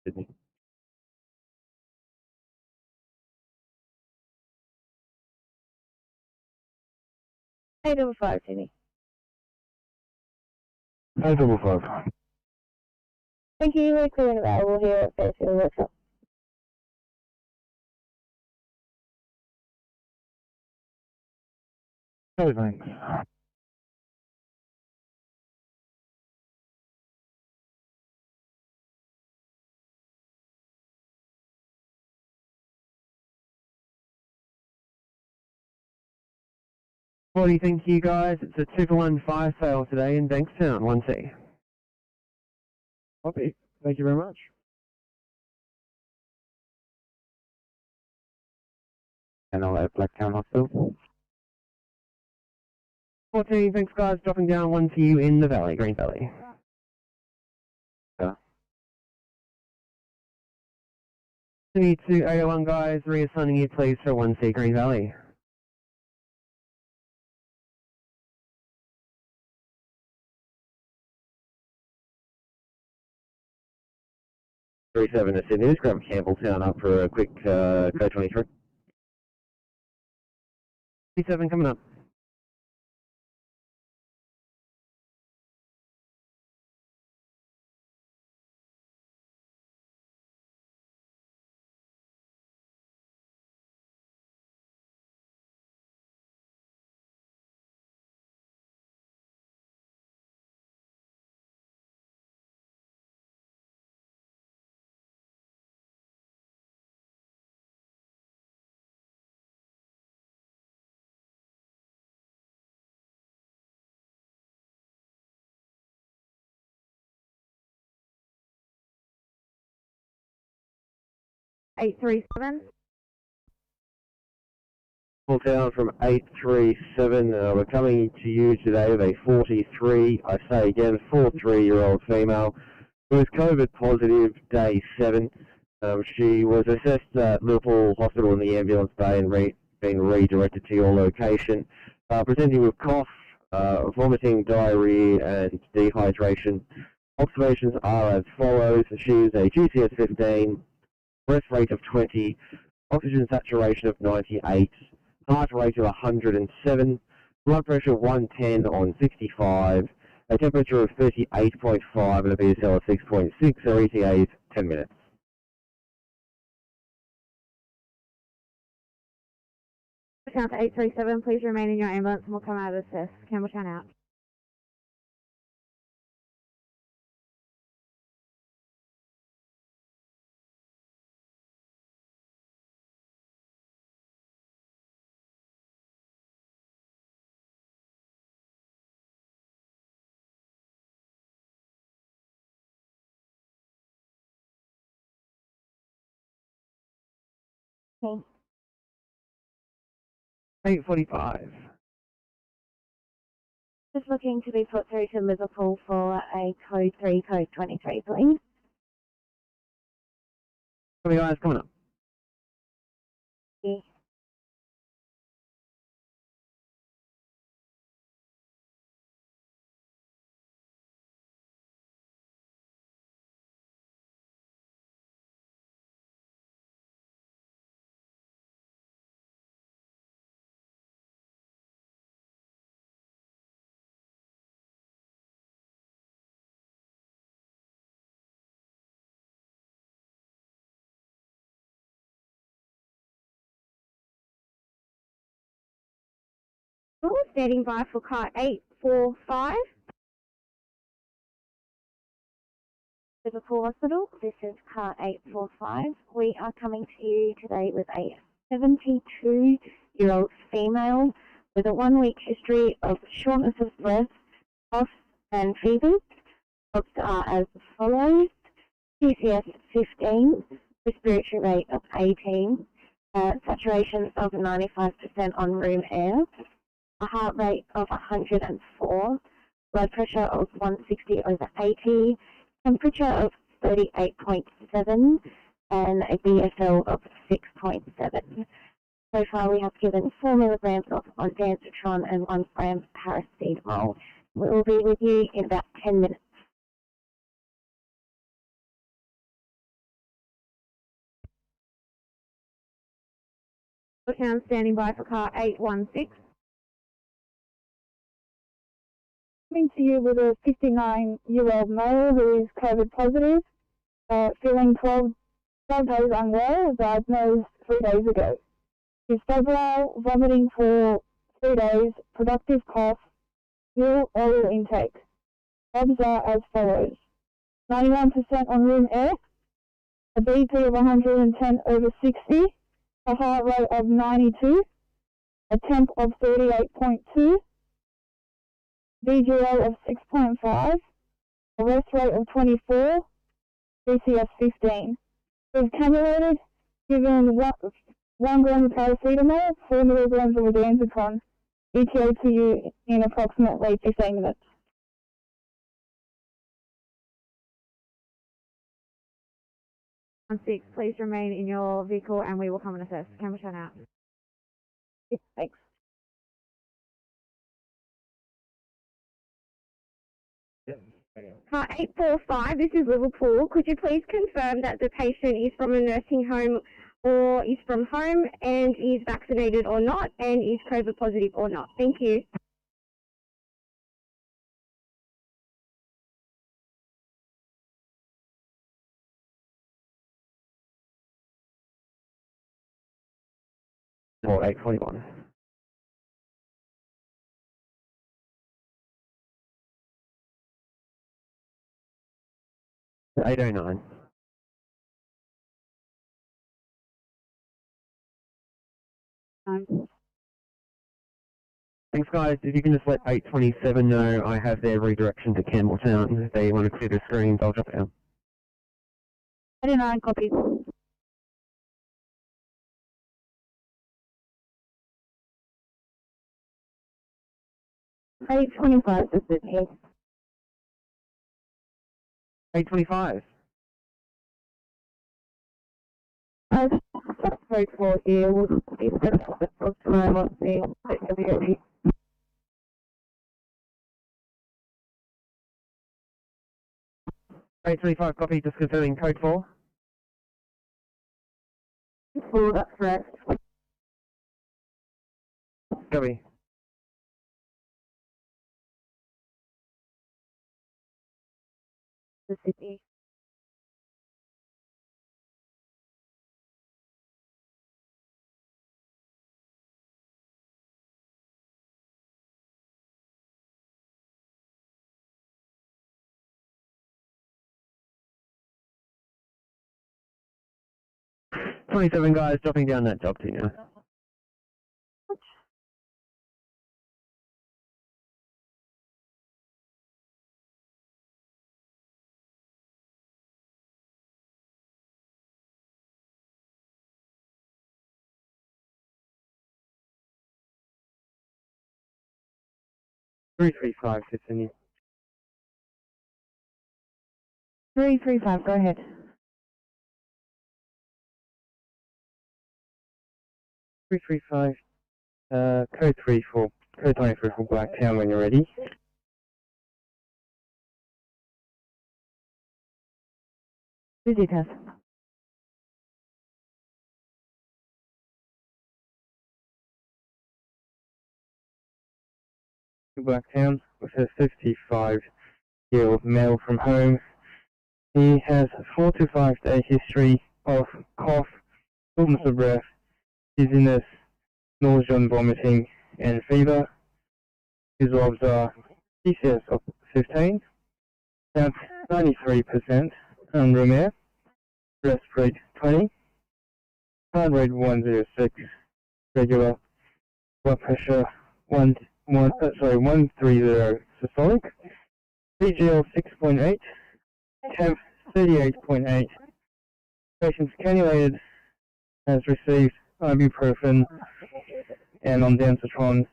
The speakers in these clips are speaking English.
Sydney. Double 5, Sydney. 555. Thank you. We're clear and available here at Ferry Workshop. Oh, thanks. What do you think, you guys? It's a 2-for-1 fire sale today in Bankstown, 1C. Copy. Thank you very much. And I'll add Blacktown Hospital. 14, thanks guys, dropping down 1 to you in the valley, Green Valley. Yeah. 2801 guys, reassigning you please for 1C Green Valley. Three 7 to Sydney, grab Campbelltown up for a quick code 23. 37 coming up. Eight 3-7. Down from 837. We're coming to you today with a 43, I say again, 43-year-old female who is COVID positive day 7. She was assessed at Liverpool Hospital in the ambulance bay and been redirected to your location. Presenting with cough, vomiting, diarrhea and dehydration. Observations are as follows. She is a GCS 15, breath rate of 20, oxygen saturation of 98, heart rate of 107, blood pressure 110 on 65, a temperature of 38.5 and a BSL of 6.6, her ETA is 10 minutes. Count to 837, please remain in your ambulance and we'll come out of assess. Campbelltown out. Okay. 8:45. Just looking to be put through to Liverpool for a code 3, code 23, please. How many guys coming up? Yeah. Standing by for car 845. Liverpool Hospital, this is car 845. We are coming to you today with a 72-year-old female with a 1-week history of shortness of breath, cough and fevers. Odds are as follows: GCS 15, respiratory rate of 18, saturation of 95% on room air, a heart rate of 104, blood pressure of 160/80, temperature of 38.7, and a BSL of 6.7. So far we have given 4 milligrams of ondansetron and 1 gram paracetamol. We will be with you in about 10 minutes. Town standing by for car 816. Coming to you with a 59-year-old male who is COVID positive, feeling 12 days unwell, diagnosed 3 days ago. He's febrile, vomiting for 3 days, productive cough, nil oral intake. Labs are as follows: 91% on room air, a BP of 110/60, a heart rate of 92, a temp of 38.2, VGO of 6.5, a rest rate of 24, BCS 15. We've cannulated, given 1 gram of paracetamol, 4 milligrams of olanzapine, ETA to you in approximately 15 minutes. Please remain in your vehicle and we will come and assess. Camera turn out. Thanks. Car 845, this is Liverpool. Could you please confirm that the patient is from a nursing home or is from home and is vaccinated or not and is COVID positive or not? Thank you. Or 841. $809. Thanks, guys. If you can just let 827 know, I have their redirection to Campbelltown. If they want to clear the screens, I'll drop down. 89 copies. $825 to Sydney. 825. I've very close here. We'll be for tomorrow. See you. 825 copy, just confirming code 4. 4, that's correct. Copy. The city. $27 guys, dropping down that job to you now. $335, continue. 335, go ahead. 335, code 34, code 23 for Blacktown when you're ready. Visitors. Blacktown with a 55-year-old male from home. He has a 4 to 5 day history of cough, shortness of breath, dizziness, nausea and vomiting, and fever. His labs are BCS of 15, count 93%, and room air, rest rate 20, heart rate 106, regular, blood pressure 130 systolic, VGL 6.8, temp 38.8. Patient's cannulated, has received ibuprofen and ondansetron.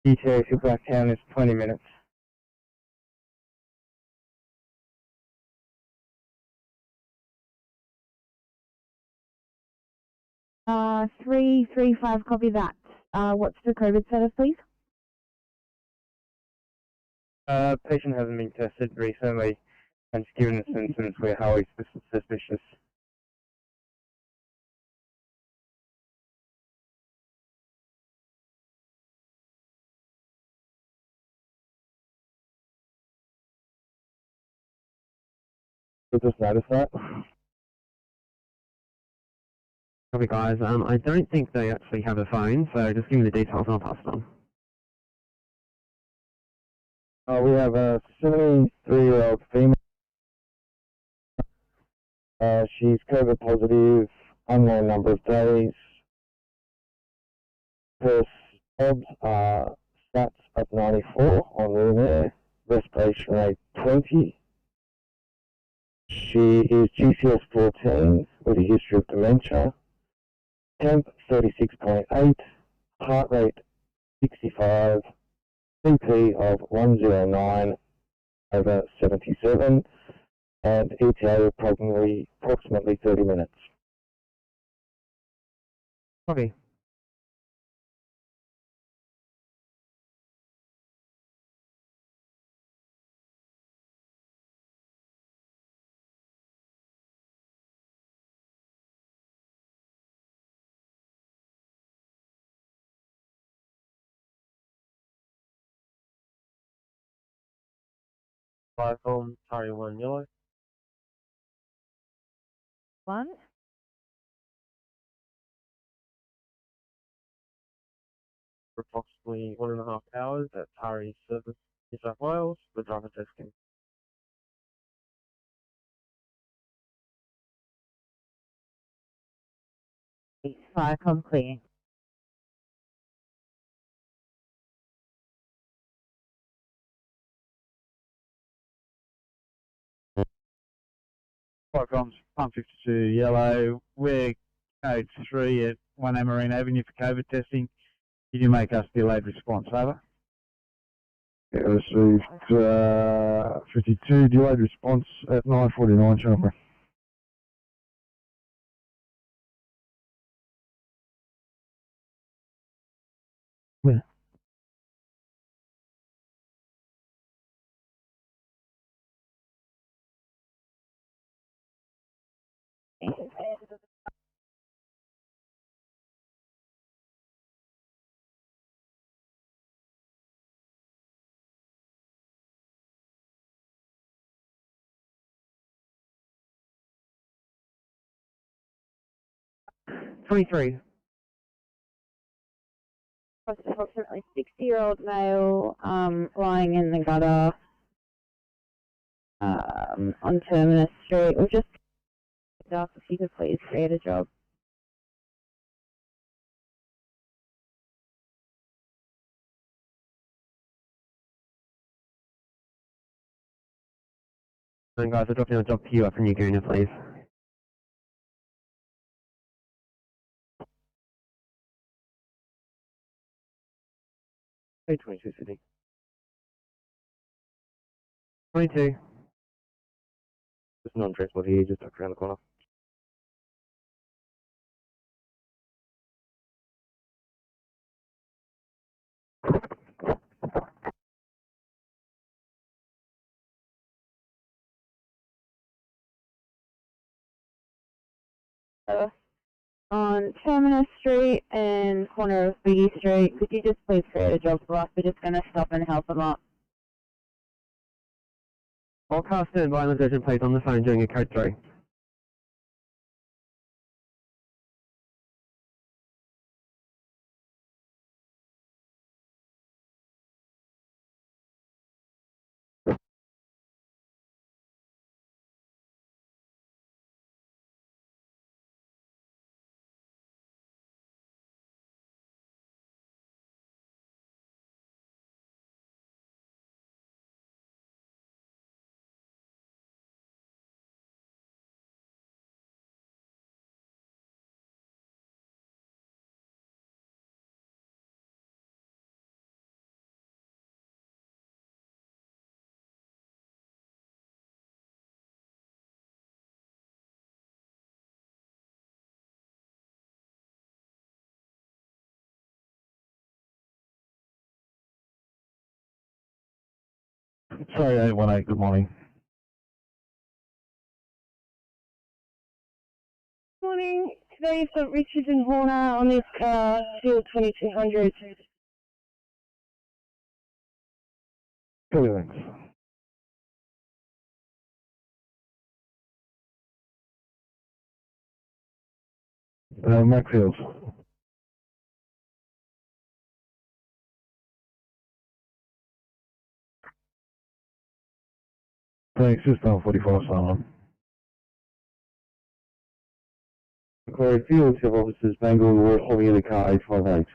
ETA to Blacktown is 20 minutes. Uh, 335, copy that. What's the COVID status, please? Patient hasn't been tested recently, and given the symptoms, we're highly suspicious. I just noticed that. Copy, guys. I don't think they actually have a phone, so just give me the details and I'll pass it on. We have a 73-year-old female. She's COVID positive, unknown number of days. Her swabs are stats at 94 on room air, respiration rate 20. She is GCS 14 with a history of dementia. Temp 36.8, heart rate 65, BP of 109 over 77, and ETA approximately 30 minutes. Copy. Fire home, Tarry 1 yellow. 1. For approximately 1.5 hours at Tarry Service, New South Wales, the driver testing. Fire com clear. Firecoms, pump 52 yellow. We're code 3 at 1 Marine Avenue for COVID testing. Did you make us delayed response? Over. Yeah, received 52 delayed response at 9:49 sharply. Where? Approximately 60-year-old male lying in the gutter on Terminus Street. We've just asked if you could please create a job. And guys, I'll drop in a job queue up for New Gooner, please. Hey, 22 Sydney. 22. Just non-transport here, just tucked around the corner. On Terminus Street and corner of Biggie Street, could you just please create a job for us? We're just going to stop and help them up. I'll cast an violent urgent please on the phone during a code 3. Sorry, 818, good morning. Morning. Today you've got Richard and Horner on this car, Field 2200. Thanks. Maxfields. Thanks, just on 45 Salon. Corey Field, Civil Officers, Bangor, Ward, holding in the car 858.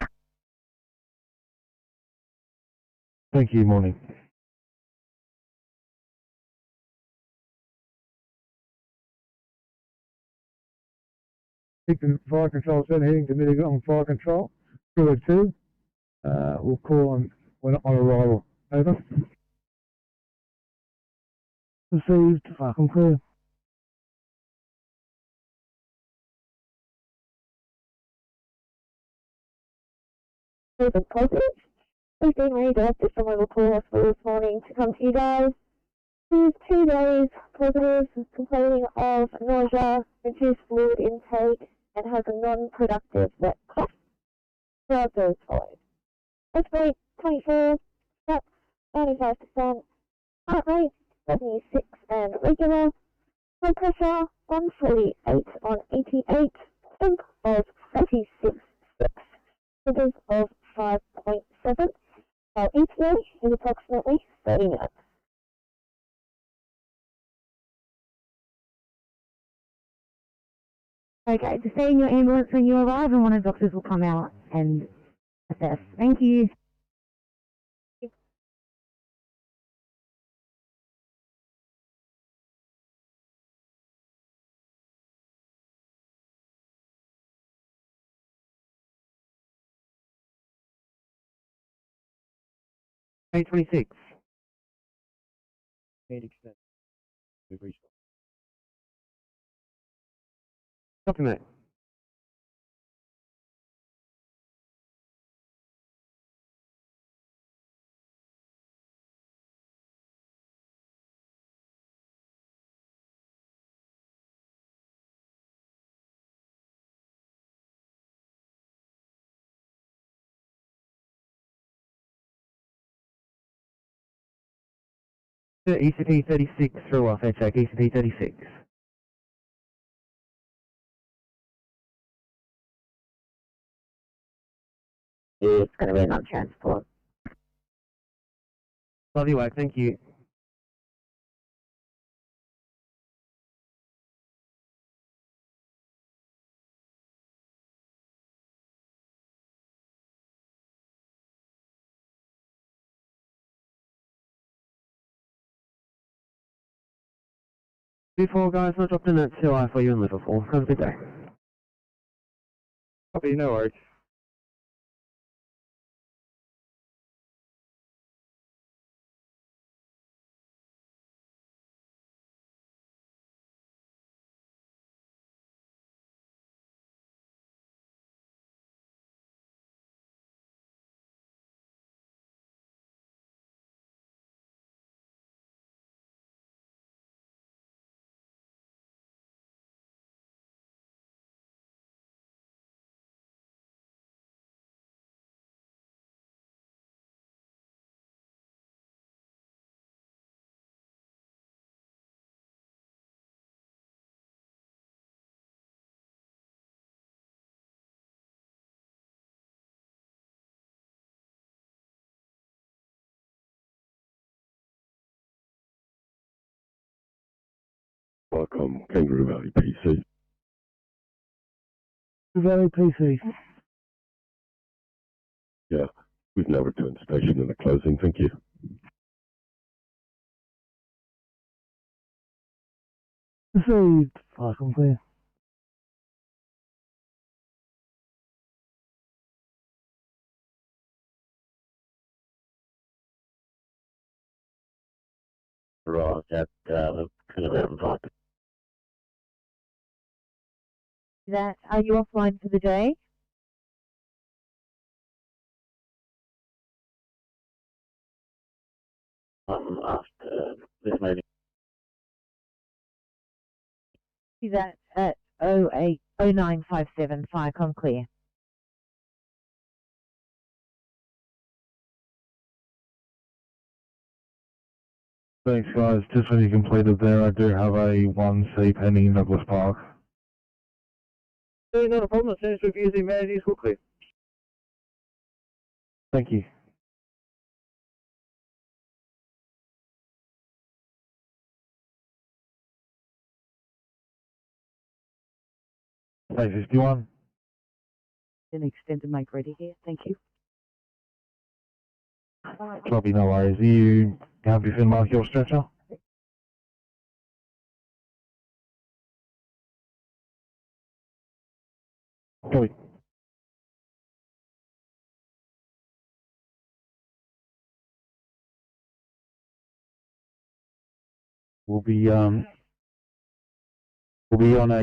Thank you, morning. Fire Control 7 heading to Middleton on Fire Control. Crew 2. We'll call on when on arrival. Over. Received. Fucking clear. COVID positive. We've been redirected from Liverpool Hospital this morning to come to you guys. He's 2 days positive, complaining of nausea, reduced fluid intake, and has a non-productive wet cough. Blood goes forward. Respirate 24, steps 95%, heart rate 76 and regular, blood pressure 148 on 88, temp of 36.6, sugars of 5.7, while ETA is approximately 30 minutes. Okay, to stay in your ambulance when you arrive, and one of the doctors will come out and assess. Thank you. Eight 26. Copy, mate. ECP 36 through off, head check, ECP 36. It's going to be another transport. Love your work, thank you. Before guys, I dropped in at CI for you in Liverpool. Have a good day. Copy, no worries. Welcome, Kangaroo Valley PC. Valley PC. Yeah, we've now returned station and are closing, thank you. Received. Fucking clear. Right, at Mountain Park. That, are you offline for the day? After this meeting. See that at 0957, Firecom clear. Thanks guys, just when you completed there, I do have a 1C pending in Douglas Park. Not a problem. As soon as we've used the amenities, we'll clear. Thank you. State 51. An extended mic ready here. Thank you. Copy, no worries. Are you happy to mark your stretcher? Copy. We'll be on a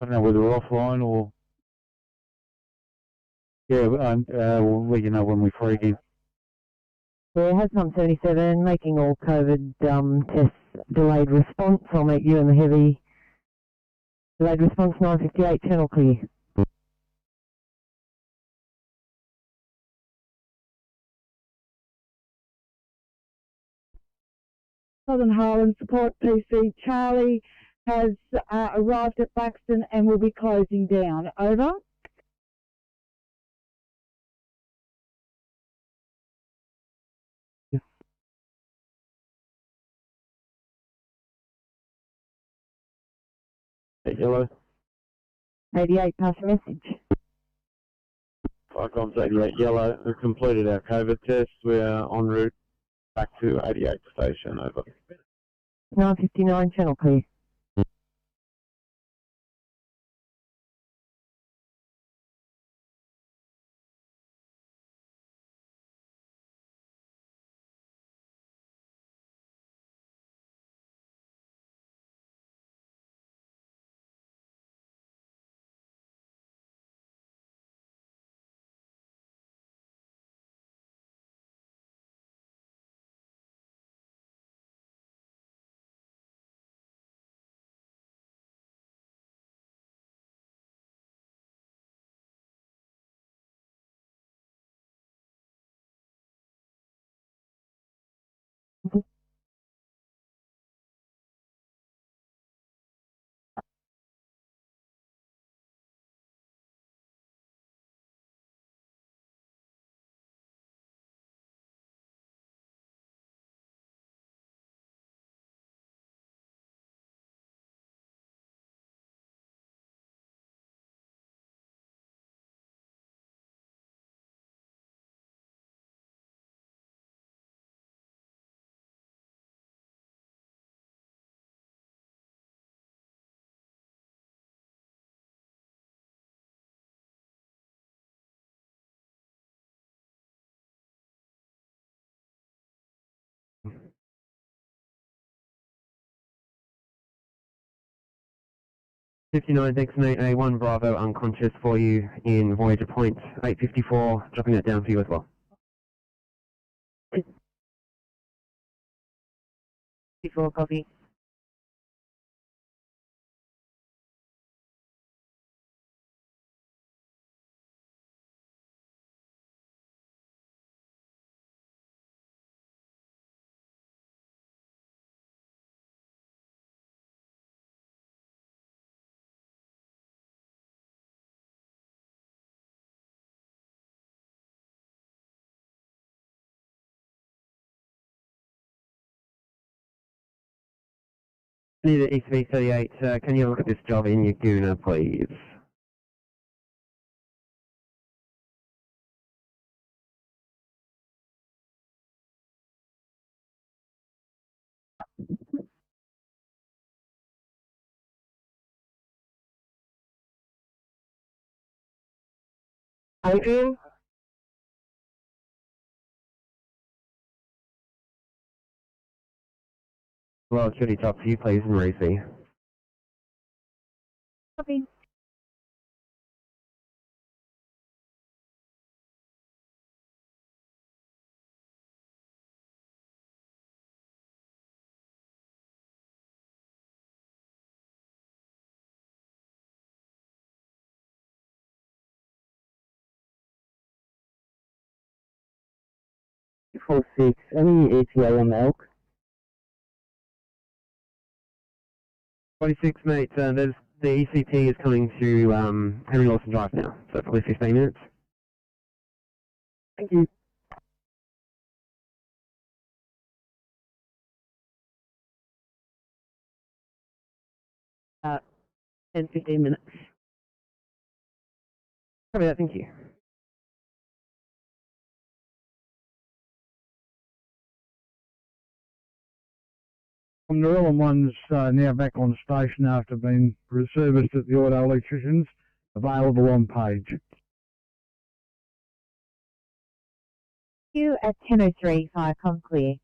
I don't know whether we're offline or yeah, we'll let you know when we're free again. Yeah, Hasnum 77, making all COVID tests delayed response. I'll make you and the heavy delayed response 958 channel clear. Southern Highland Support PC Charlie has arrived at Buxton and will be closing down. Over. Yellow. 88, pass a message. Firecom's 88 yellow. We've completed our COVID test. We are en route back to 88 station. Over. 959 channel clear. '59, thanks mate. A1 Bravo unconscious for you in Voyager Point. 854, dropping that down for you as well. 54, copy. Need an ECV 38, can you look at this job in Yaguna, please? Adrian? Well, should he talk to you, please, and Racy? Copy. Four six. Any ETA on the elk? 46, mate, there's The ECP is coming to Henry Lawson Drive now, so probably 15 minutes. Thank you. 10, 15 minutes. Copy that, thank you. The Narellan one's now back on station after being reserviced at the auto electricians, available on page. You at 10:03, Firecom clear.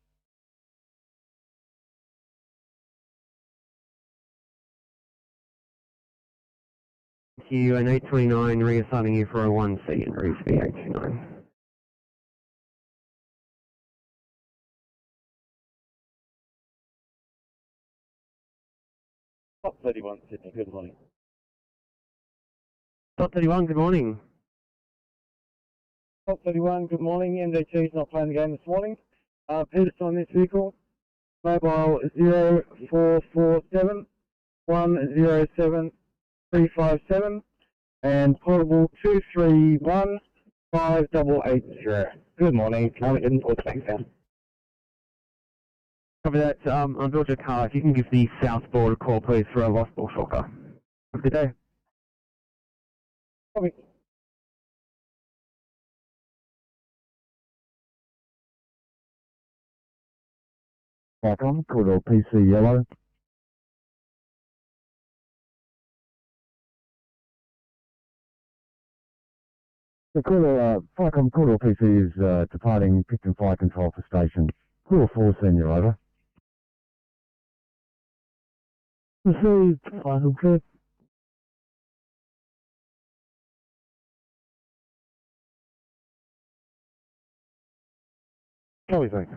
Thank you, and 829, reassigning you for a 1C in route V829. Top 31, Sydney, good morning. Top 31, good morning. Top 31, good morning. MDT's not playing the game this morning. Peterson on this vehicle. Mobile 0447 107 357 and portable 231 5880. Good morning. Carlton or Bankstown. Copy that. On board your car, if you can give the southboard a call, please, for a lost ball shocker. Have a good day. Copy. Welcome, Corridor PC Yellow. The Corridor PC is departing Picton Fire Control for station. Corridor 4 Senior, over. Received, final clear. Copy, thanks.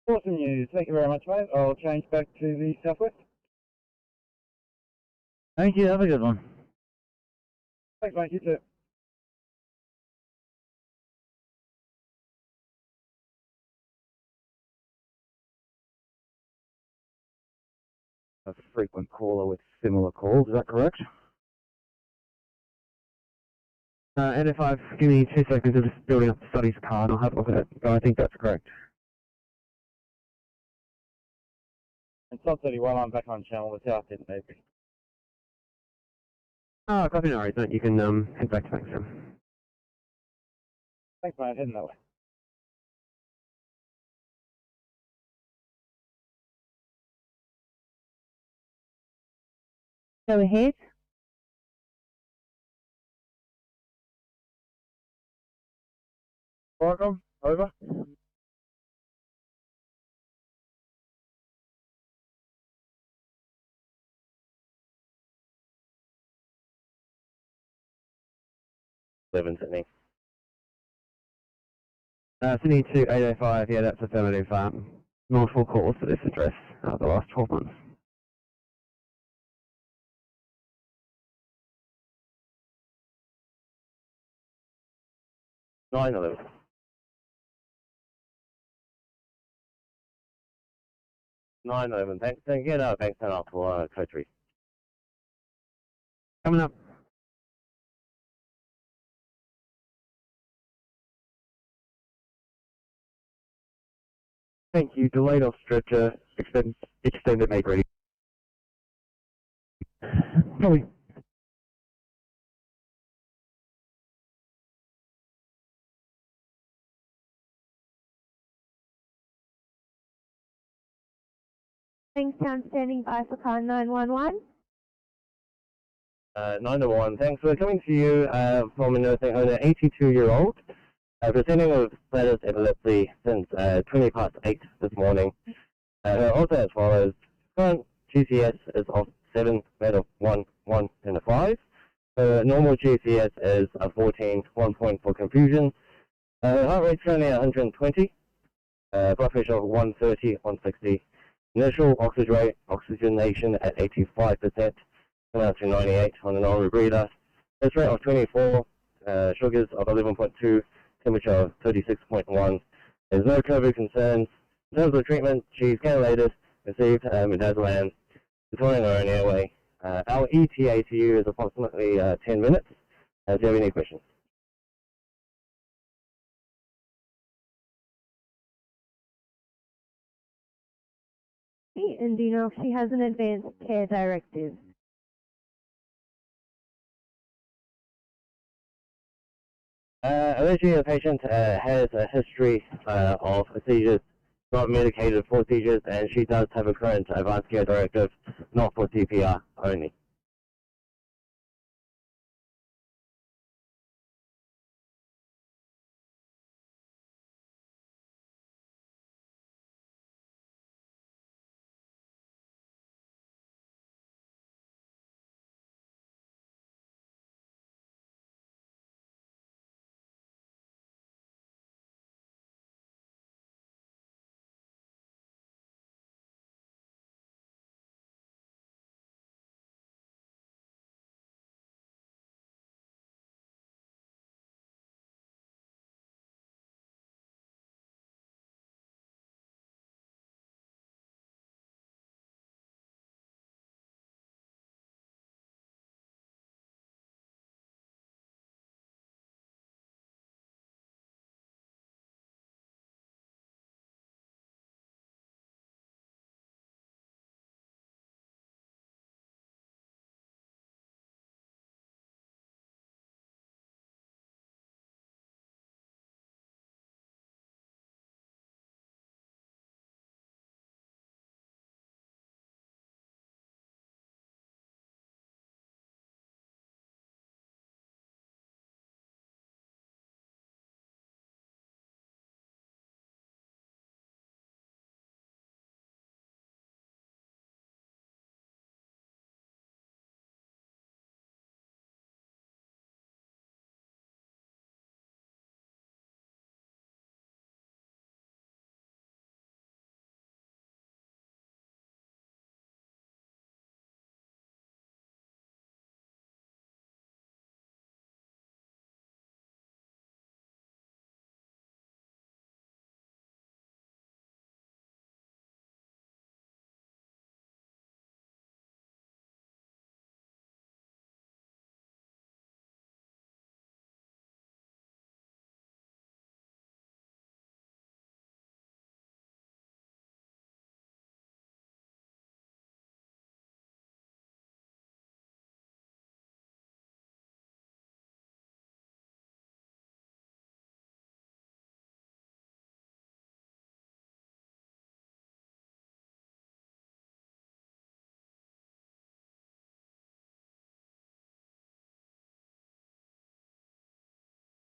Awesome news. Thank you very much, mate. I'll change back to the southwest. Thank you, have a good one. Thanks, mate. You too. A frequent caller with similar calls, is that correct? NF5, give me 2 seconds. I'm just building up the studies card. I'll have a look at it, but I think that's correct. And top 31, I'm back on channel with South End, maybe. Oh, copy, no worries, mate. You can head back to Bankstown. Thanks, mate. Heading that way. Go ahead. Welcome. Over. Sydney. Sydney to 805, yeah, that's affirmative. Multiple calls to this address the last 12 months. Nine 911. Thanks. Get out of Bankstown up for Code 3. Coming up. Thank you. Delayed off stretcher. Extended make ready. Copy. Bankstown standing by for car 911. 901. Thanks. We're coming to you from a nursing home, an 82-year-old, presenting with status epilepsy since 20 past 8 this morning. Also as follows: current GCS is of 7, med of 1, 1, and a 5. Normal GCS is a 14, 1 point for confusion. Heart rate currently 120. Blood pressure of 130, 160. Initial oxygenation at 85%. Out to 98 on an oral breather. Test rate of 24. Sugars of 11.2. temperature of 36.1. There's no COVID concerns. In terms of treatment, she's ventilated, received in Tablelands, controlling her own airway. Our ETA to you is approximately 10 minutes. Do you have any questions? And do you know if she has an advanced care directive? Allegedly, the patient has a history of seizures, not medicated for seizures, and she does have a current advanced care directive, not for CPR only.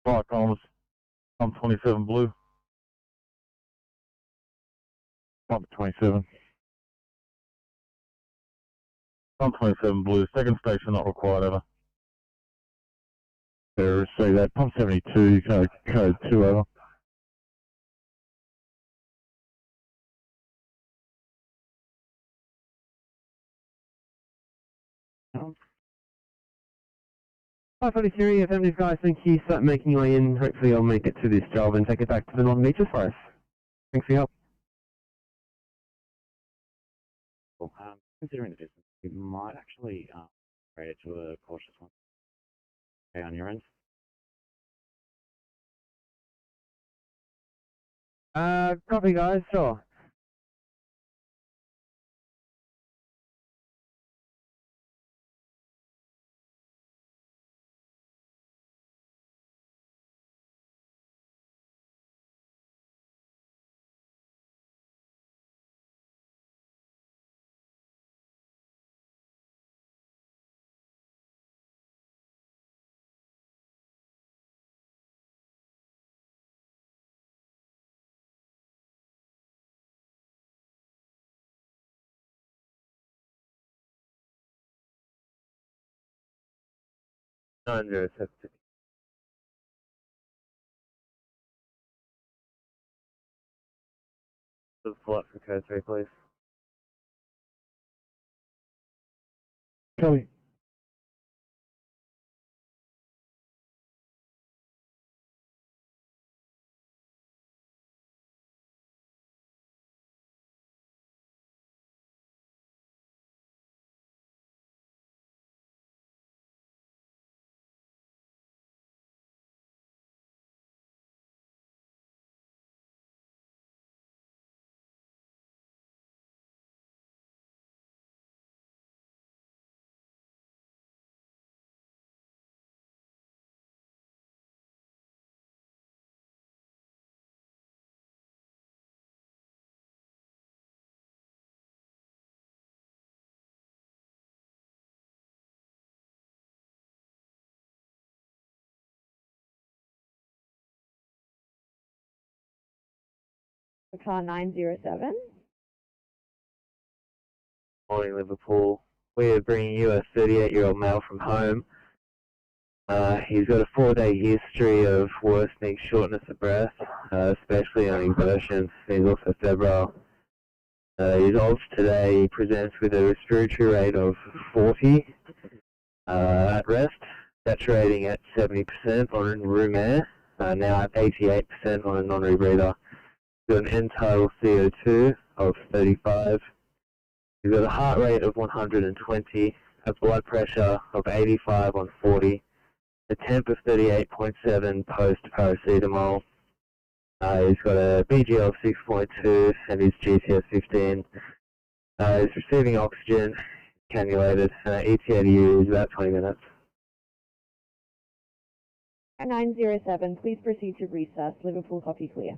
Flight kilometers. I'm 27 blue. I'm 27. I'm 27 blue. Second station not required ever. See that. Pump 72, code 2 over. Hi, 43, if any of you guys think you start making your way in, hopefully I'll make it to this job and take it back to the Northern Beaches for us. Thanks for your help. Cool. Considering the distance, you might actually rate it to a cautious one. Okay, on your end. Copy guys, sure. Under The slot for code 3, please. Kelly. for car 907. Morning, Liverpool. We are bringing you a 38-year-old male from home. He's got a 4-day history of worsening shortness of breath, especially on exertion. He's also febrile. His odds today, he presents with a respiratory rate of 40 at rest, saturating at 70% on room air, now at 88% on a non-rebreather. He's got an end-tidal CO2 of 35. He's got a heart rate of 120, a blood pressure of 85 on 40, a temp of 38.7 post-paracetamol. He's got a BGL of 6.2 and his GCS 15. He's receiving oxygen, cannulated, ETA to use is about 20 minutes. At 907, please proceed to recess. Liverpool copy clear.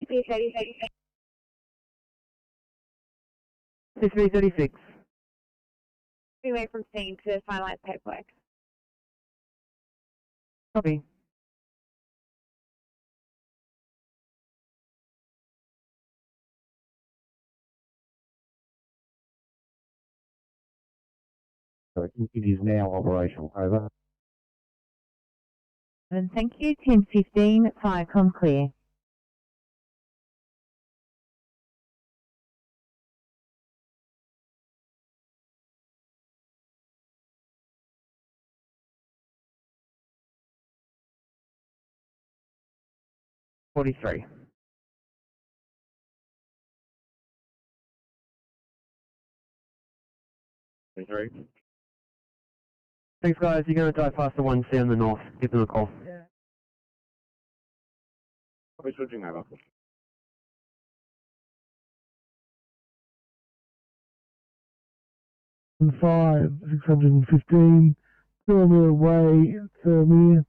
Fisheries 36. Away from scene to finalise paperwork. Copy. So it is now operational. Over. And thank you. 10:15. Firecom clear. $43. Thanks, guys. You're going to dive past the 1C on the north. Give them a call. Yeah. I'll be switching over. And 5, 615, Thurmere Way, Thurmere,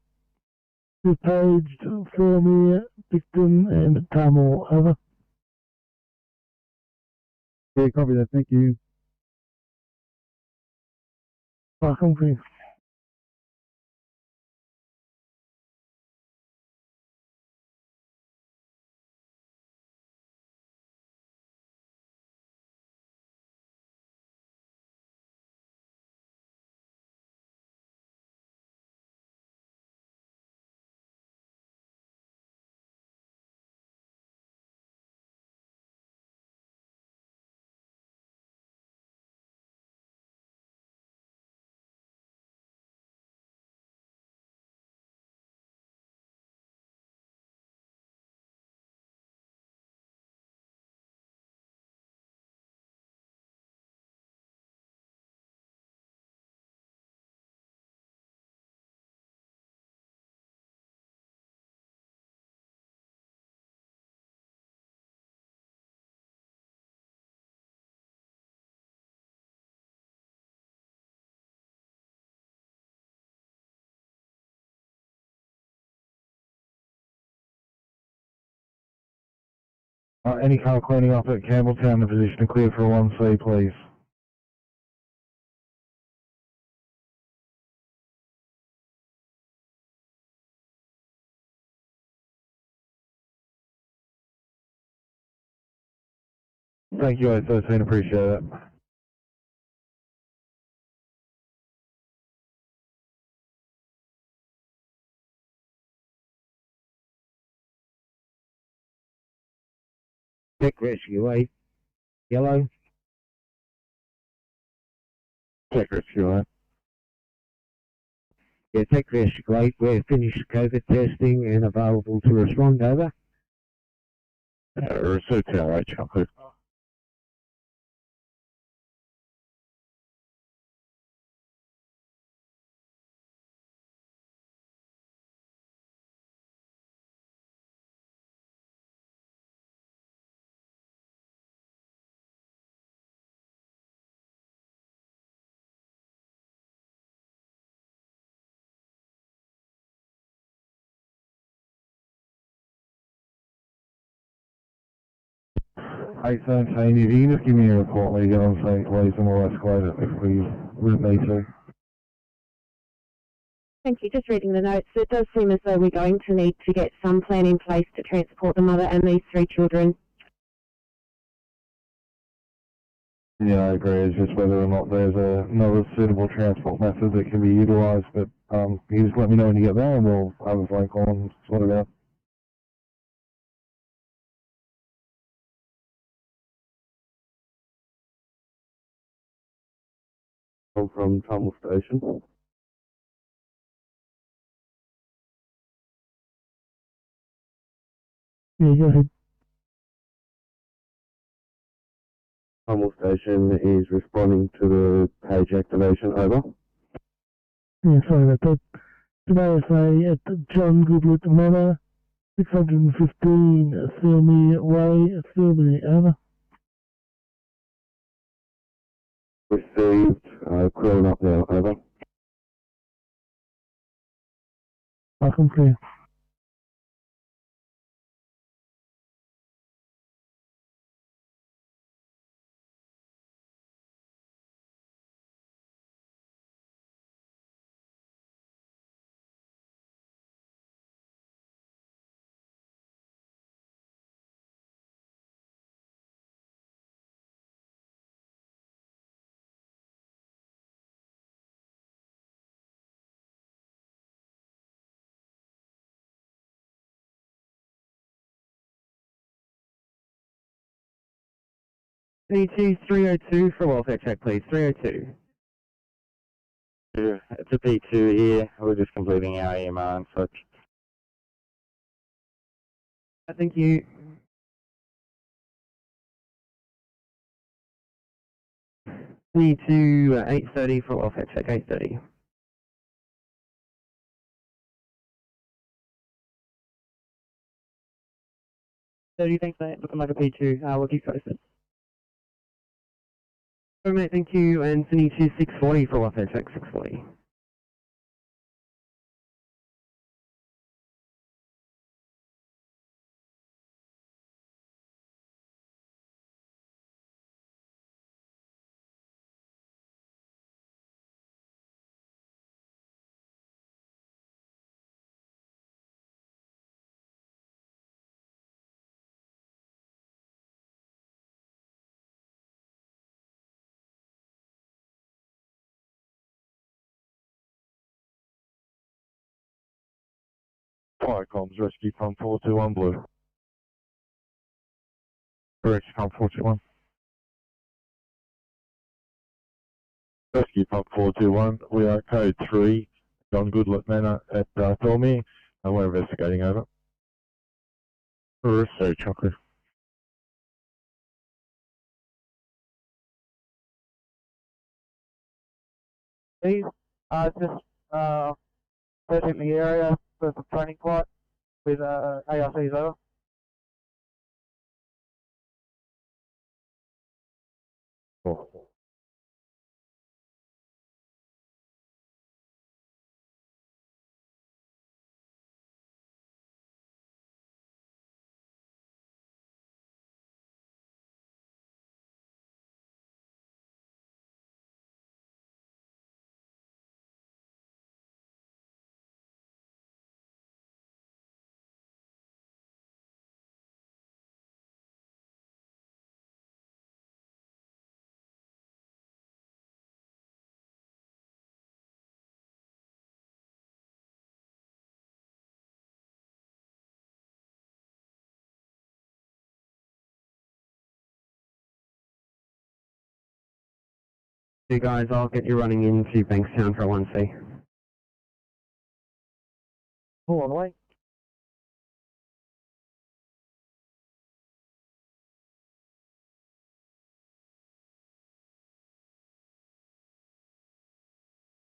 paged Thurmere, Victim and Tamil. Over. Yeah, copy that. Thank you. Welcome, please. Any car cleaning up at Campbelltown in position to clear for 1C, please. Thank you, I-13, appreciate it. Tech Rescue 8, yellow. Tech Rescue 8. Yeah, Tech Rescue 8, we're finished COVID testing and available to respond, over. Research Tower, copy. Hey, Sam, if you can just give me a report when you get on scene, please, and we'll escalate it if we wouldn't need to. Thank you. Just reading the notes, it does seem as though we're going to need to get some plan in place to transport the mother and these 3 children. Yeah, I agree. It's just whether or not there's another suitable transport method that can be utilised. But you just let me know when you get there, and we'll have a phone call and sort it out. I'm from Tummel Station. Yeah, go ahead. Tummel Station is responding to the page activation, over. Yeah, sorry about that. Today I say at John Goodwood Manor, 615 Filmy Way, Filmy, over. Received, queuing up now, over. I can clear. P2 302 for welfare check, please. 302. Yeah, it's a P2 here. We're just completing our EMR and such. Thank you. P2 830 for welfare check, 830. Thanks, mate. Looking like a P2. We'll keep posted. Oh, mate, thank you. And Sydney 640 for welfare check, 640. Fire comms, rescue pump 421 blue. Rescue pump 421. Rescue pump 421, we are code 3, John Goodlet Manor at Thormere, and we're investigating, over. Research, chocolate. Please, just searching the area for some training flight with ARCs, over. Cool. You guys, I'll get you running into Bankstown for 1C. Hold on, wait.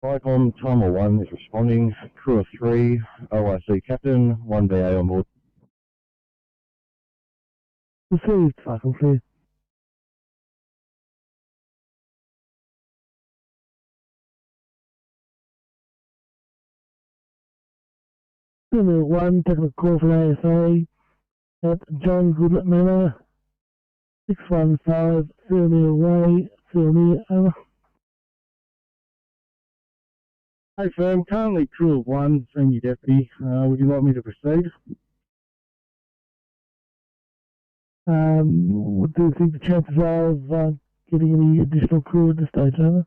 Icon, timer 1 is responding. Crew of 3, OIC captain, 1 BA on board. Received, Falcon clear. Terminal 1, technical call from ASA at John Goodlet Manor, 615, Ferry Way, Ferry, over. Hey firm, currently crew of 1, senior deputy. Would you like me to proceed? What do you think the chances are of getting any additional crew at this stage, over?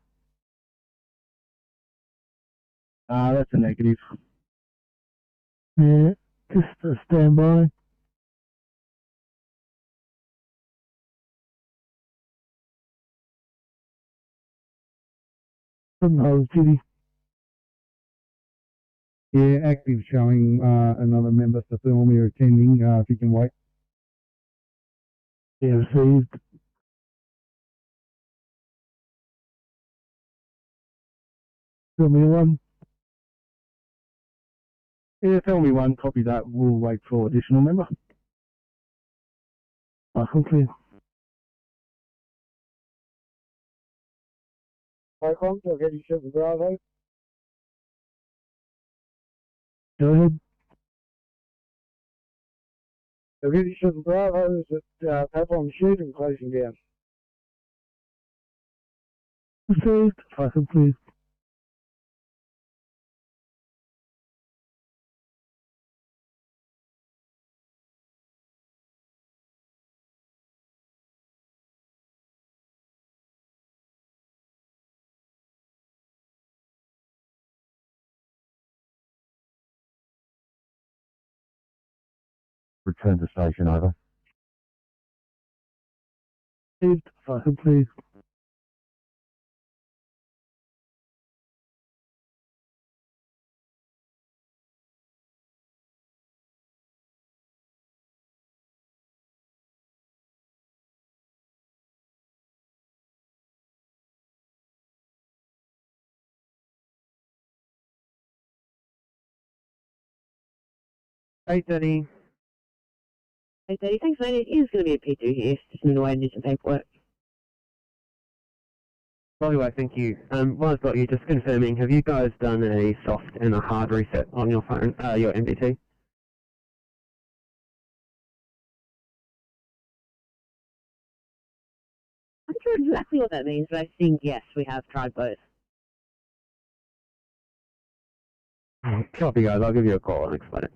That's a negative. Yeah, just stand by. From the hose duty. Yeah, active showing another member for Thermal attending, if you can wait. Yeah, received. Terminal 1. Yeah, tell me 1, copy that, we'll wait for additional member. Falcon clear. Icon, I'll get you 7 Bravo. Go ahead. I'll get you 7 Bravo, is at Tablelands shoot and closing down. Received, Falcon clear. Return to station, over. Received, Falcon clear. Hey, Daddy. Hey, Daddy, thanks, mate. It is going to be a P2 here. Just need to wait and do some paperwork. By the way, thank you. While I've got you, just confirming, have you guys done a soft and a hard reset on your phone, your MBT? I'm not sure exactly what that means, but I think, yes, we have tried both. Copy, guys. I'll give you a call and explain it.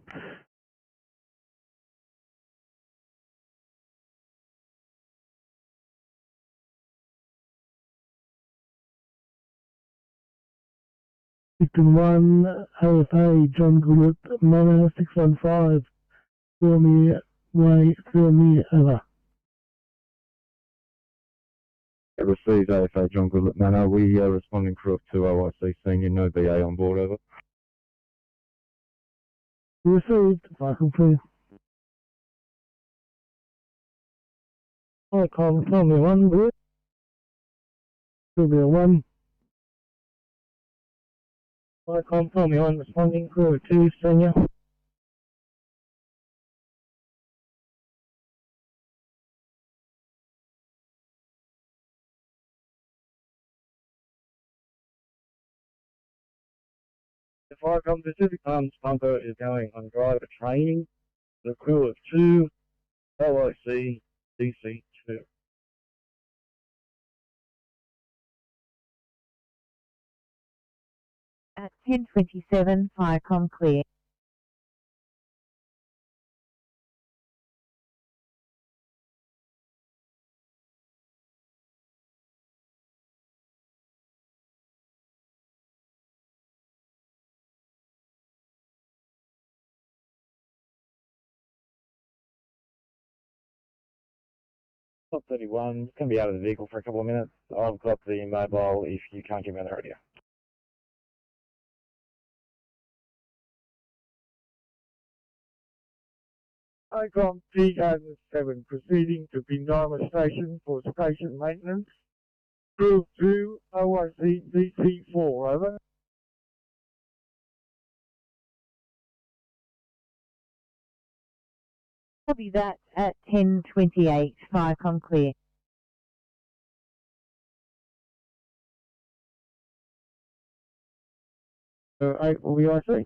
Victim 1, OFA, John Goodlet Manor, 615, Fermi Way, Fermi, over. Received AFA John Goodlet Manor. We are responding crew of 2 OIC senior, no BA on board, over. Received, Falcon clear. Icon, Fermi 1, good. Fermi 1. Icon, Fermi 1, responding crew of 2, senior. The Firecom Pacific Arms pumper is going on driver training. The crew of 2, OIC, DC2. At 10:27, Firecom clear. Top 31, going to be out of the vehicle for a couple of minutes. I've got the mobile if you can't get me on the radio. Icon T7 proceeding to Pindoma Station for station maintenance. Group 2, OIC DC4, over. Copy that at 10:28, Firecon clear. 8 will be IC.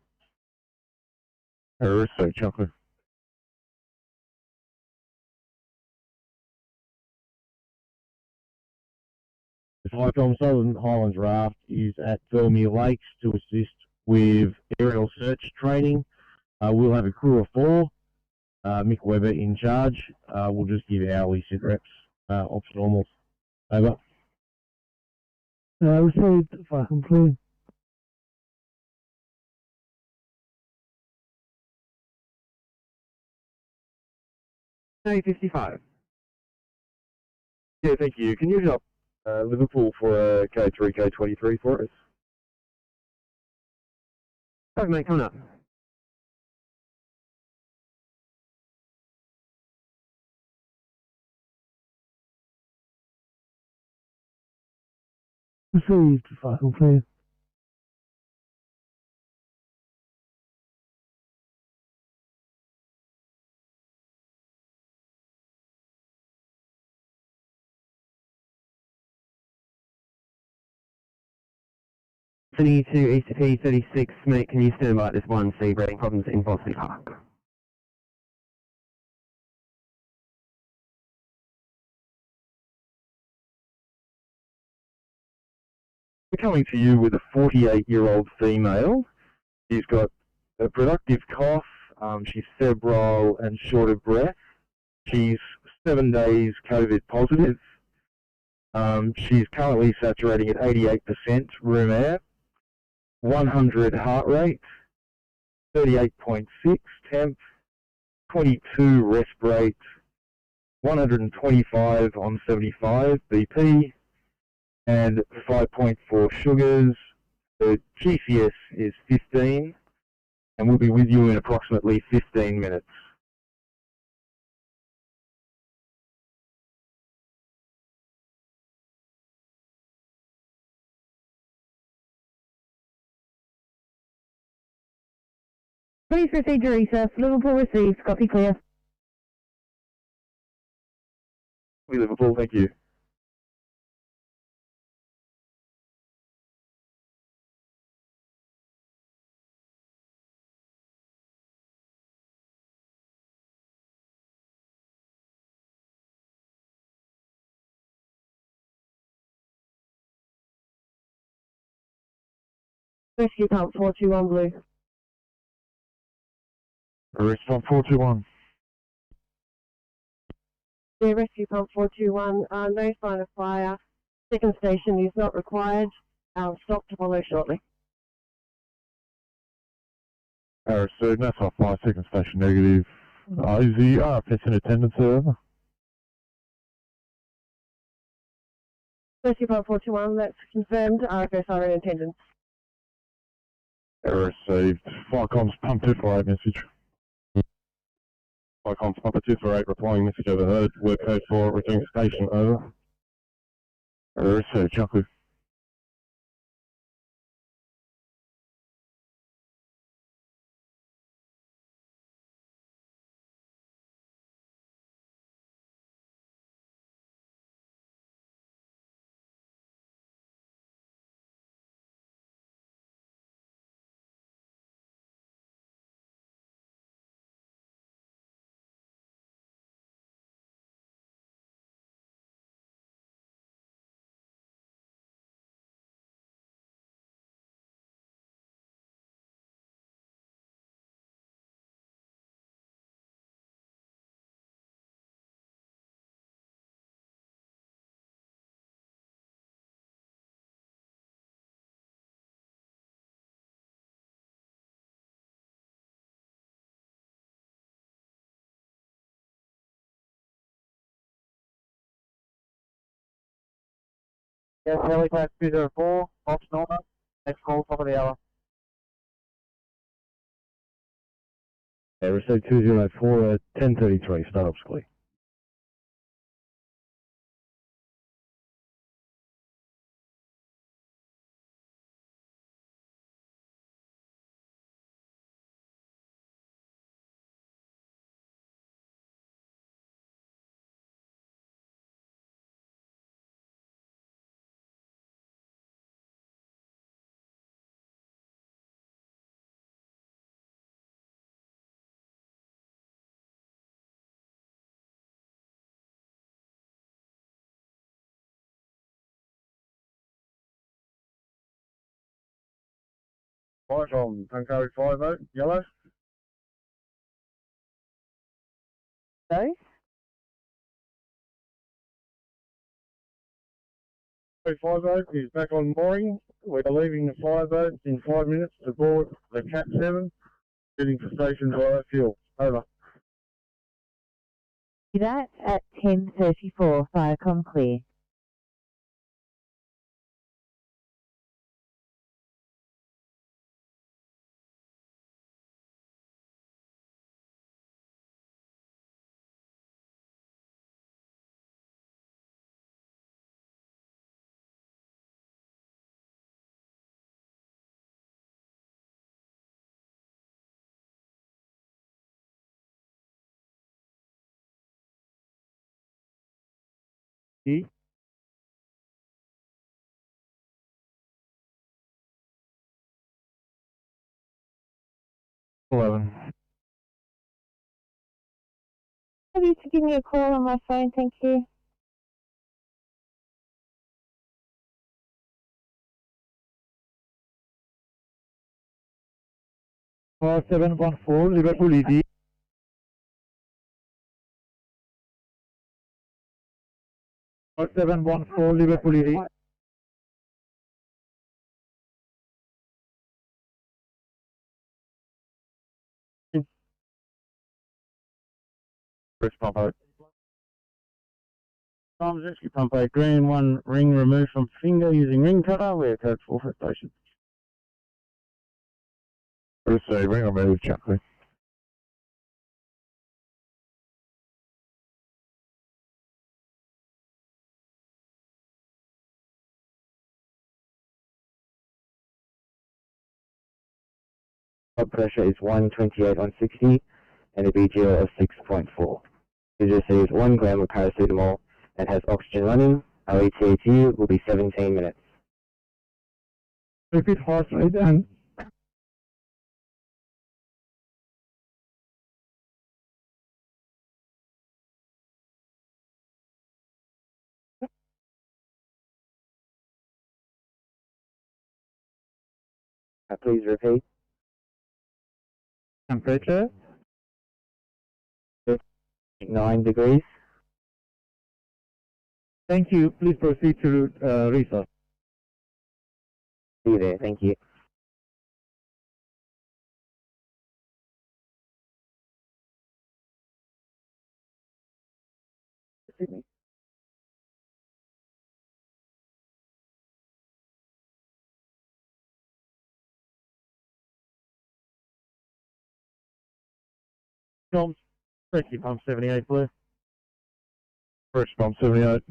RSPCA, Chocolate. The Icon Southern Highlands Raft is at Fermy Lakes to assist with aerial search training. We'll have a crew of 4. Mick Webber in charge. We'll just give hourly sit reps, ops normals. Over. Received, fucking clear. A55. Yeah, thank you. Can you help Liverpool for code 3, code 23 for us? Oh, mate, coming up. Received, fucking clear. Sydney to ECP 36, mate, can you stand by at this 1C, breeding problems in Boston Park? We're coming to you with a 48-year-old female. She's got a productive cough, she's febrile and short of breath. She's 7 days COVID positive. She's currently saturating at 88% room air, 100 heart rate, 38.6 temp, 22 resp rate, 125 on 75 BP, and 5.4 sugars. The GCS is 15, and we'll be with you in approximately 15 minutes. Please proceed to recess. Liverpool received. Copy clear. Liverpool, thank you. Rescue pump 421 blue. Response 421. Yeah, rescue pump 421. No sign of fire. Second station is not required. Stop to follow shortly. So Nassau Fire, second station negative. Is the RFS in attendance, over? Rescue pump 421, that's confirmed. RFS are in attendance. Received. Firecom's pump 248 message. Firecom's pump 248 replying message overheard. Work code 4 returning to station, over. Received, Chuckle. Yes, helipad 204, Fox Norma, next call, top of the hour. Yeah, received 204 at 10:33, start up clear. Right on, Tuncurry 5 yellow. Sorry? 50 is back on mooring. We're leaving the fire boat in 5 minutes to board the Cat 7, heading for station biofuel. Over. That at 10:34, Firecom clear. E. Maybe you could give me a call on my phone, thank you. Car 714, Liverpool ED. Car 714, Liverpool ED. First pump out. Tom's rescue pump out, green, 1 ring removed from finger using ring cutter. We're code 4 for station. Receive, ring remove, Chuckley. Blood pressure is 128 on 60 and a BGO of 6.4. He's received 1 gram of paracetamol and has oxygen running. Our ETA to you will be 17 minutes. Repeat heart rate and Please repeat. Temperature? 9 degrees. Thank you. Please proceed to resource. See you there, thank you. Sydney. Tom's rescue pump 78 blue. First pump 78.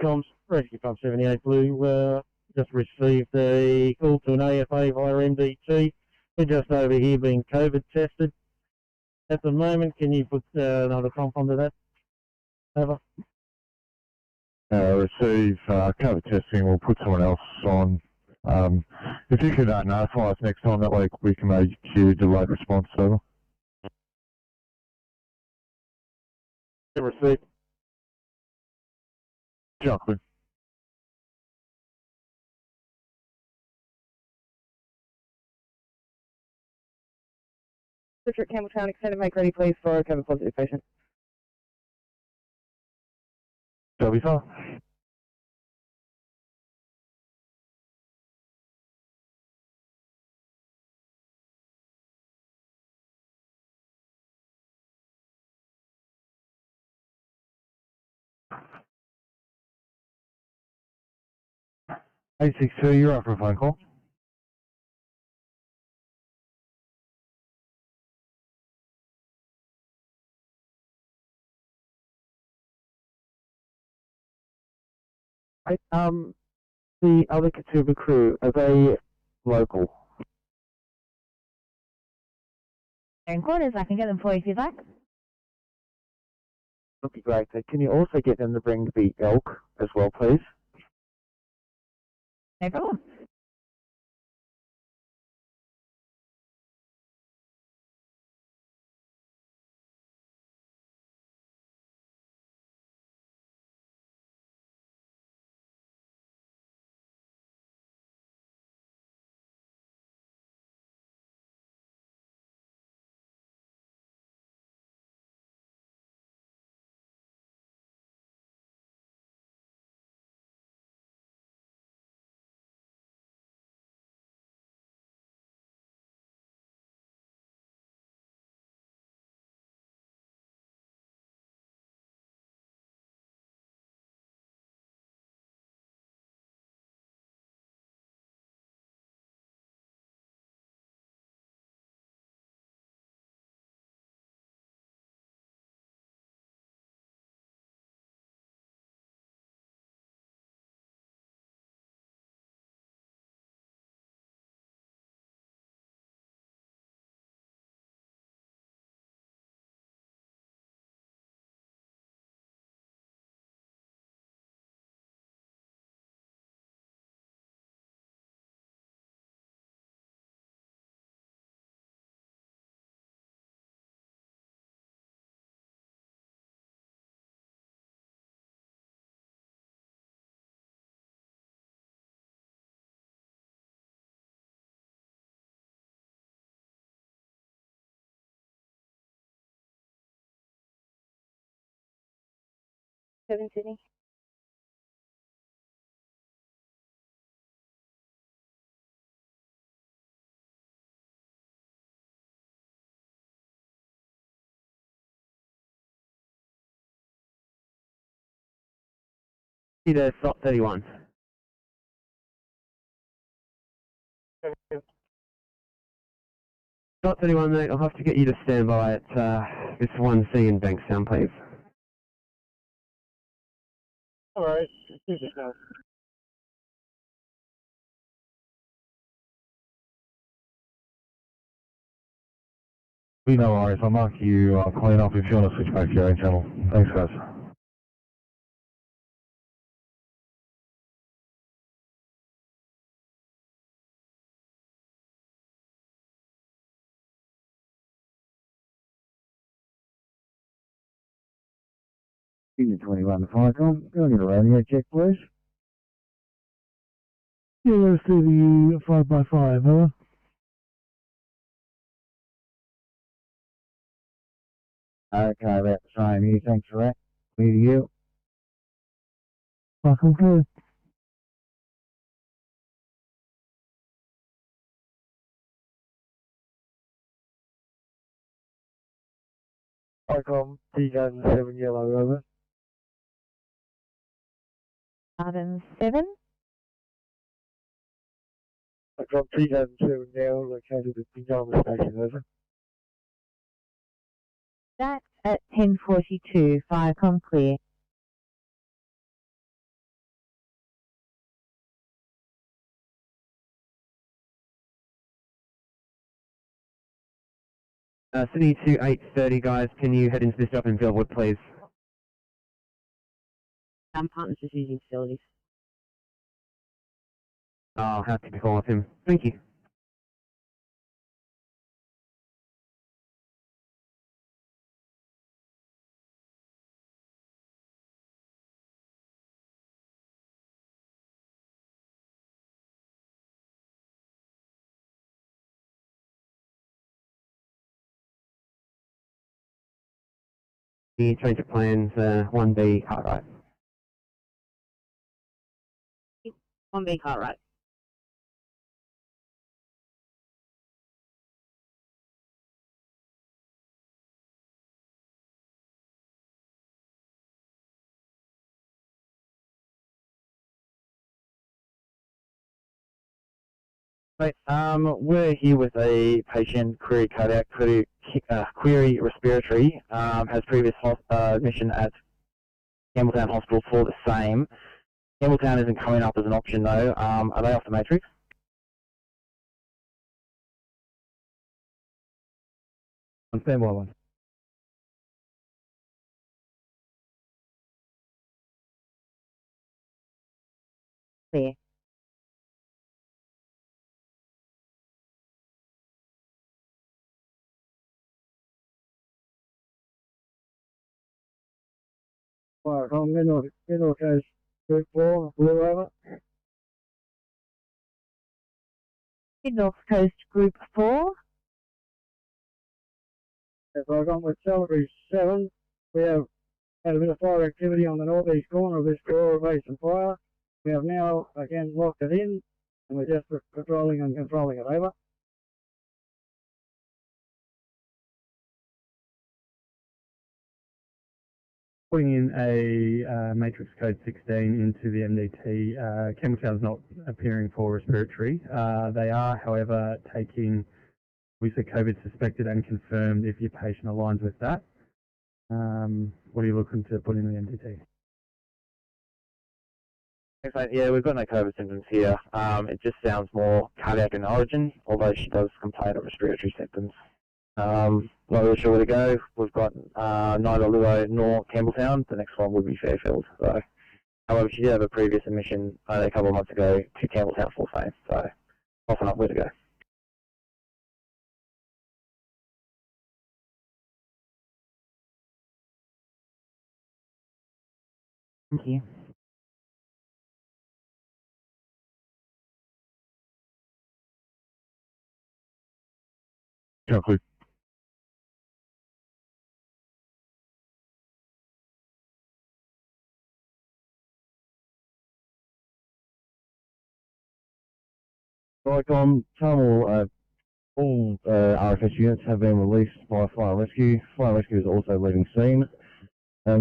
Tom's rescue pump 78 blue. Just received a call to an AFA via MDT. They're just over here being COVID tested. At the moment, can you put another pump onto that? Over. Receive COVID testing. We'll put someone else on. If you could notify us next time, that way we can make you delayed response over. Receive. Chuckley. District Campbelltown, extended make ready please for a COVID positive patient. Shall be fine. 862, you're up for a phone call. Right, the other Katuba crew, are they local? In quarters, I can get them for you if you'd like. That'd be great. Can you also get them to bring the elk as well, please? No problem. Sydney. See there, slot 31. Slot 31, mate, I'll have to get you to stand by at this 1C in Bankstown, please. Alright. Be no worries, I'll mark you clean up if you want to switch back to your own channel. Thanks, guys. Unit 21 to Firecom, going to radio check, please. Yeah, let's do the 5x5, over. Okay, about the same here, thanks for that. Clear to you. Fucking clear. Firecom, T7 yellow, over. Garden 7. Firecom, T7 now, located at Pingama Station, over. That's at 10:42. Firecom clear. Sydney to 8:30, guys. Can you head into this job in Billwood, please? Partners just using facilities. I'll have to be calling with him. Thank you. The change of plans, 1B, Cartwright. 1B car right. Right, we're here with a patient, query cardiac, query respiratory, has previous admission at Campbelltown Hospital for the same. Campbelltown isn't coming up as an option though. Are they off the matrix? On standby one. Clear. Fire from middle coast, group 4, blue over. Mid-North Coast Group 4. If I got with Celebrity 7, we have had a bit of fire activity on the northeast corner of this Aurora Basin fire. We have now again locked it in, and we're just patrolling and controlling it, over. Putting in a matrix code 16 into the MDT, Campbelltown's not appearing for respiratory. They are, however, taking, we say COVID suspected and confirmed if your patient aligns with that. What are you looking to put in the MDT? Thanks, mate. Yeah, we've got no COVID symptoms here. It just sounds more cardiac in origin, although she does complain of respiratory symptoms. Not really sure where to go. We've got neither Luo nor Campbelltown. The next one would be Fairfield. So, however, she did have a previous admission a couple of months ago to Campbelltown for same. So, off and up, where to go. Thank you. Chocolate. Right, Channel, all RFS units have been released by Fire and Rescue. Fire and Rescue is also leaving scene.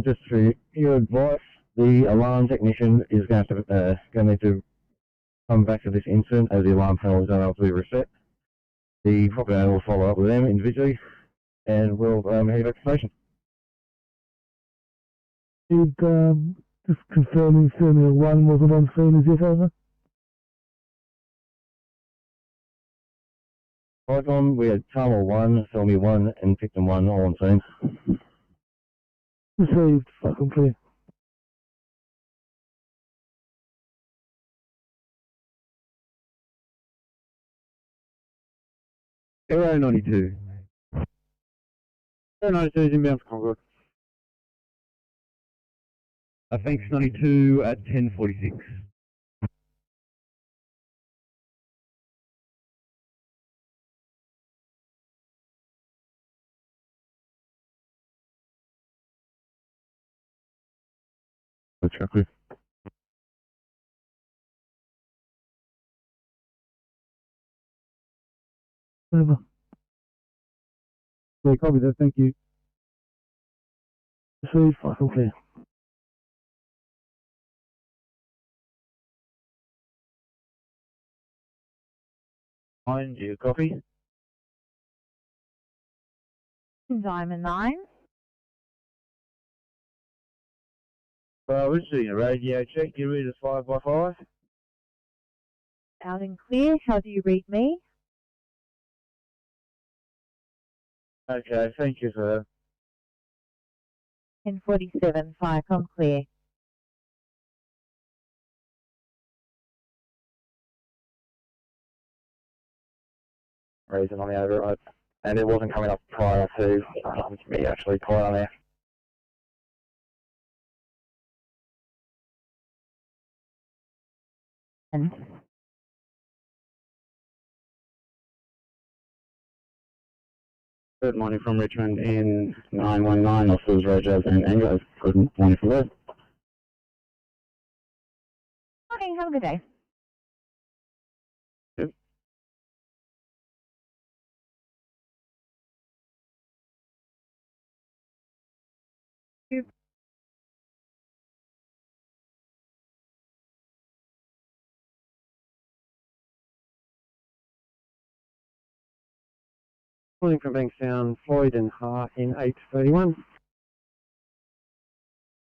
Just for your advice, the alarm technician is going to need to come back to this incident as the alarm panel is unable to be reset. The property owner will follow up with them individually, and we'll head back to the station. Just confirming Terminal 1 wasn't on scene as yet, over. Icon, we had Channel 1, Selmy 1, and Victim 1 all on scene. Received, fucking clear. Aero 92. Aero 92 is inbound for Concord. Thanks 92 at 10:46. Chocolate. Over. Yeah, copy that, thank you. Received, fucking clear. Mind you, copy. Diamond 9. We're just doing a radio check. You read us 5 by 5? Out and clear. How do you read me? Okay, thank you, sir. 10:47. Firecom clear. Reason on the override. And it wasn't coming up prior to me actually calling on there. And Good morning from Richmond in 919, officers Rogers and Anglo. Good morning from there. morning. Have a good day. Calling from Bankstown, Floyd and Ha in 831.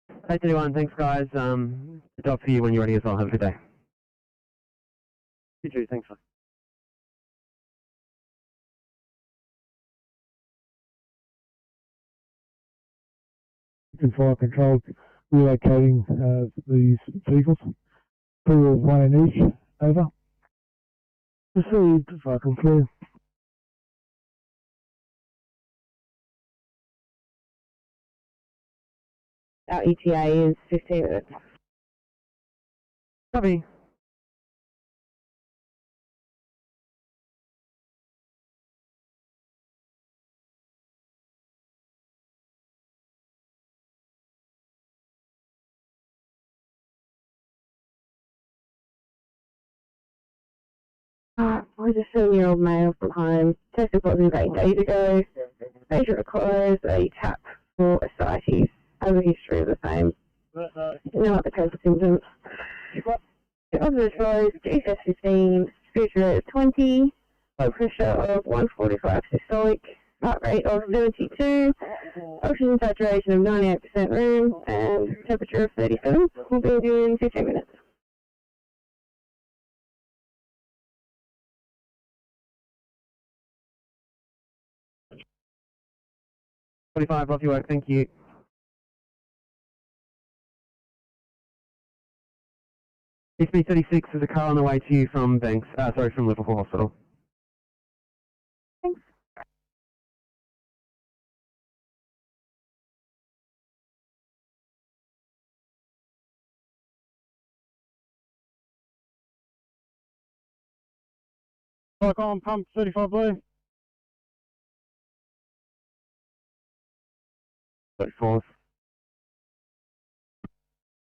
831, thanks guys. The dog for you when you're ready as well. Have a good day. You too, thanks. Fire control, relocating these vehicles. Pool of one in each. Over. Received. Fire control. Our ETA is 15 minutes. Copy. Was a 7-year-old male from home, tested positive 8 days ago. Patient requires a tap for ascites. Has a history of the same. No other clinical symptoms. Observatory, GFS 15, respiratory rate of 20, blood pressure of 145 systolic, heart rate of 72, oxygen saturation of 98% room, and temperature of 37. We'll be doing 15 minutes. Off your work, thank you. XB36 is a car on the way to you from from Liverpool Hospital. Thanks. Back on pump 35 blue. 34.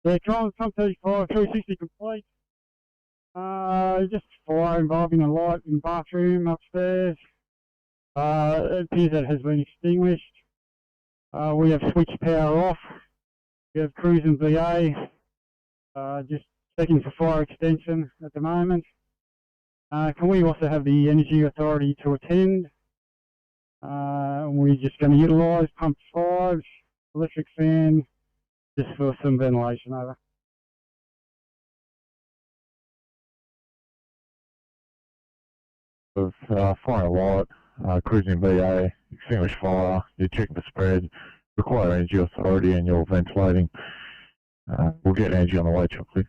Yeah, pump 35, 360 complete. Just fire involving a light in the bathroom upstairs. It appears that it has been extinguished. We have switched power off. We have crews in VA. Just checking for fire extension at the moment. Can we also have the Energy Authority to attend? We're just going to utilise pump 5, electric fan, just for some ventilation over. Of fire light, cruising VA, extinguish fire, you check the spread, require Energy Authority and you're ventilating. We'll get Energy on the way shortly.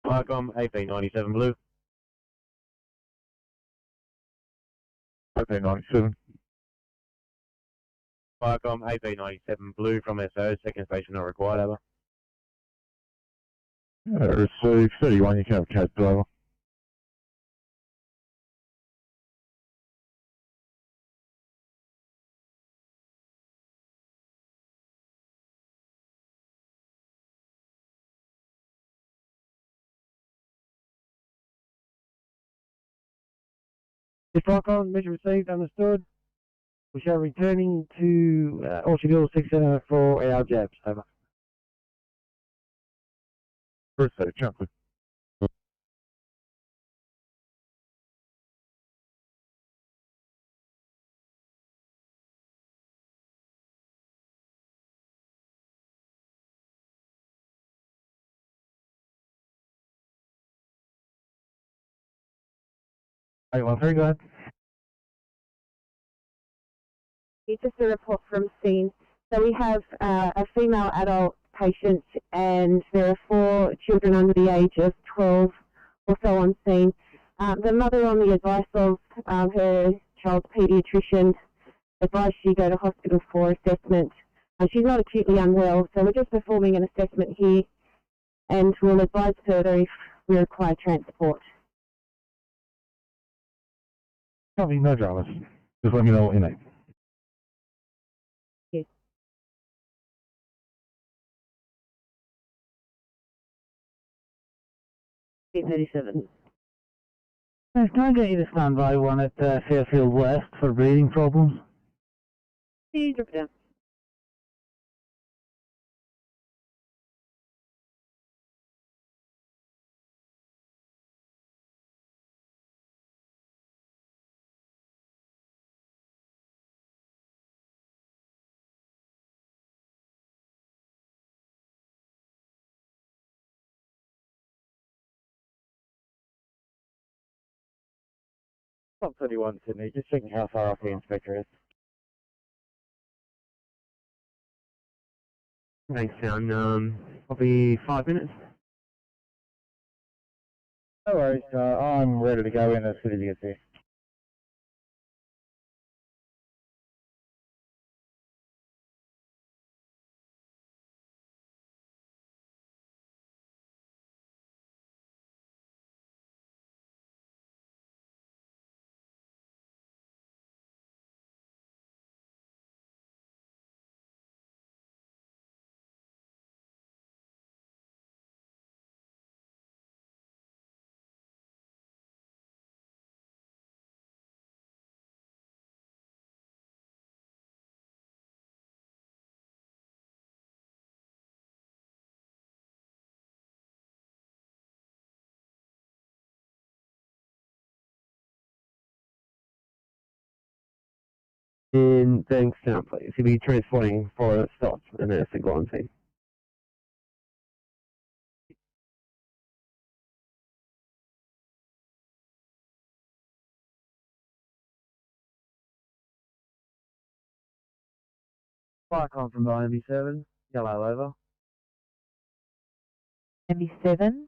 Parcom, AP97 blue. AP97. Parcom, AP97 blue from SO, second station not required, over. Receive 31, you can have CAD driver. If Parcom, mission received, understood. We shall returning to Orchard Hill 6 Center for our jabs, over. Receive, jump. 813, go ahead. It's just a report from scene. So we have a female adult patient and there are 4 children under the age of 12 or so on scene. The mother, on the advice of her child's paediatrician, advised she go to hospital for assessment. She's not acutely unwell, so we're just performing an assessment here and we'll advise further if we require transport. Copy, no dramas. Just let me know what you need. Yes. P37. Can I get you to stand by one at Fairfield West for breathing problems? See, drop it down. Top 31, Sydney. Just checking how far off the inspector is. Thanks, Sean. Probably 5 minutes. No worries, I'm ready to go in as soon as he gets here. And thanks, Sean, please. You'll be transporting for stops and then a go on scene. Flycom from MB7, yellow over. MB7.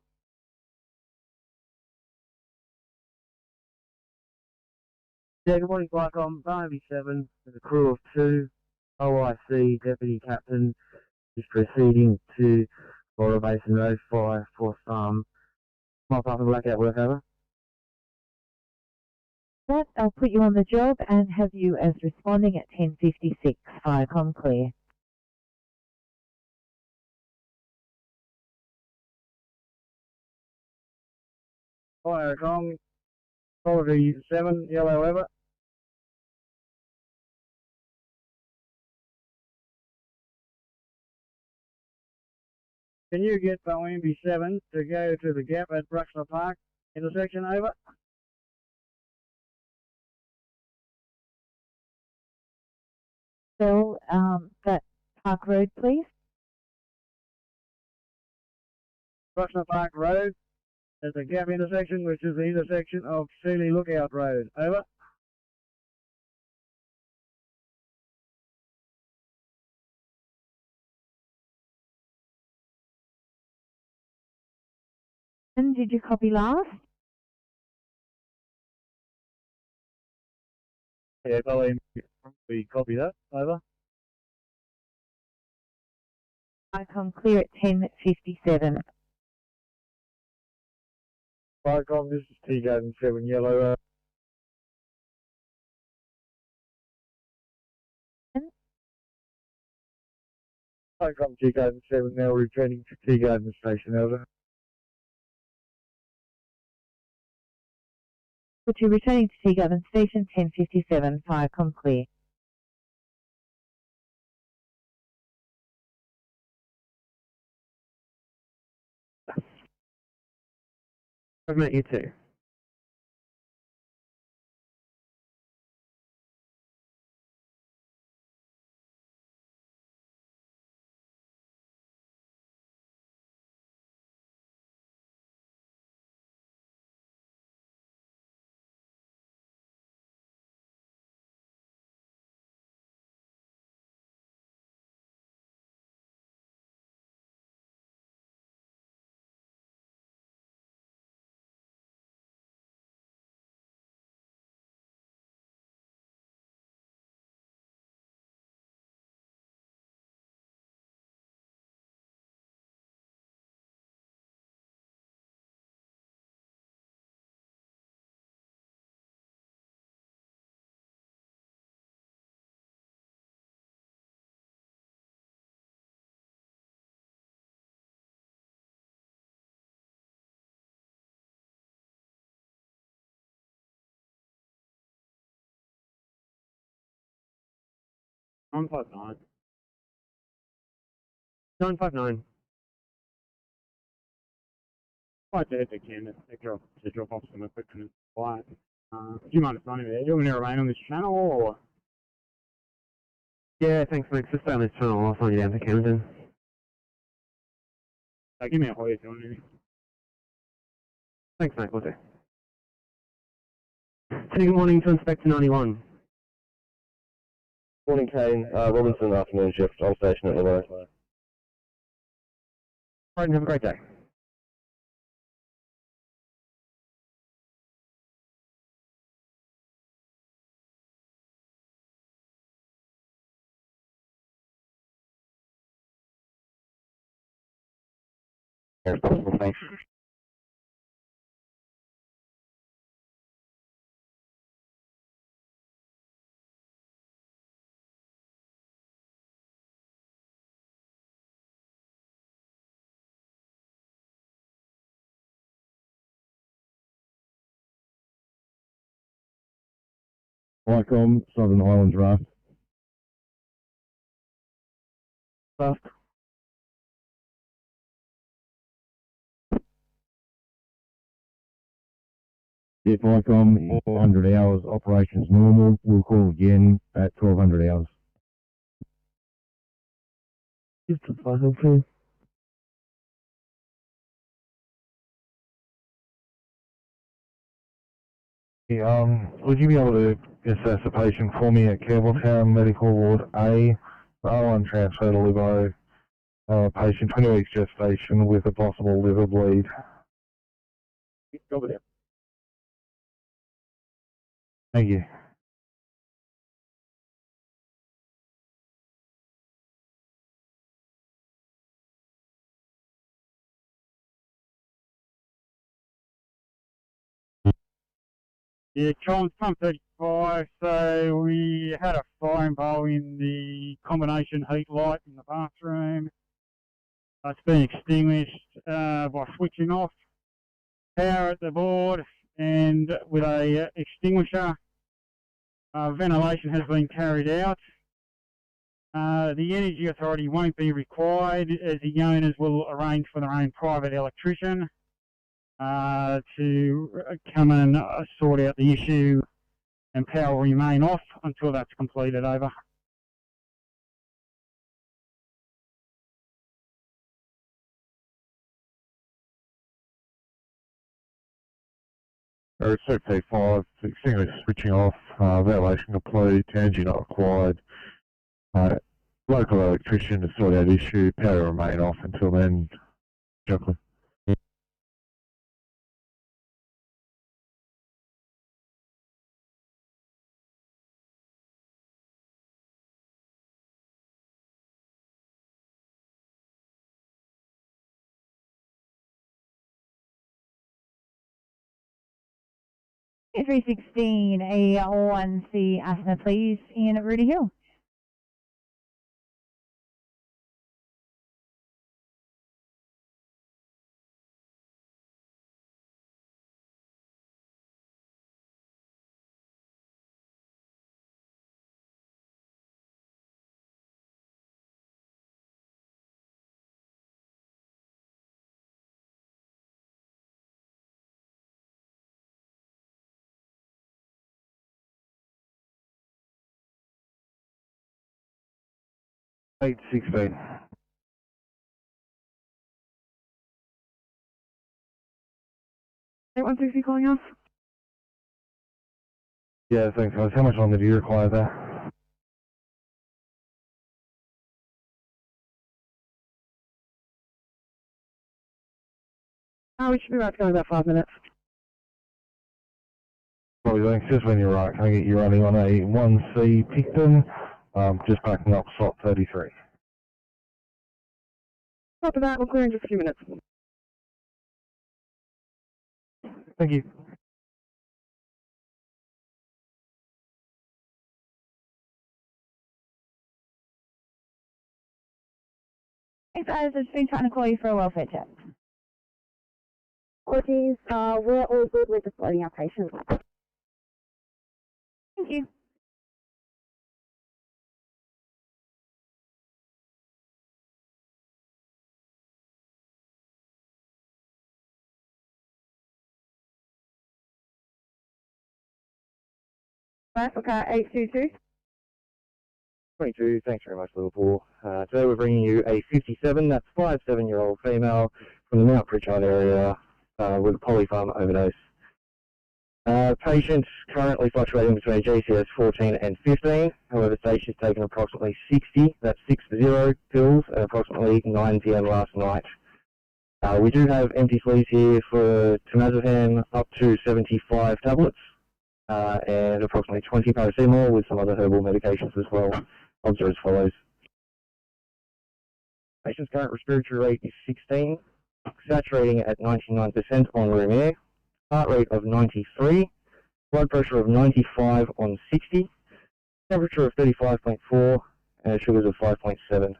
Yeah, good morning, Flycom. MB7 with a crew of 2. OIC Deputy Captain is proceeding to Laura Basin Road Fire for some mop up and blackout work over. That, I'll put you on the job and have you as responding at 10:56. Firecom clear. Firecom, quality 7, yellow over. Can you get OMB 7 to go to the gap at Bruxner Park intersection over? So, that Park Road, please. Bruxner Park Road at the gap intersection, which is the intersection of Sealy Lookout Road. Over. And did you copy last? Yeah, we copy that. Over. Firecom clear at 10:57. Firecom, this is T-Garden 7, yellow. Firecom, T-Garden 7, now returning to T-Garden Station, over. Put you returning to Teagarden Station, 10:57. Firecom clear. I've met you too. 959. 959. Quite dead to Canada. To drop off some equipment and flight. Do you mind if I'm there? Do you want me to remain on this channel or? Yeah, thanks, mate. Just stay on this channel. I'll find you down to Camden. Give me a hoy if you want anything. Thanks, mate. Will do. Good morning to Inspector 91. Morning, Kane. Robinson, afternoon shift. On station at Illinois. Right, and have a great day. As possible, thanks. Wycombe, Southern Highlands Raft. Raft. If Wycombe, 400 hours, operations normal, we'll call again at 1200 hours. Houston, Fire, please. Would you be able to assess a patient for me at Campbelltown Medical Ward A, R1 transfer to Libo, patient 20 weeks gestation with a possible liver bleed? Over there. Thank you. Yeah, Collins pump 35, so we had a fire bowl in the combination heat light in the bathroom. It's been extinguished by switching off power at the board and with a extinguisher. Ventilation has been carried out. The Energy Authority won't be required as the owners will arrange for their own private electrician to come and sort out the issue, and power will remain off until that's completed. Over. Set P5, extinguisher switching off, ventilation complete, energy not required. Local electrician to sort out issue, power remain off until then. Chocolate. A316 A1C Asna, please, in Rudy Hill. Eight 16. Eight 160 calling off. Yeah, thanks guys. How much longer do you require there? Oh, we should be about to go in about 5 minutes. Probably thanks. Just when you're right, can I get you running on a 1C Picton, just backing up slot 33. After that, we'll clear in just a few minutes. Thank you. Thanks, guys. I've been trying to call you for a welfare check. Apologies, we're all good with deploying our patients. Thank you. Africa 822. 22, thanks very much, Liverpool. Today we're bringing you a 57, that's 57-year-old female from the Mount Pritchard area with a polypharm overdose. Patient currently fluctuating between GCS 14 and 15, however today she's taken approximately 60, that's 60 pills at approximately 9 PM last night. We do have empty sleeves here for temazepam up to 75 tablets and approximately 20 paracetamol with some other herbal medications as well. Odds are as follows. Patient's current respiratory rate is 16, saturating at 99% on room air, heart rate of 93, blood pressure of 95 on 60, temperature of 35.4, and sugars of 5.7.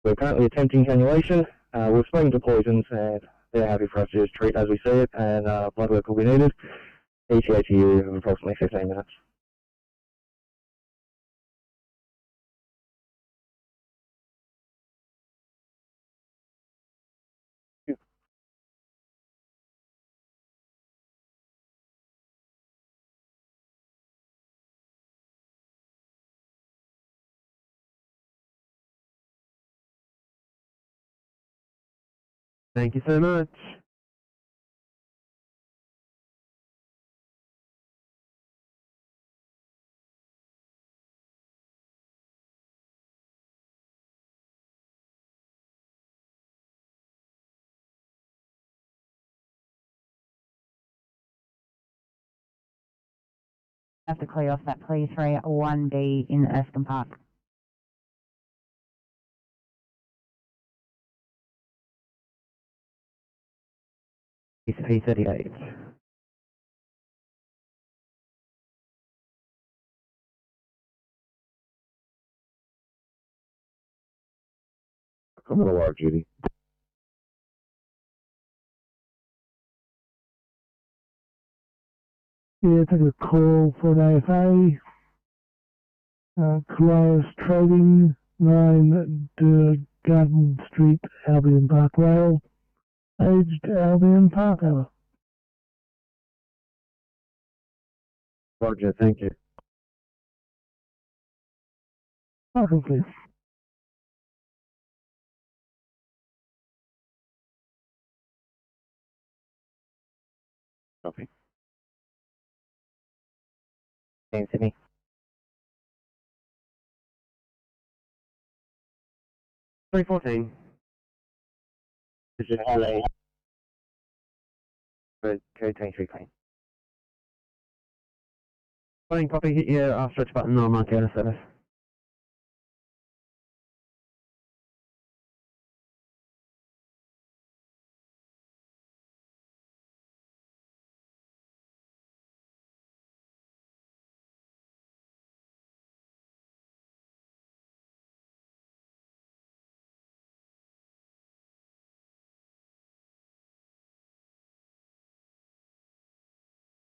We're currently attempting cannulation. We've spoken to poisons and they're happy for us to just treat as we see it, and blood work will be needed. ETA to you of approximately 15 minutes. Thank you so much. Have to clear off that please, Ferry 1B in Erskine Park. It's P38. I'm on a live duty. Yeah, take a call for an AFA. Colaris Trading, 9 Garden Street, Albion Park Rail. Aged Albion Park Hour. Roger, thank you. Welcome, please. Copy. Thanks, Sydney. $314. This is Holly. For code 23 claim. Fine, copy, hit your stretch button on my counter service.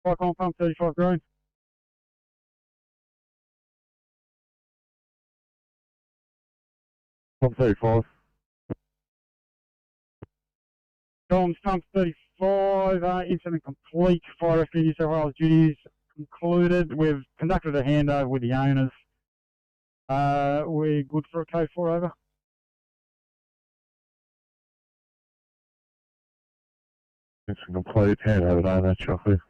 Icon pump 35 green. Pump 35. Comms pump 35, incident complete. Fire rescue New South Wales duties concluded. We've conducted a handover with the owners. We're good for a code 4 over. It's a complete handover, don't it, Chocolate?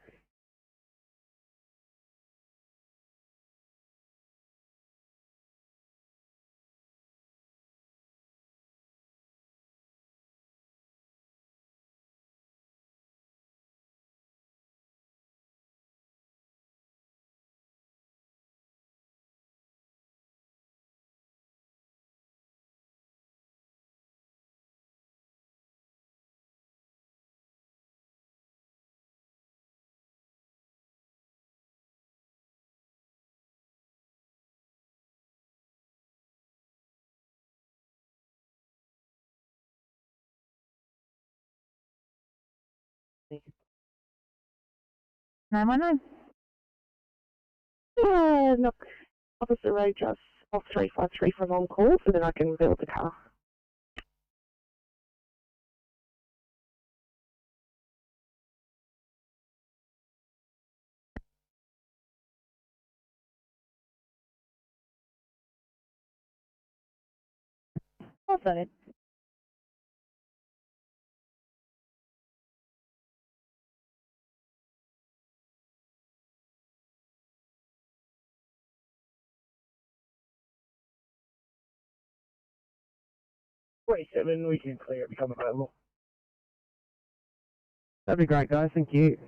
Look, opposite road just off 353 from on call, so then I can build the car. All sorted. We can clear it, become available. That'd be great, guys. Thank you.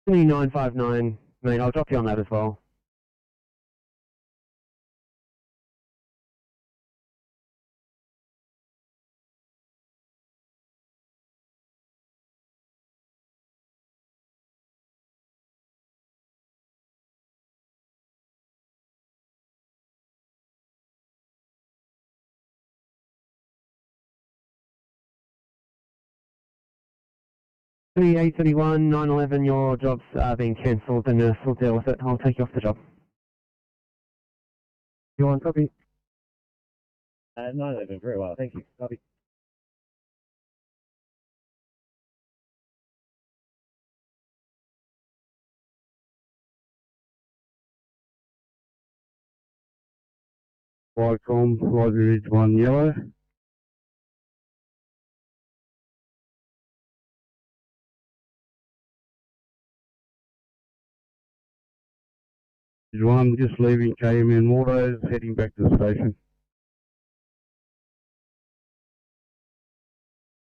959, mate. I'll drop you on that as well. Three 831, 911, your job's being cancelled. The nurse will deal with it. I'll take you off the job. You want copy? 911, very well, thank you. Copy. Wildcom, Roger Ridge 1 yellow. Ridge 1, just leaving KMN Waters, heading back to the station.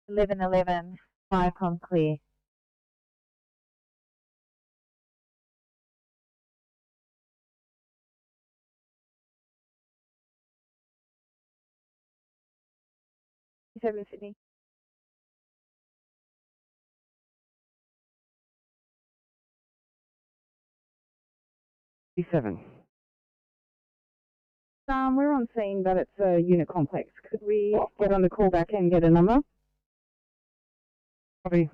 1111, Viacom clear. Sydney. Seven. We're on scene, but it's a unit complex. Could we get on the call back and get a number? Copy.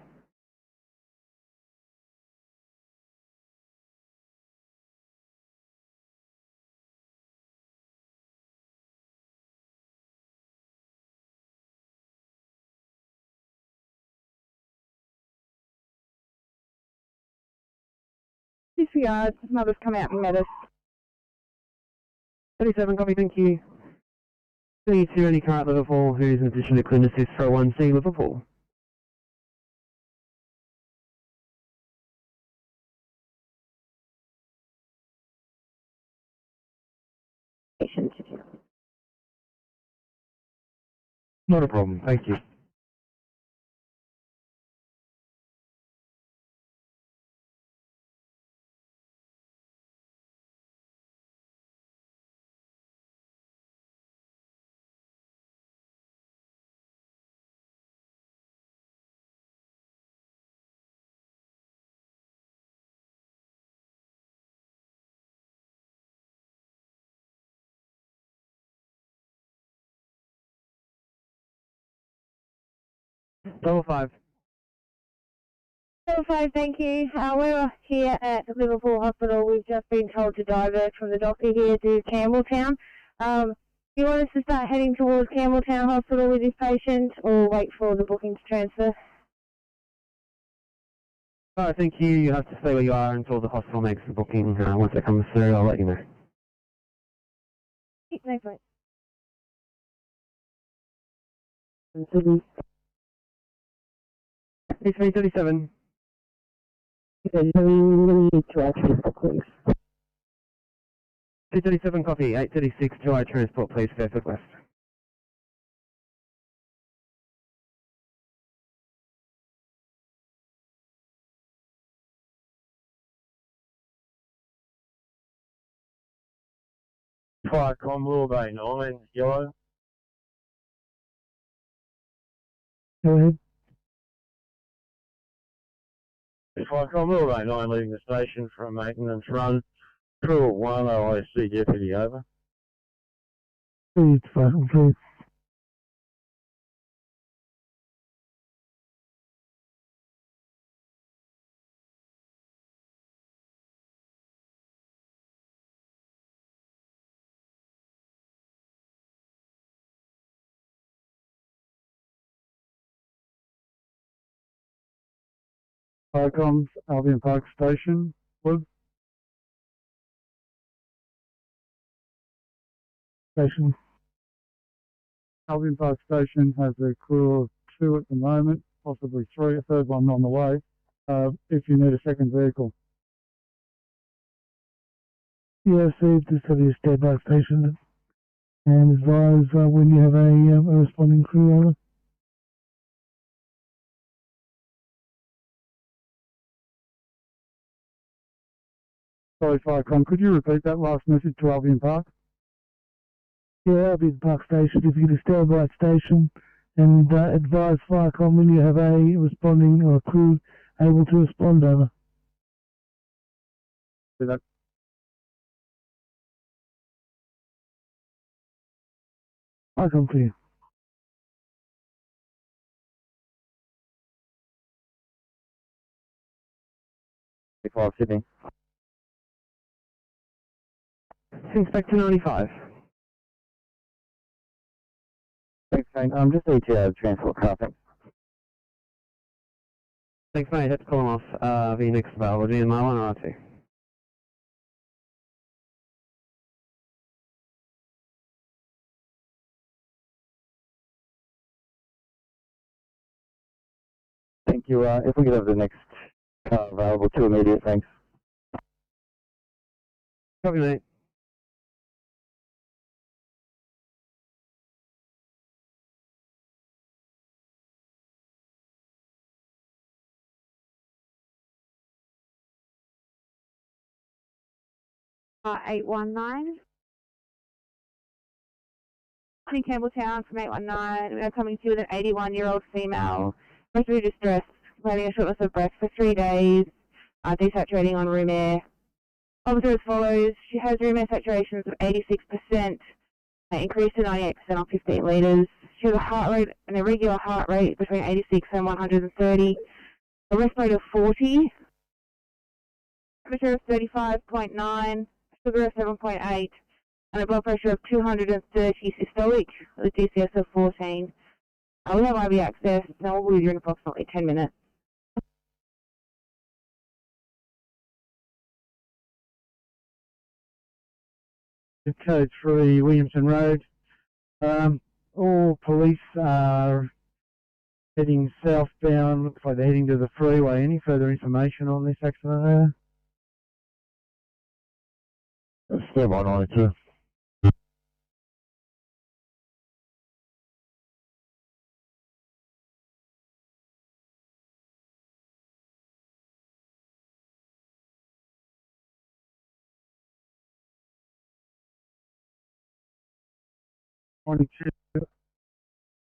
CCR, mother's come out and met us. 37, copy, thank you. 32, any car at Liverpool who's in addition to Clin Assist for 1C Liverpool. Not a problem, thank you. Double five. Double five, thank you. We're here at Liverpool Hospital. We've just been told to divert from the doctor here to Campbelltown. Do you want us to start heading towards Campbelltown Hospital with this patient or wait for the booking to transfer? Alright, thank you. You have to stay where you are until the hospital makes the booking. Once it comes through, I'll let you know. Thanks, mate. 337. Please. 237 copy, 836 July transport, please, Fairfield West. Viacom, Will Bay 9, yellow. Go ahead. Viacom, Will Bay 9, leaving the station for a maintenance run. Crew of 1, OIC deputy, over. Please, Viacom, please. Viacom, Albion Park Station, Wood. Station. Albion Park Station has a crew of 2 at the moment, possibly 3, a third one on the way, if you need a second vehicle. Yeah, so just have your standby station and advise when you have a responding crew over. Sorry, Firecom, could you repeat that last message to Albion Park? Yeah, Albion Park Station, if you get a standby station and advise Firecom when you have a responding or a crew able to respond over. Do that. Firecom for you. Sydney. Inspector 95. Thanks, mate. Just ETA transport car, thanks. Thanks, mate. Let's call them off. The next available, GMR 1 or R2. Thank you. If we could have the next car available, 2 immediate, thanks. Copy, mate. R819. In Campbelltown from 819. We are coming to you with an 81-year-old female. Respiratory distress, complaining of shortness of breath for 3 days, desaturating on room air. Officer as follows. She has room air saturations of 86%, increased to 98% on 15 litres. She has a heart rate, an irregular heart rate between 86 and 130, a rest rate of 40, temperature of 35.9, sugar of 7.8, and a blood pressure of 230 systolic with a GCS of 14. We have IV access, and we'll be with you in approximately 10 minutes. Code 3, Williamson Road. All police are heading southbound. Looks like they're heading to the freeway. Any further information on this accident there? Still on 92.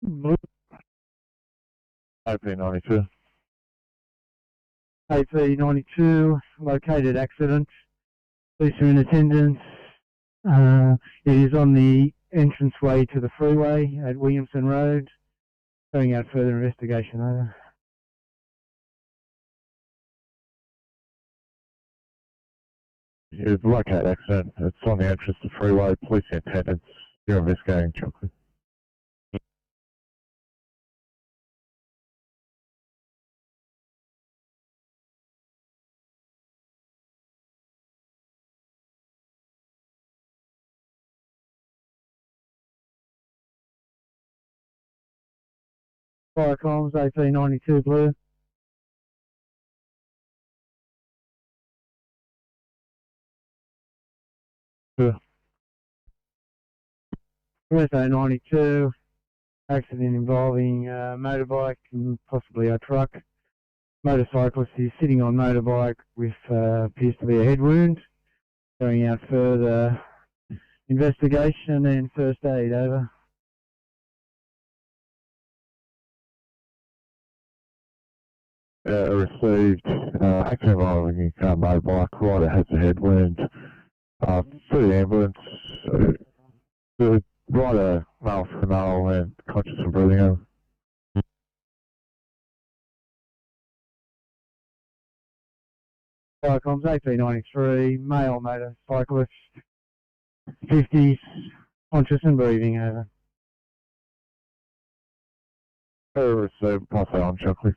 Blue. AP 92. AP 92, located accident. Police are in attendance. It is on the entranceway to the freeway at Williamson Road. Carrying out further investigation over. It's a located accident. It's on the entrance to the freeway. Police in attendance. You're investigating chocolate. Fire comms, AP 92 blue. Yeah. USA 92, accident involving a motorbike and possibly a truck. Motorcyclist is sitting on motorbike with appears to be a head wound. Carrying out further investigation and first aid, over. Received accident involving a motorbike. Rider has a head wound. For the ambulance, the rider, male, female, and conscious and breathing over. Fire comms, AP 93, male motorcyclist, 50s, conscious and breathing, over. Received, pass that on, chocolate.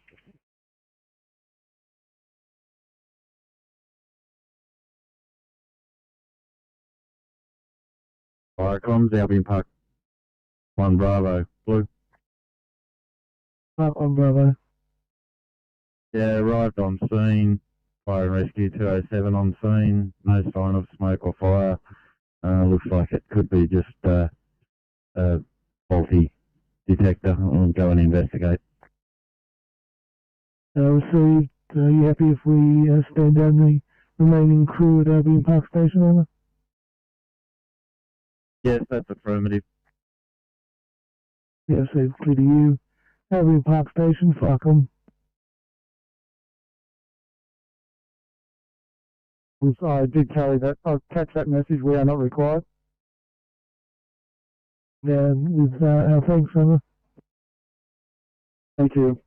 Fire comms, Albion Park 1 Bravo, Blue. Park 1 Bravo. Yeah, arrived on scene. Fire and Rescue 207 on scene. No sign of smoke or fire. Looks like it could be just a faulty detector. I'll go and investigate. Received. Are you happy if we stand down the remaining crew at Albion Park Station, over? Yes, that's affirmative. Yeah, received. Clear to you. Albion Park Station, Farcom. I did carry that. I'll catch that message. We are not required. Yeah, with our thanks, over. Thank you.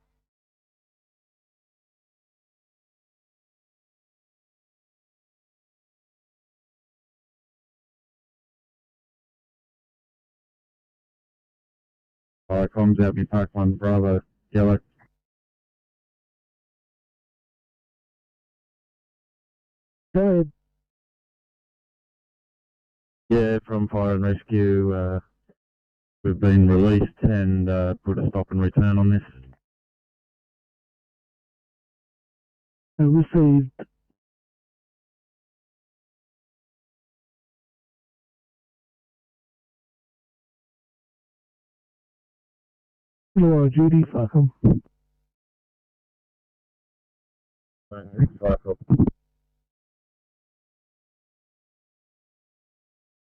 Fire comms out me Park 1 Bravo, yellow. Go ahead. Yeah, from Fire and Rescue, we've been released and put a stop and return on this. Received. Laura Judy, Farcom.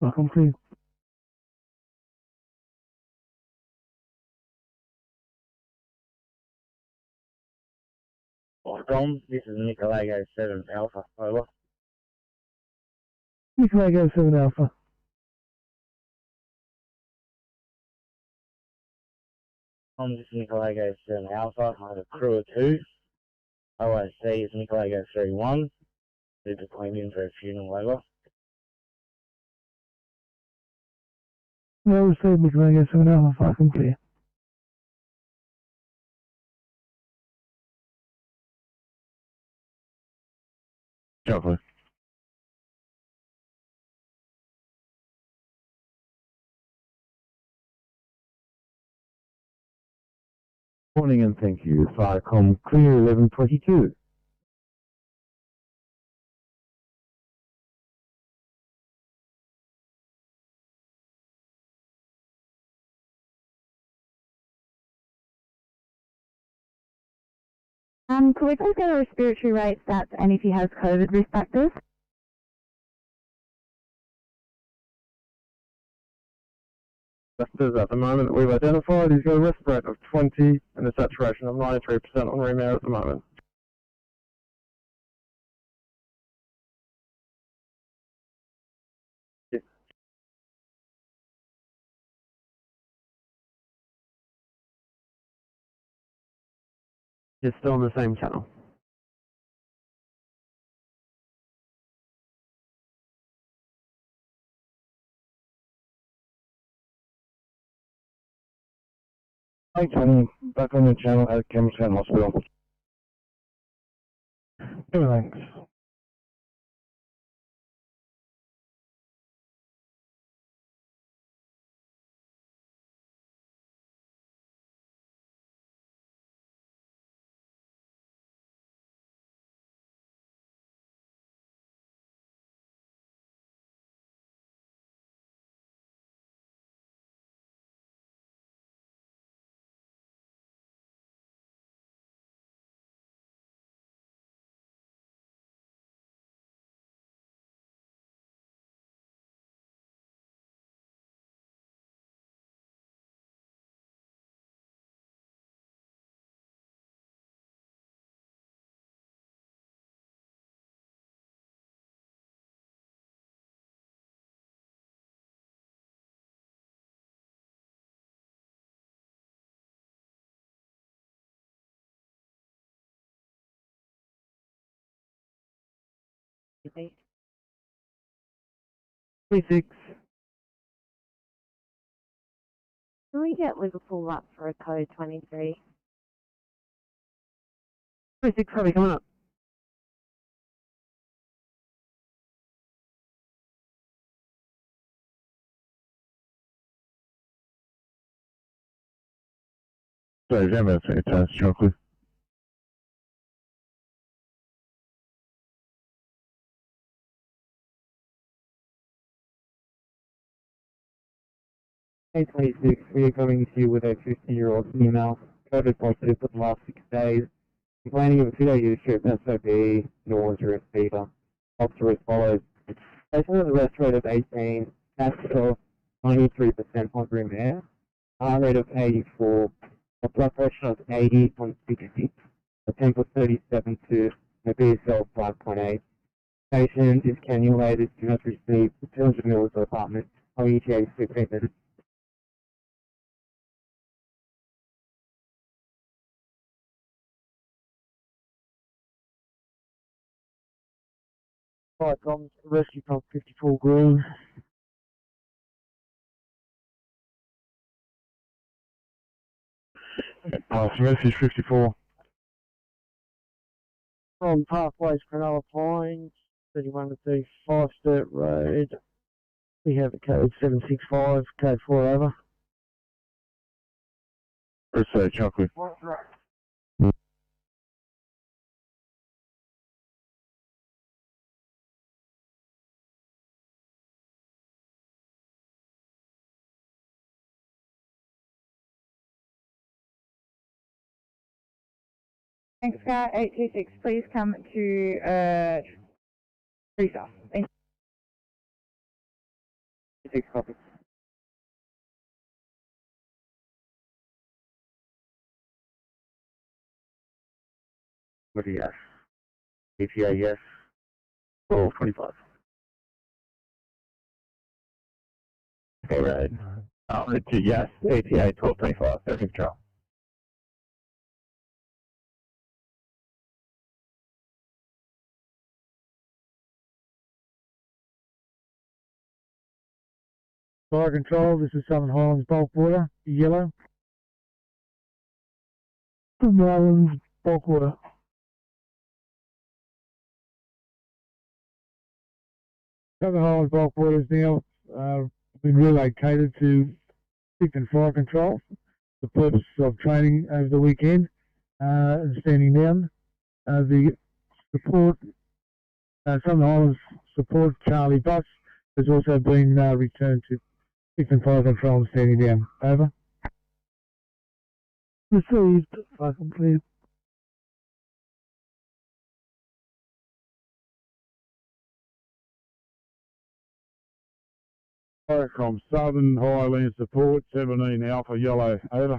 Farcom, clear. Tom, this is Nicolago 7 Alpha, over. Nicolago 7 Alpha. Tom, this is Nicolago 7 Alpha. I have a crew of 2. OIC is Nicolago 3-1. They're deployed in for a funeral, over. Well received, Nicolago 7 Alpha, Farcom, clear. Chocolate. Morning and thank you. Firecom clear 1122. Could we please get a respiratory rate stats and if he has COVID risk factors? At the moment that we've identified, he's got a risk rate of 20 and a saturation of 93% on room air at the moment. You're still on the same channel. Hey Tony, back on the channel at Campbelltown Hospital. Thanks. Okay. 26. Can we get Liverpool up for a code 23? 26 probably coming up. So, November 20 chocolate. Case 26, we are coming to you with a 50-year-old female, COVID positive for the last 6 days, complaining of a 2-day use trip, SOB, nausea, fever. Opts are as follows. Patient with a rest rate of 18, gas of 93% on room air, heart rate of 84, a blood pressure of 80 on 60, a temp of 37.2, and a BSL of 5.8. Patient is cannulated and has received 200 ml of apartment, OETA 15 minutes. Fire comms, rescue pump 54 green. Message 54. From Pathways, Cronulla Pines, 31 to 35 Sturt Road. We have a code 765, code 4 over. So, chocolate. Thanks, Car 826. Please come to recess. Thank you. 6 copy. What do you have? ETA, yes. 12:25. Okay, right. Yes, ATA 12:25. Air control. Fire control, this is Southern Highlands bulk water, yellow. Southern Highlands bulk water. Southern Highlands bulk water is now been relocated to Sydney Fire Control for the purpose of training over the weekend and standing down. The support, Southern Highlands support Charlie bus has also been returned to Sydney Fire Control and standing down. Over. Received. Fire complete. From Southern Highland Support, 17 Alpha Yellow, over.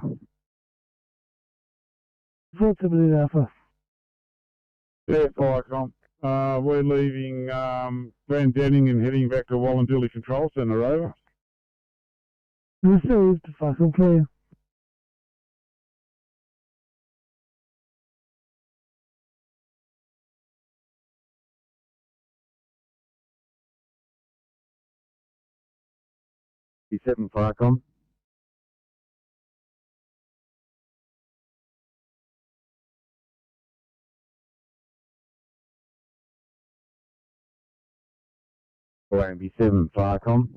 417 Alpha. Yeah, Firecom. We're leaving Van Denning and heading back to Wallandilly Control Centre, over. Received. Fire complete. C7 Firecom. B7 Firecom.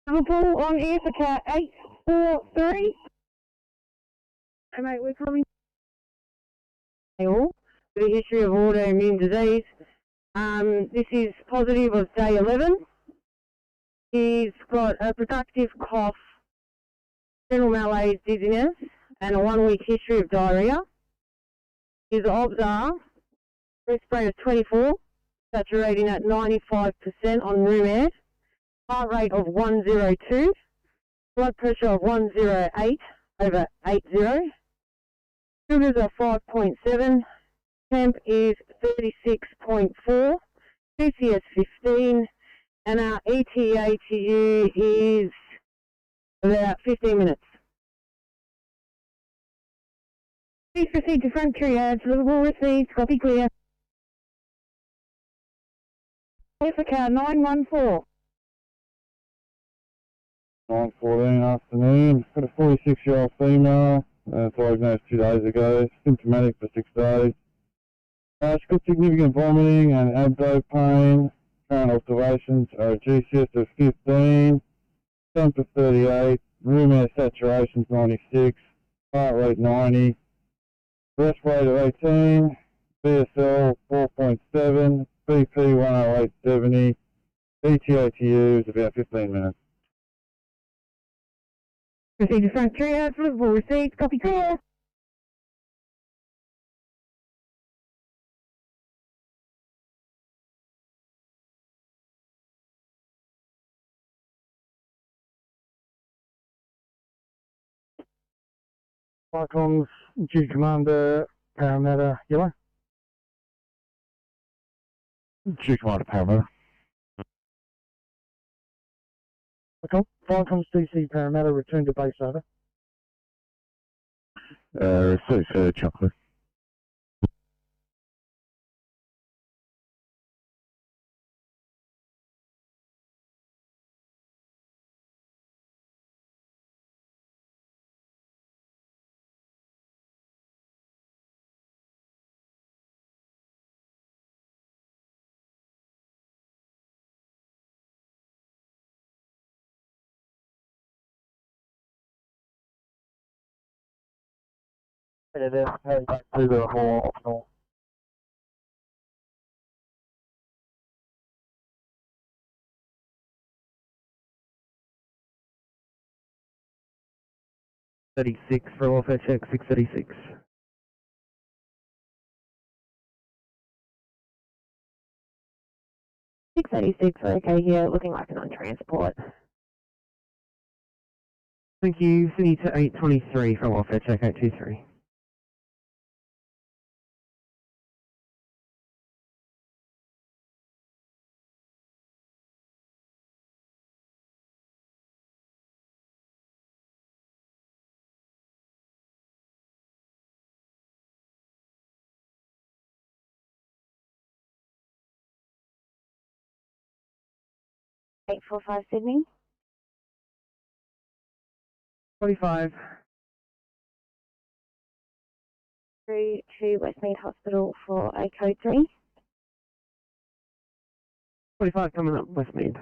Liverpool on air for car 843. Hey mate, we're coming. All for the history of autoimmune disease. This is positive of day 11. He's got a productive cough, general malaise, dizziness, and a 1-week history of diarrhea. His obs are breath rate of 24, saturating at 95% on room air, heart rate of 102, blood pressure of 108 over 80, sugars are 5.7, temp is 36.4, CCS 15, and our ETA to you is about 15 minutes. Please proceed to front triage. Liverpool received. Copy clear. Clear for car 914. 9:14 afternoon. Got a 46-year-old female. Diagnosed 2 days ago. Symptomatic for 6 days. She's got significant vomiting and abdo pain. Current observations are a GCS of 15, temp of 38, room air saturation 96, heart rate 90, breath rate of 18, BSL 4.7, BP 108.70, ETATU is about 15 minutes. Proceed to front triage, deliverable received, copy clear. Icons, Duty Commander, Parramatta, Yellow. Duty Commander Parramatta. Vicoms DC Parramatta, return to base over. Receive chocolate. Heading back to the hall optional. For welfare check, 636. Okay here, looking like an on transport. Thank you, Sydney to 823 for welfare check, 823. 845 Sydney. 45. Through to Westmead Hospital for a code 3. 45 coming up, Westmead.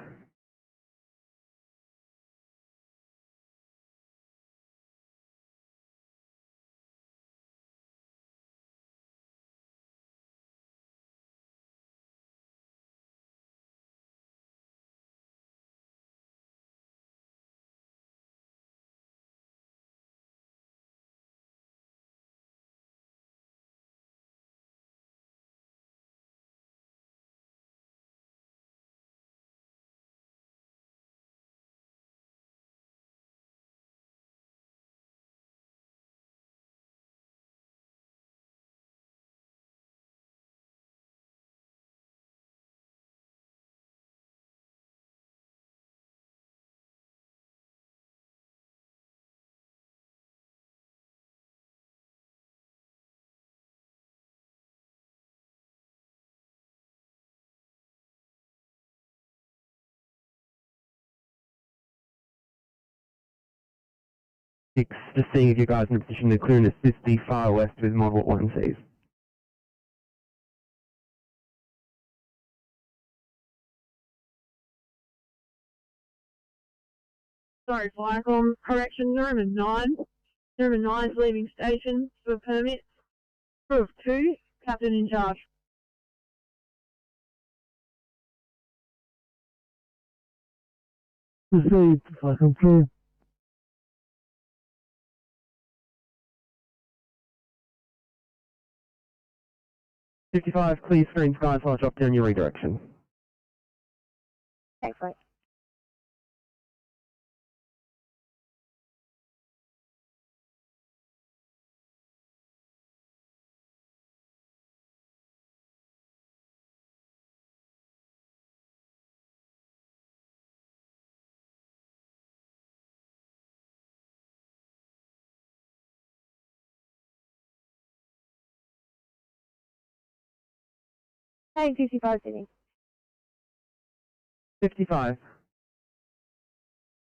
Just seeing if you guys are in a position to clear and assist the far west with Model 1Cs. Sorry, Flycom. Correction, Norman 9. Norman 9 is leaving station for permit. Crew of 2, captain in charge. Received, Vicom clear. $55, clear screen skies while I drop down your redirection. Excellent. Hey, 55 Sydney. 55.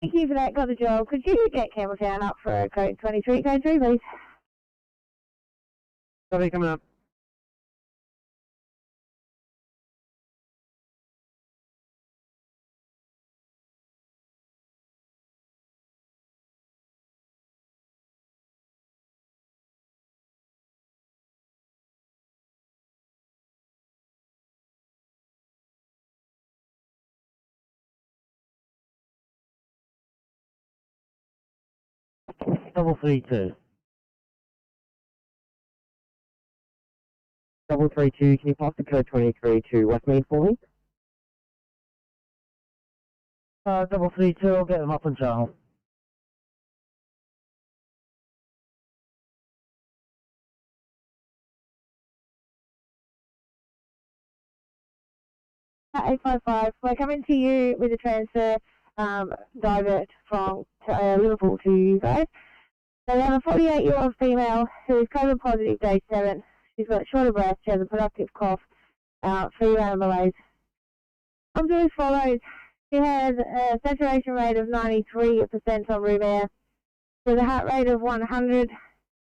Thank you for that, got the job. Could you get Campbelltown up for code 23, code 3, please? Copy, coming up. 332. 332, can you pass the code 23 to Westmead for me? 332, I'll get them up on channel. At 855, we're coming to you with a transfer divert from Liverpool to you guys. So we have a 48-year-old female who is COVID positive day 7. She's got short of breath, she has a productive cough, fever and malaise. I'll do as follows. She has a saturation rate of 93% on room air. She has a heart rate of 100.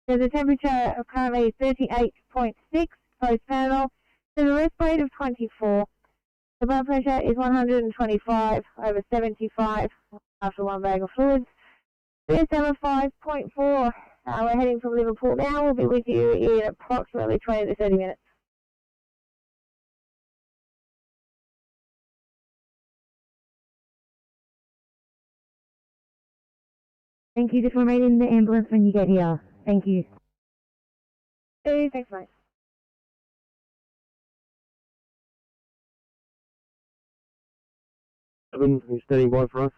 There's a temperature of currently 38.6 post-panel. There's a rest rate of 24. The blood pressure is 125 over 75 after one bag of fluids. CSM of 5.4. We're heading from Liverpool now. We'll be with you in approximately 20 to 30 minutes. Thank you. Just remain in the ambulance when you get here. Thank you. Hey, thanks, mate. Evan, are you standing by for us?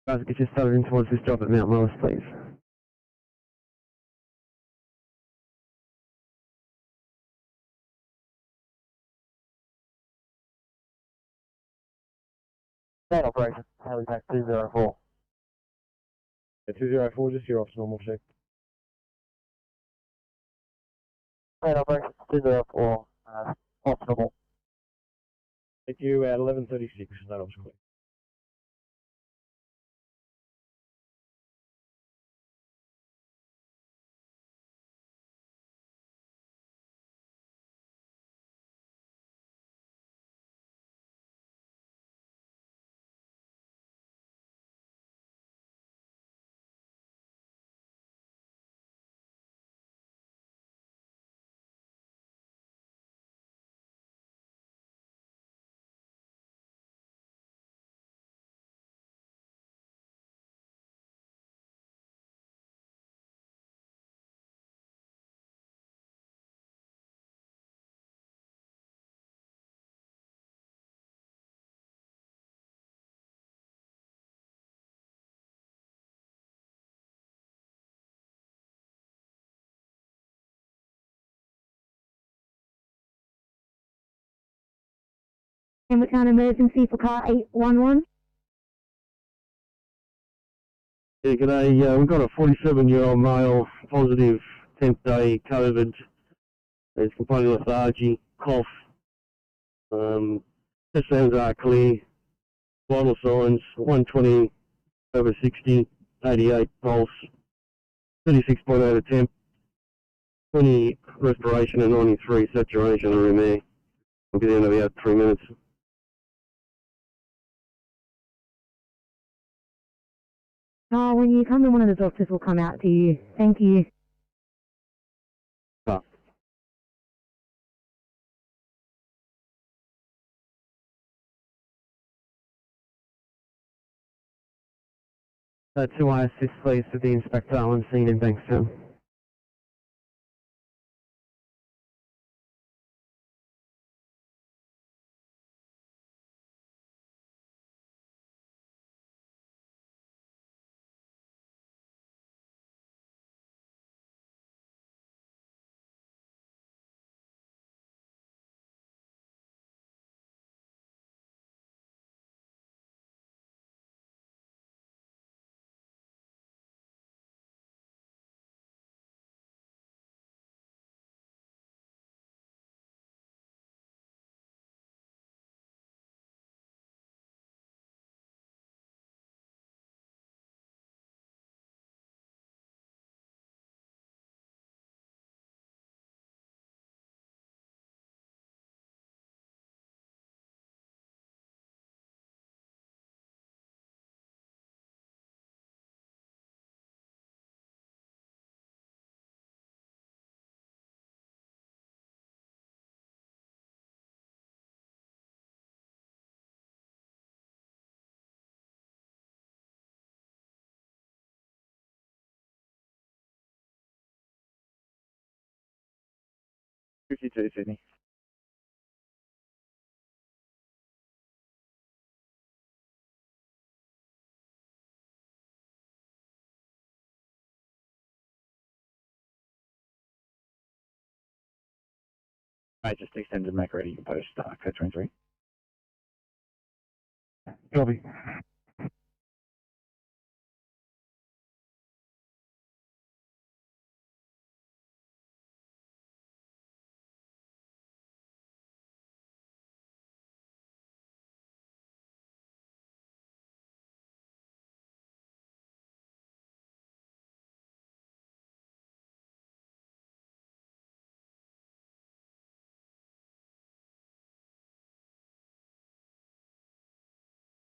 Guys, get you started in towards this job at Mount Lewis, please. State operation, Halifax 204. 204, just your off normal check. State operation 204, hospital. Thank you at 11:36, that was quick. Campbelltown emergency for car 811. Yeah, g'day. We've got a 47-year-old male, positive 10th day COVID. He's complaining of lethargy, cough. Chest sounds are clear. Vital signs, 120 over 60, 88 pulse, 36.8 temp, 20 respiration and 93 saturation on room air. We'll get in about 3 minutes. When you come in, one of the doctors will come out to you. Thank you. Ah. 2 assist please to the inspector on scene in Bankstown. 52, Sydney. I just extended make ready post code 23. Copy.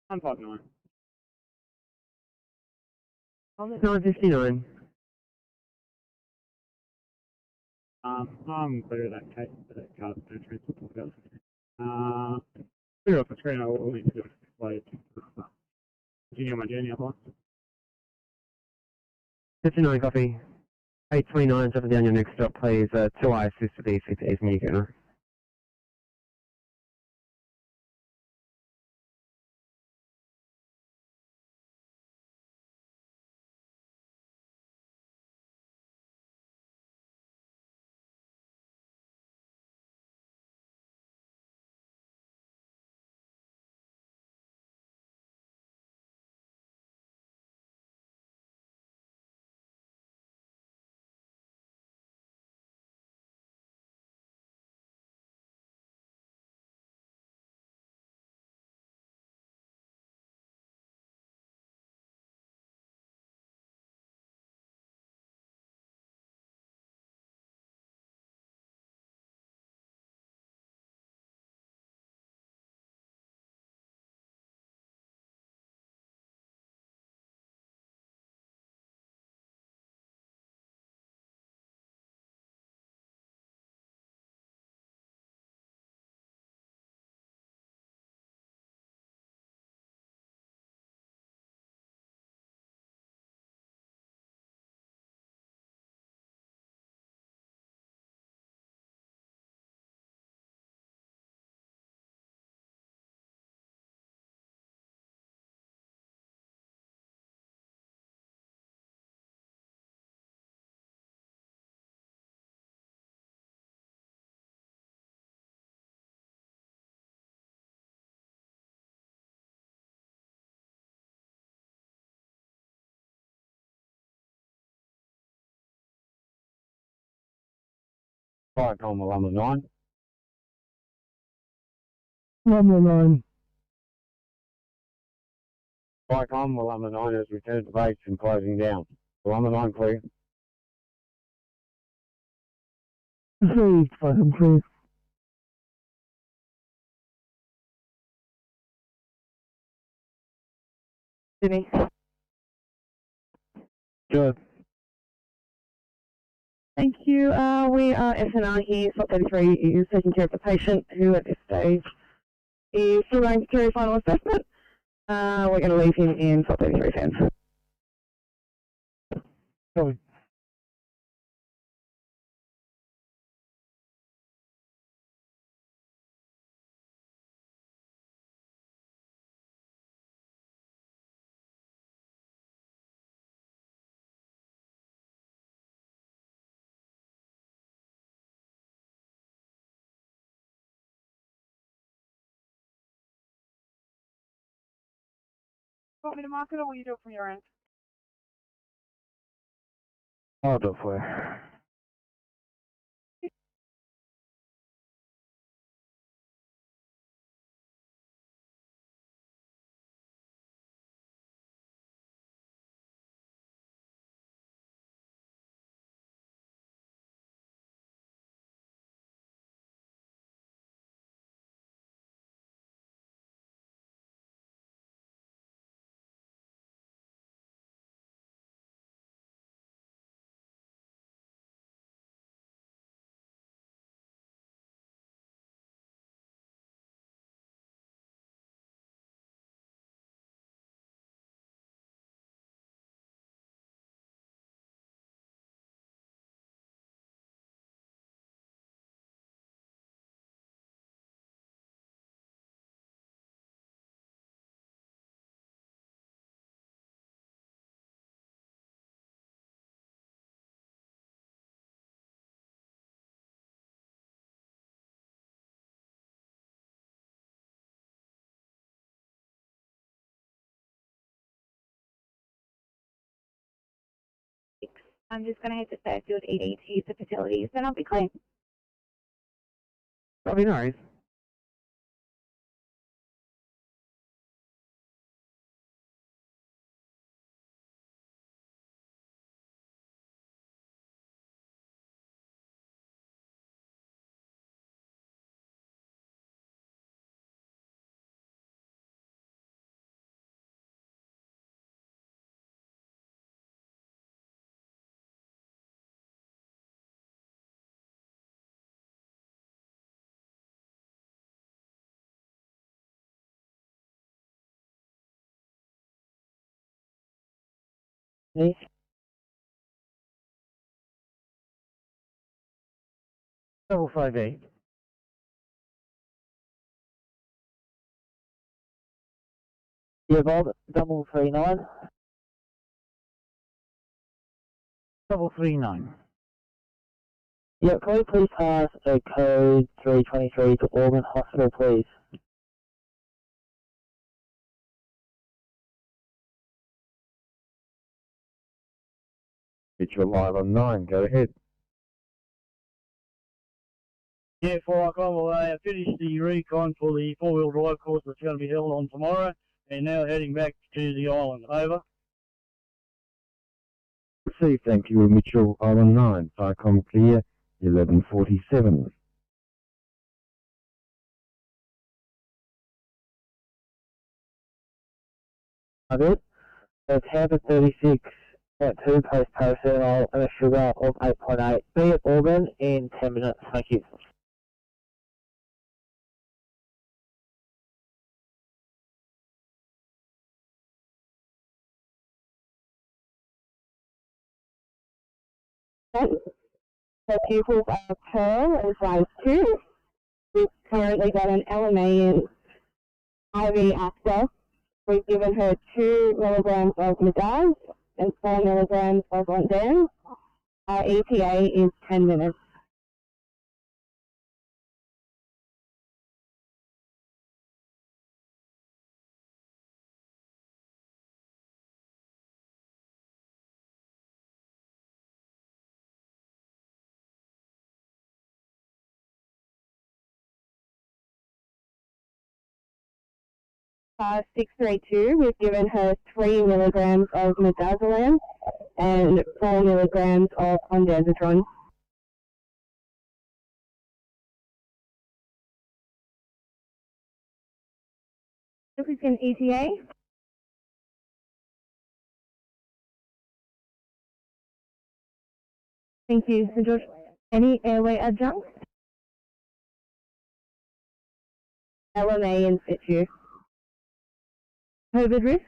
I'm 59. I'm at 9:59. I'm clear of that case, that card transport about. Clear off the screen, I will need to do it display. Continue on my journey up on. 59 copy. 829, dropping down your next stop, please. 2I assist with the ECPs when you get there. Viacom alumni 9. Alumni 9. Viacom alumni 9 has returned to base and closing down. Alumni 9 clear. Received, Viacom clear. Sydney. Good. Thank you. We are SNR here. Slot 33 is taking care of the patient who at this stage is still going through final assessment. We're going to leave him in slot 33's hands. Copy. Want me to mark it, or will you do it from your end? I'll do it for you. I'm just going to head to Fairfield ED to use the facilities, then I'll be clear. Copy, no worries. Please. Double 58. Yeah, Bob, 339. 339. Yeah, can we please pass a code 323 to Auburn Hospital, please? It's your live on 9, go ahead. Yeah, 4 o'clock, well, I have finished the recon for the four-wheel drive course that's going to be held on tomorrow, and now heading back to the island. Over. Received, thank you, Mitchell, Island 9, Vicom clear, 1147. Good. So Tampa 36.2 post paracetamol and a sugar of 8.8. Be at Auburn in 10 minutes. Thank you. So pupils are Pearl and size 2. We've currently got an LMA in IV access. We've given her 2 milligrams of Midaz and 4 milligrams of Londan. Our ETA is 10 minutes. uh, 632, we've given her 3 milligrams of midazolam and 4 milligrams of ondansetron. This is an ETA. Thank you, St. George. Any airway adjuncts? LMA in situ. COVID risks?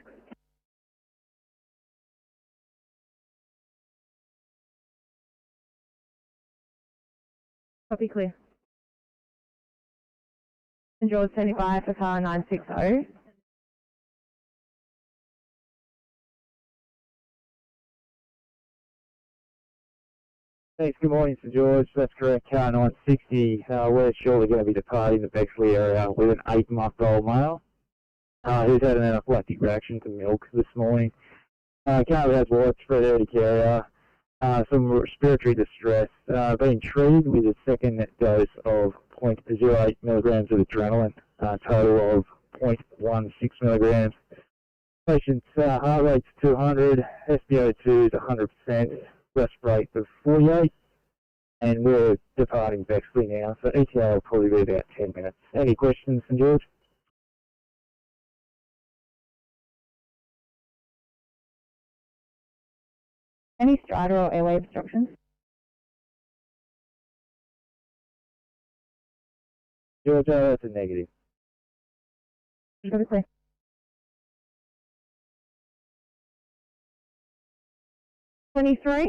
Copy clear. St. George 75 for car 960. Thanks, good morning, St. George. That's correct, car 960. We're shortly going to be departing the Bexley area with an 8-month-old male who's had an anaphylactic reaction to milk this morning. Currently has widespread urticaria, some respiratory distress, being treated with a second dose of 0.08 milligrams of adrenaline, total of 0.16 milligrams. Patient's heart rate's 200, SpO2 is 100%, rest rate of 48, and we're departing Bexley now, so ETA will probably be about 10 minutes. Any questions, St. George? Any stridor or airway obstructions? George, that's a negative. Copy clear. $23.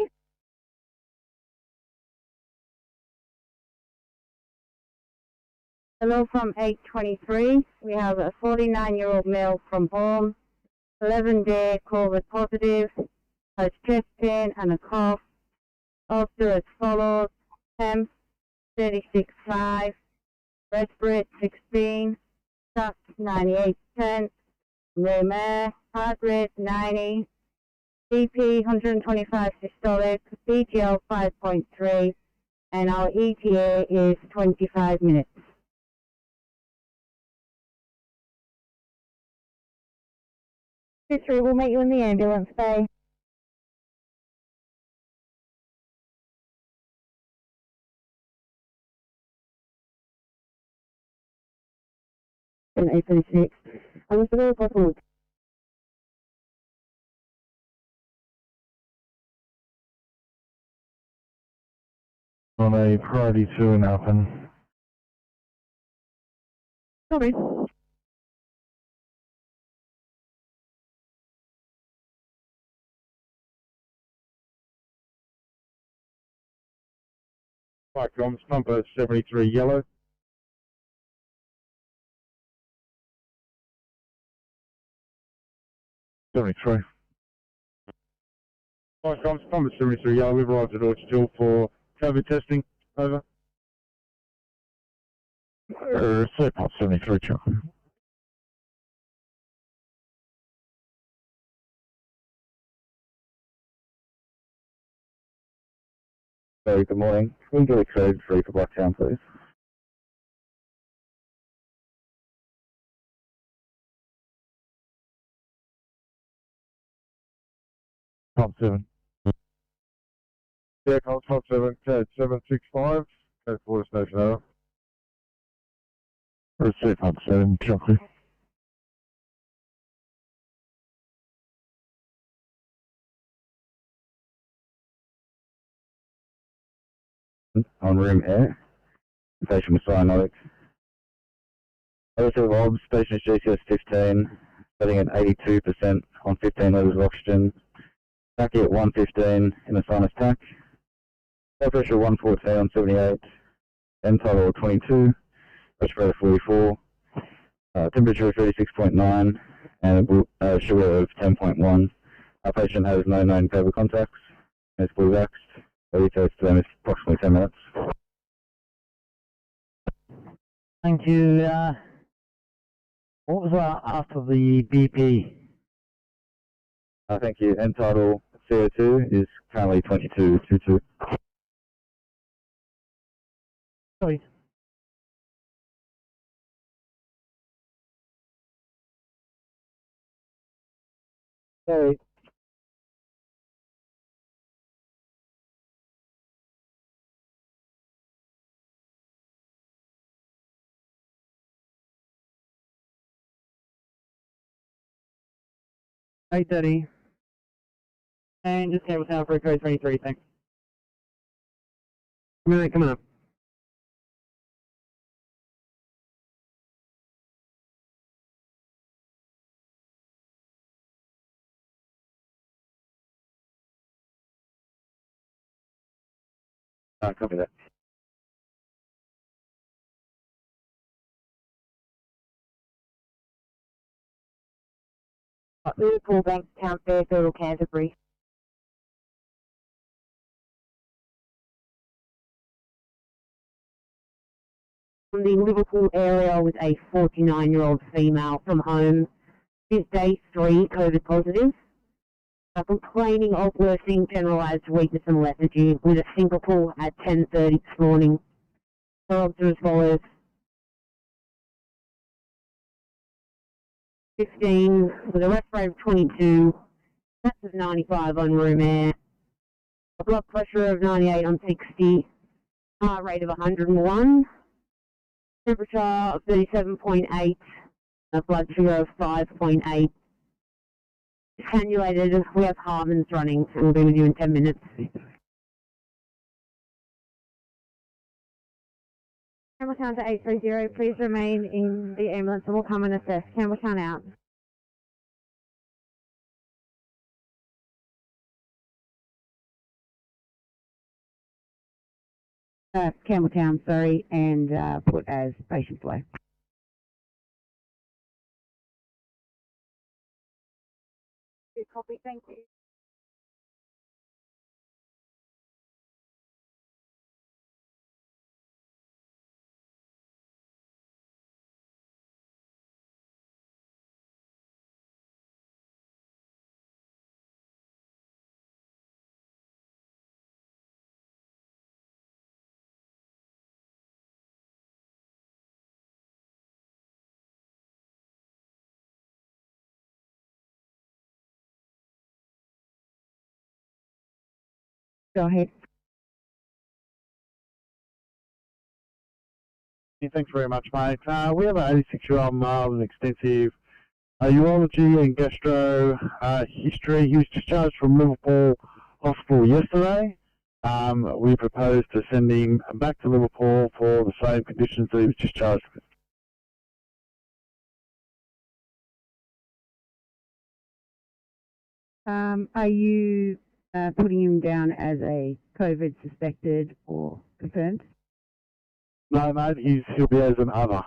Hello from 823. We have a 49-year-old male from home, 11-day COVID positive, has chest pain and a cough. Also as follows: temp 36.5, respirate 16, stuff 98%, room air, heart rate 90, BP 125 systolic, BGL 5.3, and our ETA is 25 minutes. Fishery, we'll meet you in the ambulance bay. And 8:36. And it's very possible. On a priority 2 and up and Sorry. Fire comms, pumper 73 yellow. Fire comms, pumper 73 yellow. We've arrived at Orchard for COVID testing. Over. Pump 73 Charlie. Very good morning. Can we get a code 3 for Blacktown, please? Pump 7. Yeah, call Pump 7, code 765. Code 4 station over. Receive Pump 7, Charlie. On room air. Patient with cyanotic. Relative obs, patient is GCS 15, setting at 82% on 15 litres of oxygen. Tacky at 115 in a sinus pack. Blood pressure 114 on 78. N-total 22. Respirator 44. Temperature of 36.9 and sugar of 10.1. Our patient has no known COVID contacts. It's fully vaxxed. The test to them is approximately 10 minutes. Thank you. What was after the BP? Thank you. N-total CO2 is currently 22.22. Sorry. Sorry. $8:30. And just came with now for code 23, thanks. Coming up. Copy that. Liverpool, Bankstown, Fairfield or Canterbury. From the Liverpool area with a 49-year-old female from home. This day 3 COVID positive. Complaining of worsening generalised weakness and lethargy with a syncope at 10:30 this morning. Her are as follows. 15 with a rest rate of 22, mass of 95 on room air, a blood pressure of 98 on 60, heart rate of 101, temperature of 37.8, a blood sugar of 5.8. Cannulated, we have Harmons running, and we'll be with you in 10 minutes. Campbelltown to 830, please remain in the ambulance and we'll come and assess. Campbelltown out. Campbelltown, sorry, and put as patient flow. Copy, thank you. Go ahead. Yeah, thanks very much, mate. We have an 86-year-old male with extensive urology and gastro history. He was discharged from Liverpool Hospital yesterday. We propose to send him back to Liverpool for the same conditions that he was discharged with. Are you putting him down as a COVID suspected or confirmed? No, mate, he'll be as an other.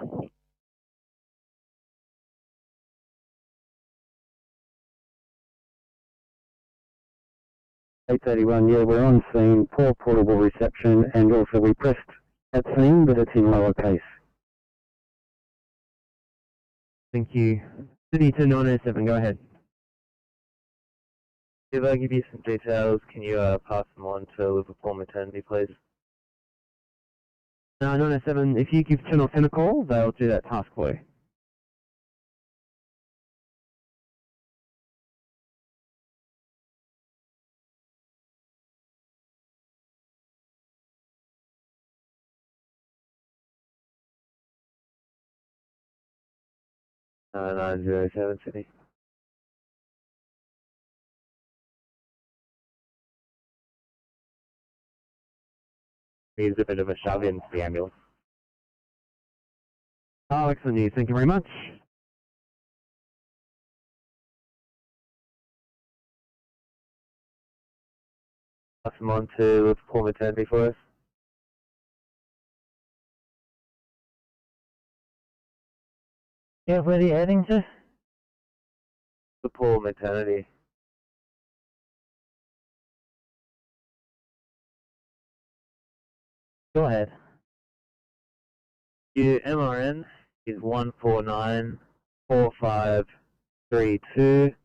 $8:31, yeah, we're on scene, poor portable reception, and also we pressed at scene, but it's in lowercase. Thank you. Sydney to 907, go ahead. If I give you some details, can you pass them on to Liverpool Maternity, please? 907, if you give Channel 10 a call, they'll do that task for you. Uh, 907, Sydney. Needs a bit of a shove into the ambulance. Oh, excellent news. Thank you very much. Pass them on to Liverpool Maternity for us. Yeah, where are you heading to? Liverpool Maternity. Go ahead. Your MRN is 1494532.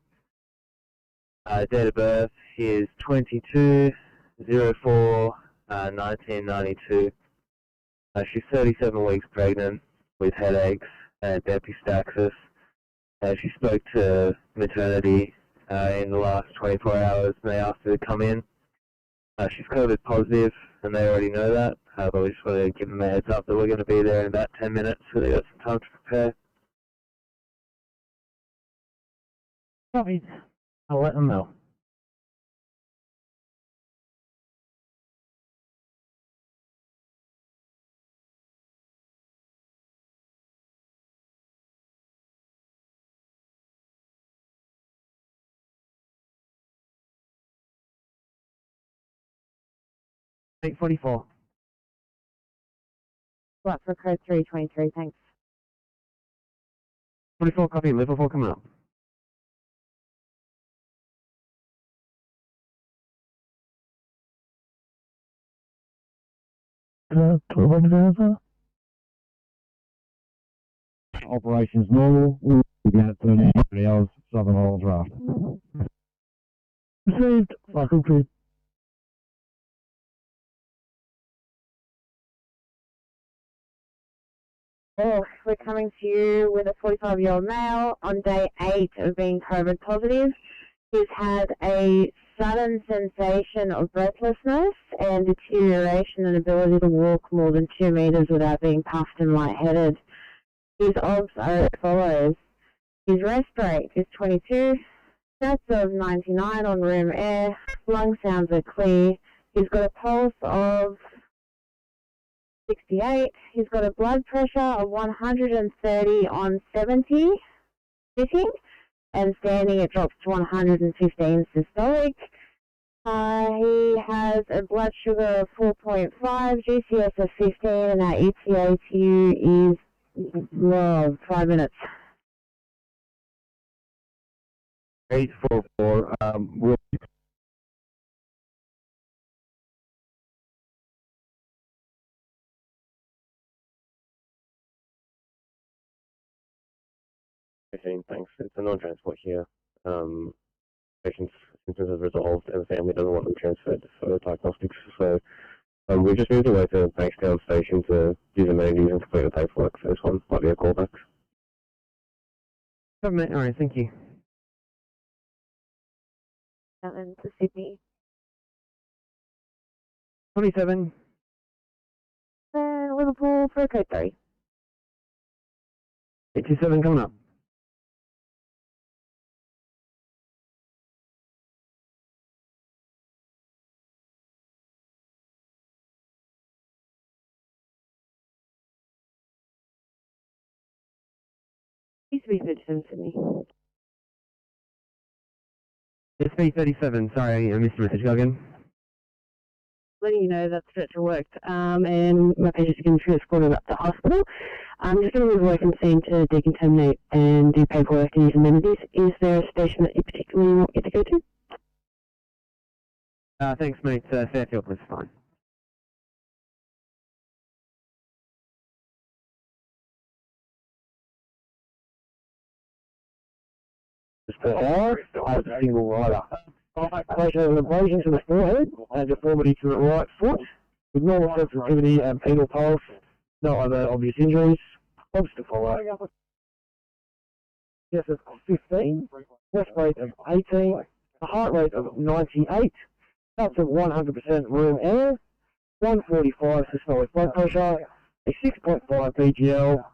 Date of birth is 22/04/1992. She's 37 weeks pregnant with headaches and epistaxis. She spoke to maternity in the last 24 hours and they asked her to come in. She's COVID positive and they already know that, but we just want to give them a heads up that we're going to be there in about 10 minutes so they've got some time to prepare. Copy. I'll let them know. $8:44. What for code 323, thanks. 44 copy, Liverpool coming up. Operations normal. We'll be at 30 hours, Southern Highlands Raft. Received. Cycle trip. Oh, we're coming to you with a 45-year-old male on day 8 of being COVID positive. He's had a sudden sensation of breathlessness and deterioration in ability to walk more than 2 metres without being puffed and lightheaded. His odds are as follows. His rest rate is 22, stats of 99 on room air, lung sounds are clear. He's got a pulse of 68. He's got a blood pressure of 130 on 70 sitting, and standing it drops to 115 systolic. He has a blood sugar of 4.5, GCS of 15, and our ETA to you is 5 minutes. 844. We'll Thanks. It's a non-transport here. Patient's symptoms have resolved and the family doesn't want them transferred for diagnostics. So we just moved away to Bankstown Station to do the amenities and complete the paperwork. So this one might be a callback. Alright, thank you. And to Sydney. 27. And Liverpool for code 3. 827 coming up. SP37 Sydney. SP37, sorry, I missed your message. Go again. Letting you know that stretcher worked, and my patient's been transported up to hospital. I'm just going to move away from the scene to decontaminate and do paperwork and use amenities. Is there a station that you particularly want me to go to? Thanks, mate. Fairfield was fine. Single rider. Patient with abrasion to the forehead and deformity to the right foot, with normal sensitivity and penal pulse, no other obvious injuries. Obs to follow. Yes, of 15, rest rate of 18, a heart rate of 98, up to 100% room air, 145 systolic blood pressure, a 6.5 BGL.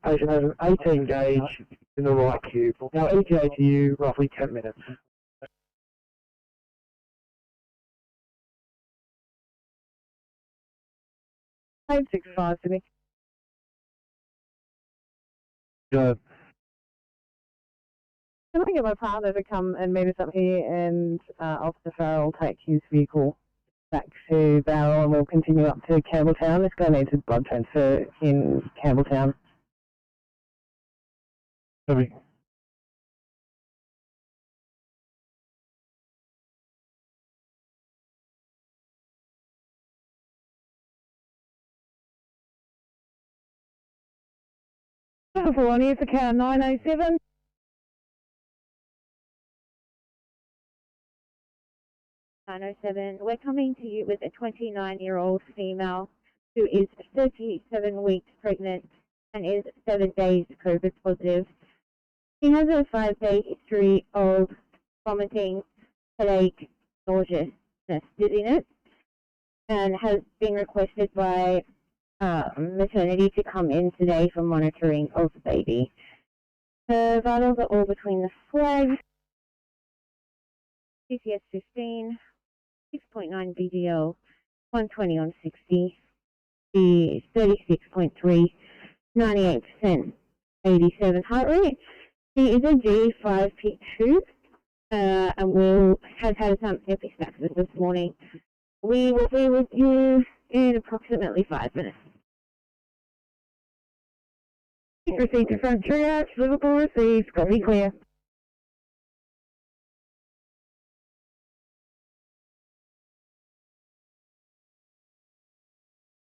Patient has an 18 gauge in the right cube. Now ETA to you, roughly 10 minutes. 565 Sydney. Good. Can I get my partner to come and meet us up here, and Officer Farrell will take his vehicle back to Barrel and we'll continue up to Campbelltown. This guy needs a blood transfer in Campbelltown. Copy. Beautiful, on here for car 907. We're coming to you with a 29-year-old female who is 37 weeks pregnant and is 7 days COVID positive. She has a 5-day history of vomiting, headache, nauseousness, dizziness, and has been requested by maternity to come in today for monitoring of the baby. Her vitals are all between the flags. CCS 15, 6.9 BDL, 120 on 60, the 36.3, 98%, 87 heart rate. She is a G5P2 and has had some epistaxis this morning. We will be with you in approximately 5 minutes. Received to front triage, Liverpool received, copy clear.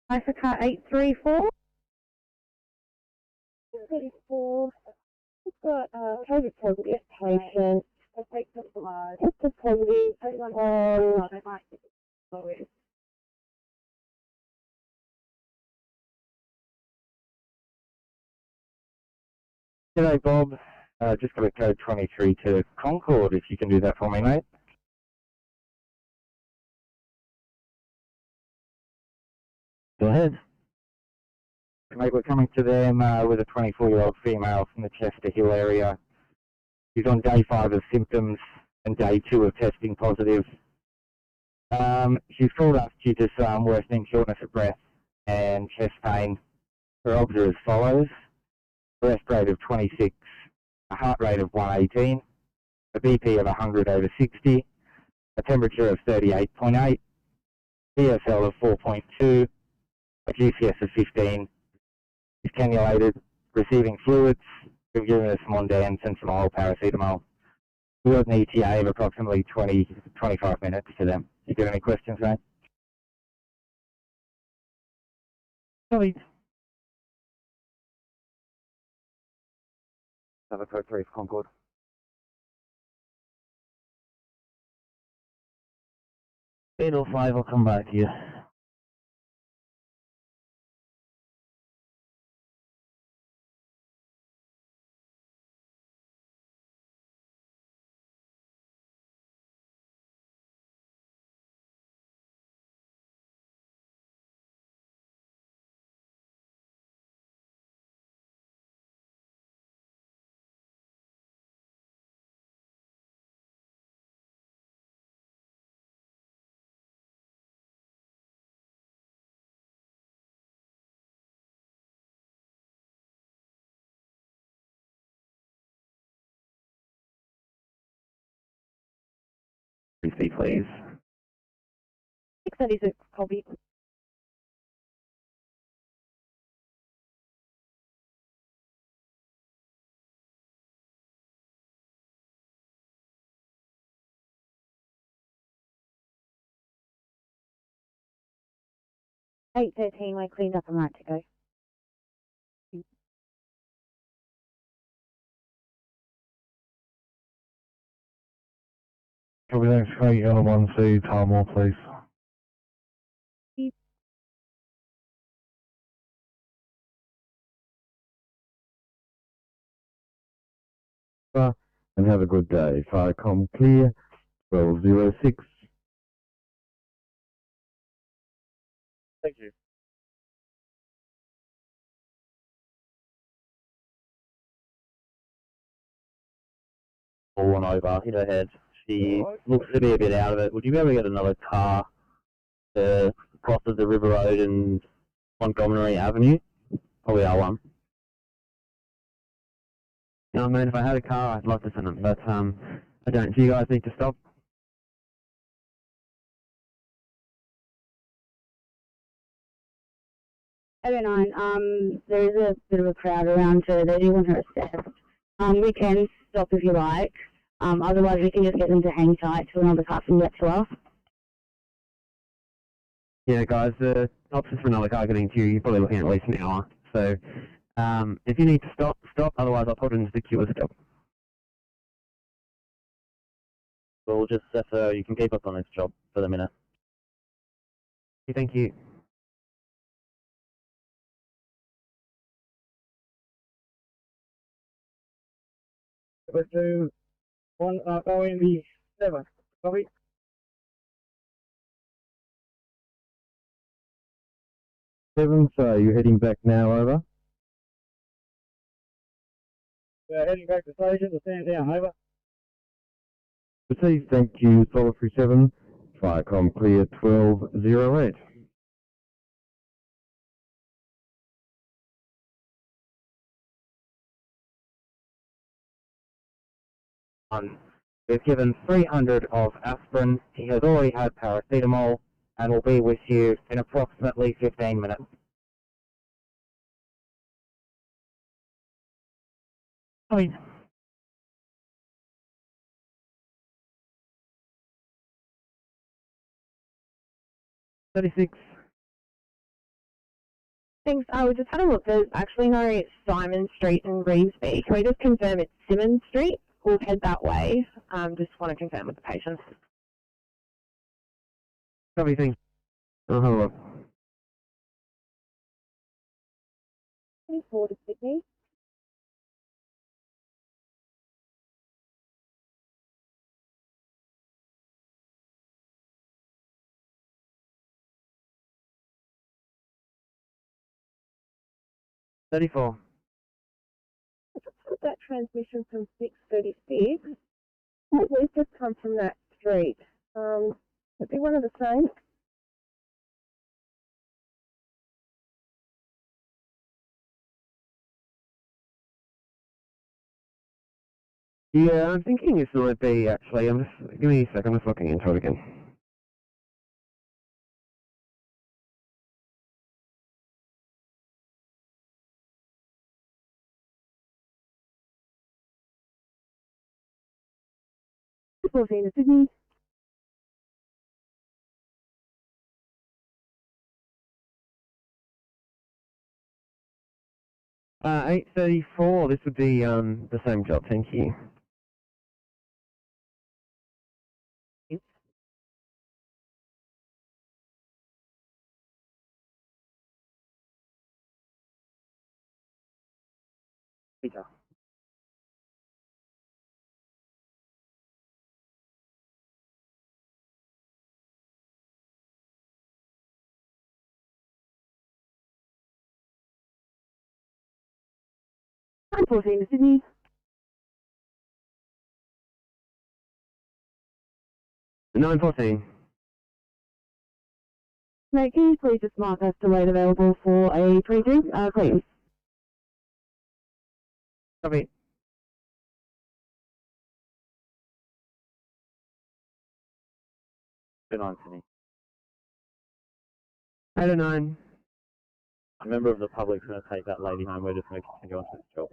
Car 834. 34. We've got COVID positive patient. Take the blood. It's a positive. G'day, Bob. Just got a code 23 to Concord, if you can do that for me, mate. Go ahead. Mate, we're coming to them with a 24-year-old female from the Chester Hill area. She's on day 5 of symptoms and day 2 of testing positive. She's called us due to some worsening shortness of breath and chest pain. Her obs are as follows: a rest rate of 26, a heart rate of 118, a BP of 100/60, a temperature of 38.8, DSL of 4.2, a GCS of 15, is cannulated, receiving fluids. We've given her some Mondans and some oral paracetamol. We've got an ETA of approximately 20 to 25 minutes to them. You got any questions, mate? Copy. Another code 3 for Concord. Penal 5, I'll come back to you. please. 636, copy. $8.13, we're cleaned up and right to go. Copy, thanks. Can I get L1C, Talmore, please? And have a good day. Firecom clear, 1206. Thank you. One over, hit her head. She looks to be a bit out of it. Would you be able to get another car to cross the River Road and Montgomery Avenue? Probably R1. I mean, if I had a car, I'd love to send them, but I don't. Do you guys need to stop? Over 9, there is a bit of a crowd around her. They do want her assessed. We can stop if you like. Otherwise, we can just get them to hang tight till another car can get to us. Yeah, guys, the options for another car getting to you, you're probably looking at least an hour. So, if you need to stop, stop. Otherwise, I'll put it into the queue as a job. We'll just set her, you can keep us on this job for the minute. Thank you. Let's do one, OMB 7. Copy. Seven, so you're heading back now, over? We're heading back to station to stand down, over. Received, thank you, Solid 37. Firecom clear, 1208. We've given 300 of aspirin. He has already had paracetamol and will be with you in approximately 15 minutes. Fine. Thanks. We just had a look. There's actually no Simon Street in Greensby. Can we just confirm it's Simmons Street? We'll head that way. Just want to confirm with the patient. Probably think. I'll have a look. 24 to Sydney. $34. That transmission from 636. We've just come from that street. Would be one of the same. Yeah, I'm thinking this might be actually. Give me a sec. I'm just looking into it again. To Sydney. $834. This would be the same job. Thank you. Peter. I'm 14 to Sydney. $914. Mate, can you please just mark us delayed available for a pre-drink, please? Copy. 9 Sydney. 809. A member of the public's going to take that lady home. We're just going to continue on to this job.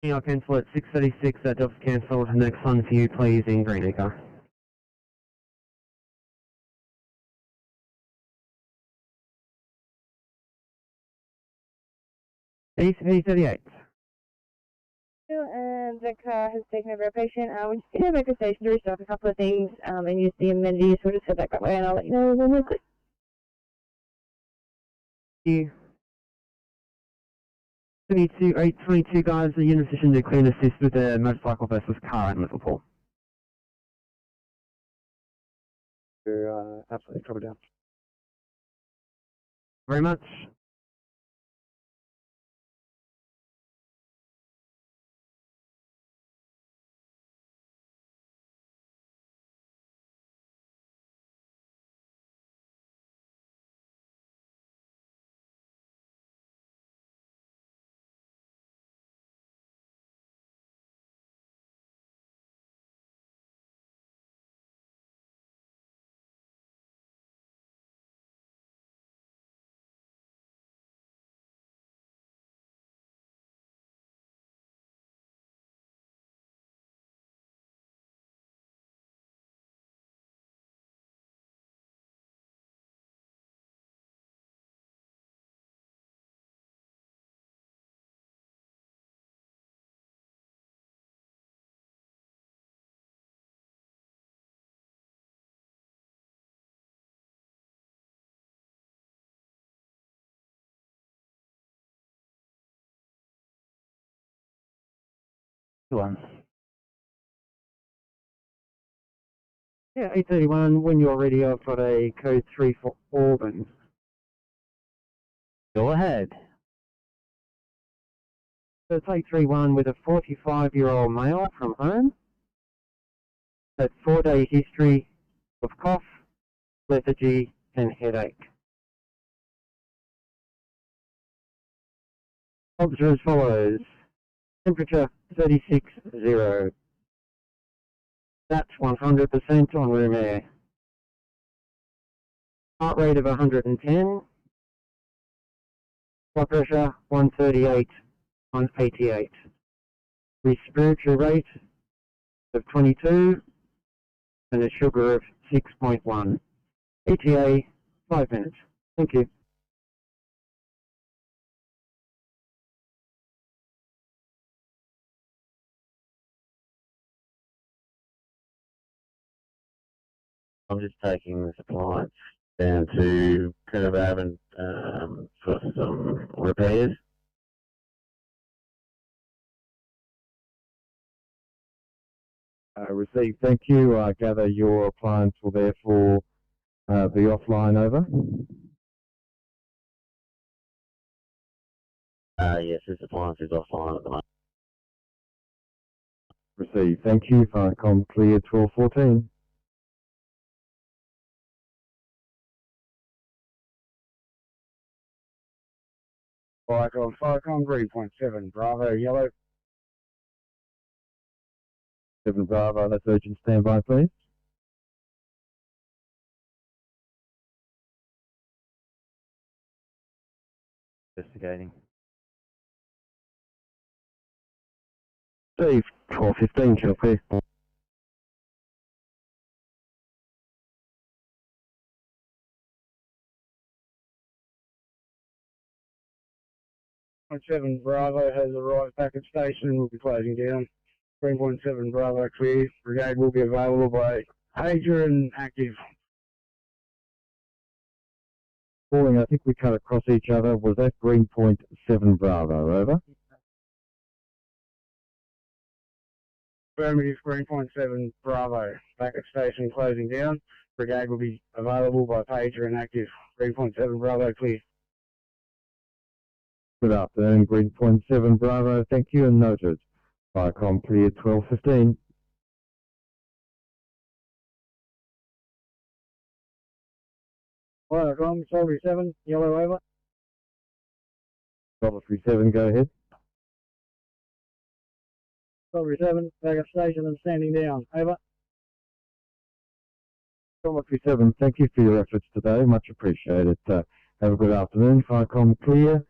I'll cancel at 6:36. That job's cancelled. Next one for you, please, in Greenacre. 838. And the car has taken over a patient. We're just going to make a station to restock a couple of things and use the amenities. We'll just head back that way and I'll let you know when we're good. Thank you. 822 guys, the unit position to clean assist with the motorcycle versus car in Liverpool. You're absolutely covered down. Very much. One. Yeah, 831, when you're ready, I've got a code 3 for Auburn. Go ahead. So it's 831 with a 45-year-old male from home. That's 4-day history of cough, lethargy and headache. Temperature as follows. Temperature 36.0. That's 100% on room air. Heart rate of 110. Blood pressure 138 on 88. Respiratory rate of 22 and a sugar of 6.1. ETA 5 minutes. Thank you. I'm just taking this appliance down to Curve for some repairs. Received, thank you. I gather your appliance will therefore be offline, over. Yes, this appliance is offline at the moment. Received, thank you. Viacom cleared 1214. Viacom 3.7, Bravo, yellow. 7 Bravo, that's urgent standby, please. Investigating. Steve, 1215, copy. Point 7 Bravo has arrived back at station and will be closing down. 3.7 Bravo clear. Brigade will be available by pager and active. Calling, I think we cut across each other. Was that Greenpoint 7 Bravo, over? Affirmative, Greenpoint 7 Bravo. Back at station closing down. Brigade will be available by pager and active. Greenpoint 7 Bravo clear. Good afternoon, Greenpoint 7 Bravo, thank you, and noted. Viacom cleared 1215. Viacom, Soldier 7, yellow over. Bravo 37, go ahead. Soldier 7, back at station and standing down, over. Commentary 7, thank you for your efforts today. Much appreciated. Have a good afternoon. FireCom clear.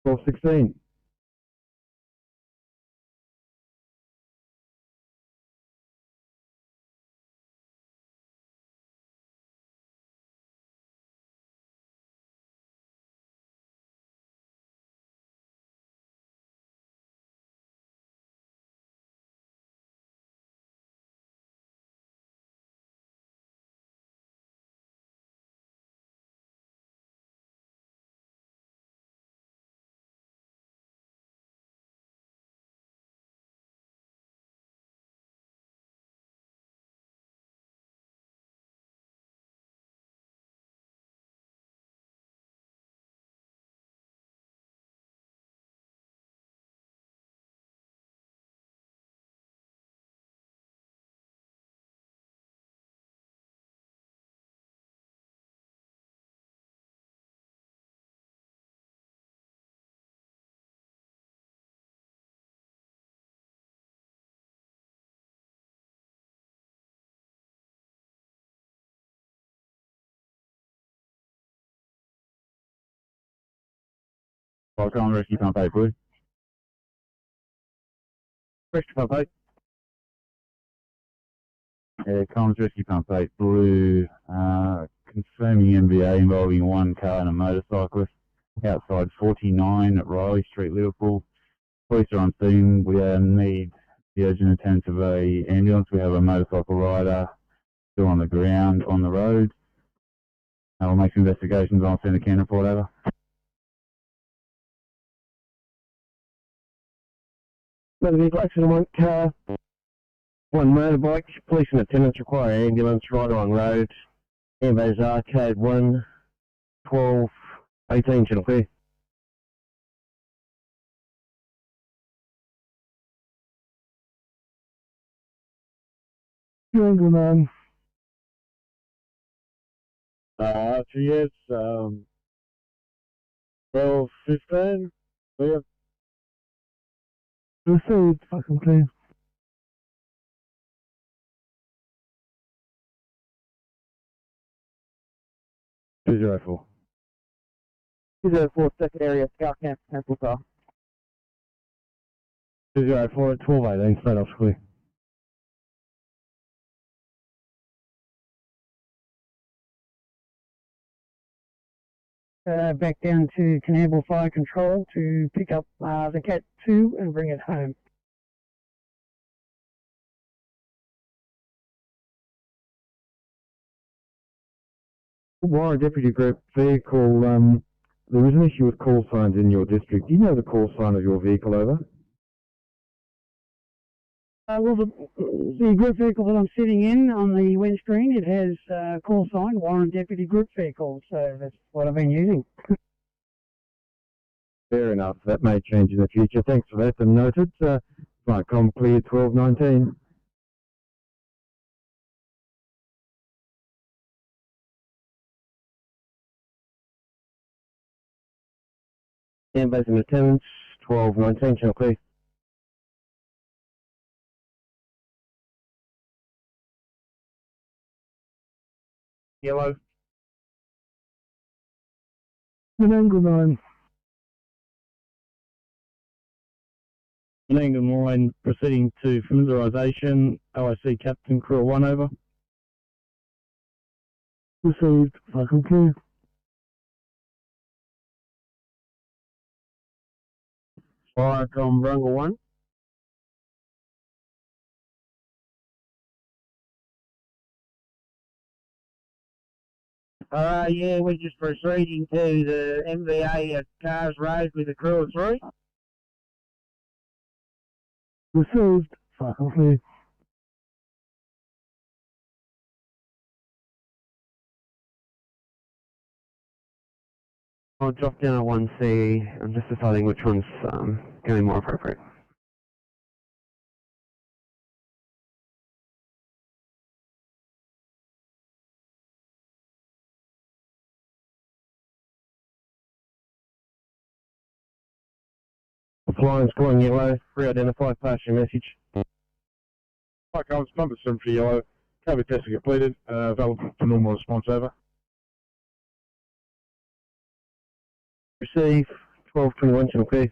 12:16. FireCom Rescue Pump 8, Blue. Rescue Pump 8. Comms Rescue Pump 8, Blue. Confirming MVA involving one car and a motorcyclist outside 49 at Riley Street, Liverpool. Police are on scene. We need the urgent attendance of a ambulance. We have a motorcycle rider still on the ground on the road. We'll make some investigations. I'll send a CAN report over. Motor vehicle accident, one car, one motorbike. Police and attendants require ambulance, rider on road. Ambos Arcade 1, 12, 18, channel clear. Triangle 9. RTS, 12:15, clear. Received, fucking clear. Two zero four. 204 second area, Scout Camp, cancel car. 204 at 12:18, straight off clear. Back down to Canberra Fire Control to pick up the Cat 2 and bring it home. Warren Deputy Group vehicle, there was an issue with call signs in your district. Do you know the call sign of your vehicle over? Well, the group vehicle that I'm sitting in on the windscreen, it has call sign Warren Deputy Group Vehicle, so that's what I've been using. Fair enough. That may change in the future. Thanks for that and noted. FireCom clear 12:19. Ambos and attendants, 12:19, channel clear. Yellow. Triangle 9. Angle 9, proceeding to familiarisation. OIC Captain, Crew 1 over. Received, fucking clear. FireCom Rungle 1. Yeah, we're just proceeding to the MVA at Cars Road with a crew of 3. Received, fucking clear. I'll drop down at 1C. I'm just deciding which one's going to be more appropriate. Appliance calling yellow. Re-identify, pass your message. FireCom's number 7 for yellow. COVID testing completed. Available for normal response, over. Receive 1221 Channel P.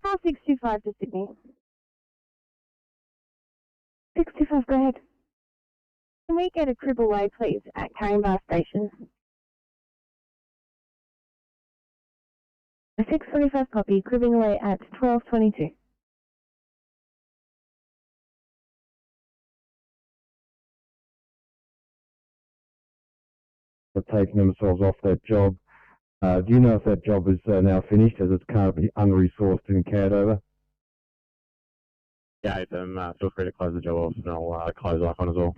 Call 625 to Sydney. 625, go ahead. Can we get a crib away, please, at Caringbah Station? A 625 copy, cribbing away at 1222. Have taken themselves off that job. Do you know if that job is now finished, as it's currently unresourced and carried over? Yeah, feel free to close the job off and I'll close icon as well.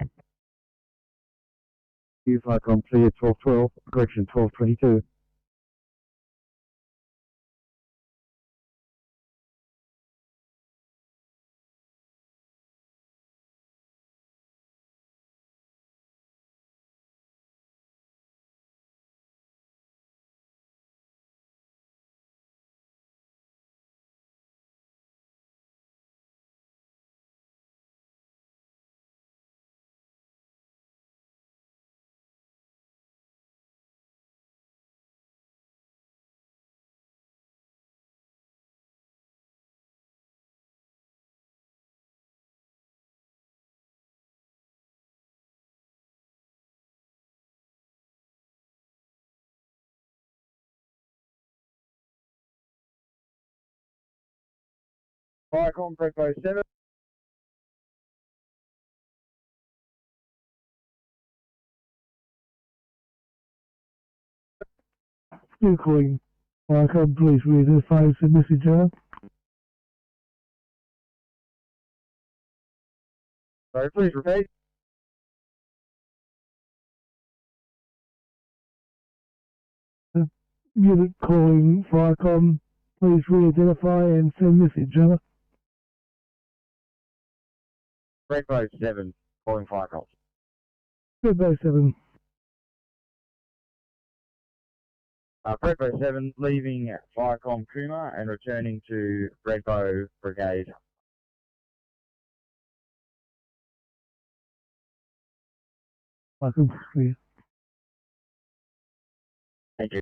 Use icon clear 1212, correction 1222. Icon Prepo 7. Still calling. Icon, please read the files and message out. Sorry, please repeat. Unit calling Firecom, please re-identify and send message over. Prepo 7, calling Firecom. Goodbye 7. Prepo 7, leaving Firecom Kuma and returning to Redbow Brigade. Icon, clear. Thank you.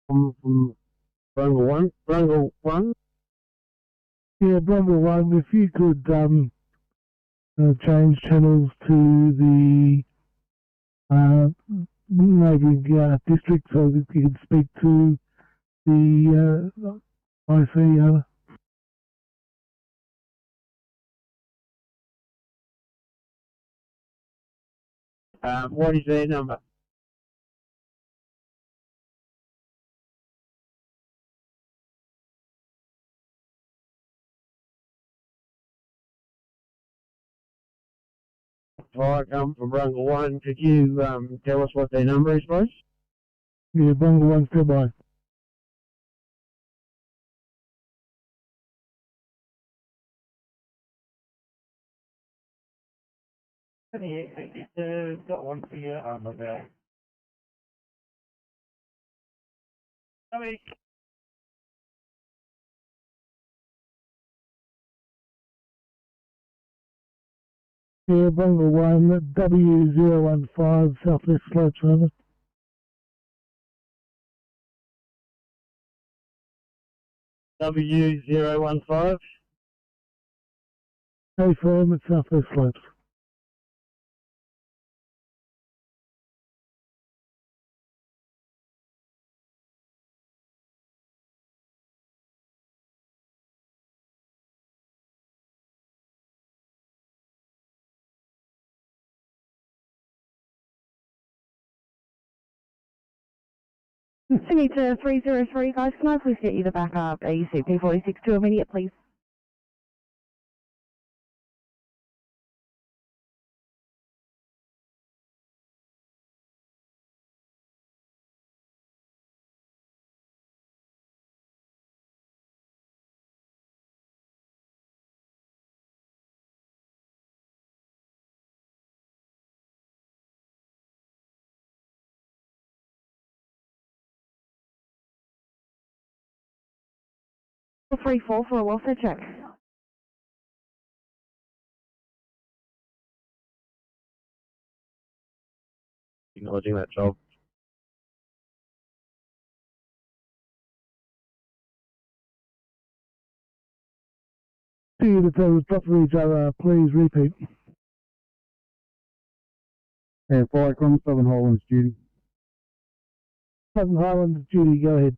From Brungle 1. Yeah, Brumble 1, if you could change channels to the neighbouring district so that you can speak to the IC. What is their number? Firecom from Brungle 1, could you tell us what their number is, please? Yeah, Brumble 1, still by. Got one for you. Okay. Coming. Yeah, Brumble 1, W015, Southwest Slopes, over. W015. Stay firm at Southwest Slopes. Sydney to 303, guys. Can I please get you the backup ACP 46 to immediate, please? Three four for a welfare check. Acknowledging that job. To you, the total properties are, please repeat. Firecom, Southern Highlands duty. Southern Highlands duty, go ahead.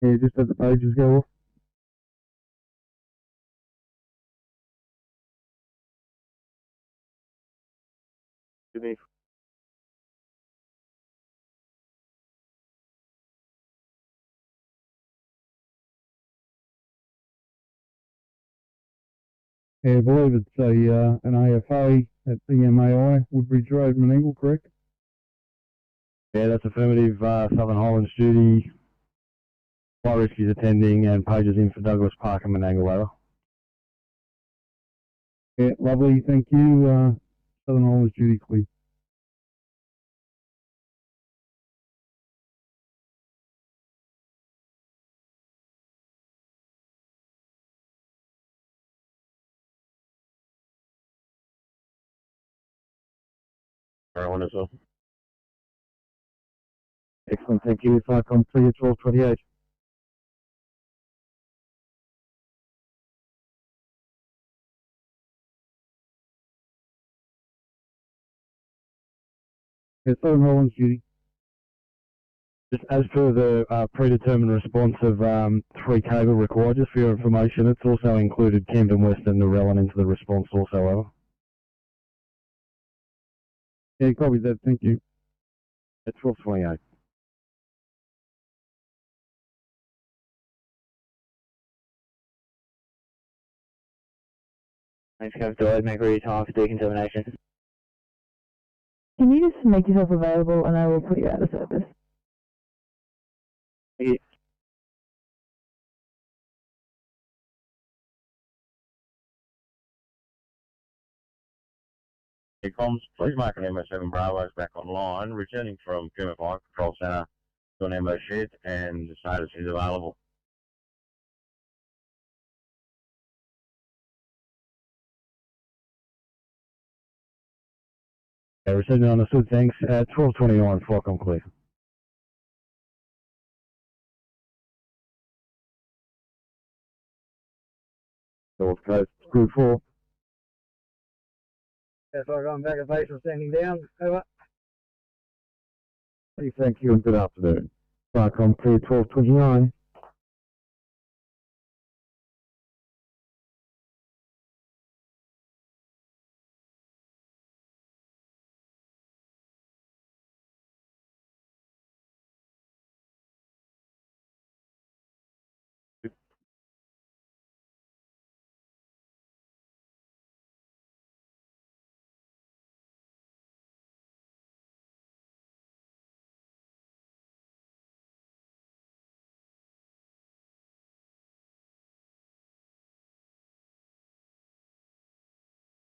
Yeah, just let the pages go off. Sydney. Yeah, I believe it's an AFA at EMAI, Woodbridge Road, Menangle, correct? Yeah, that's affirmative. Southern Highlands duty. Fire rescues attending and pages in for Douglas Park and Menangle, over. Yeah, lovely, thank you. Southern Highlands duty clear. Everyone as well. Excellent, thank you. Firecom 3 at 1228. Yeah, Southern Highlands duty. Just as per the predetermined response of 3 cable required, just for your information, it's also included Camden West and Narellan into the response also, over. Yeah, copy that, thank you. At 1228. Thanks, Cove Delayed, make ready time for decontamination. Can you just make yourself available and I will put you out of service? Thank you. Hey, comms, please mark an MO7 Bravo's back online, returning from Cooma Fire Control Centre to an MO shed, and the status is available. Yeah, received and understood, thanks. At 1229, Firecom clear. North Coast, Crew 4. Yes, I'm back at base and standing down. Over. Thank you and good afternoon. Firecom clear 1229.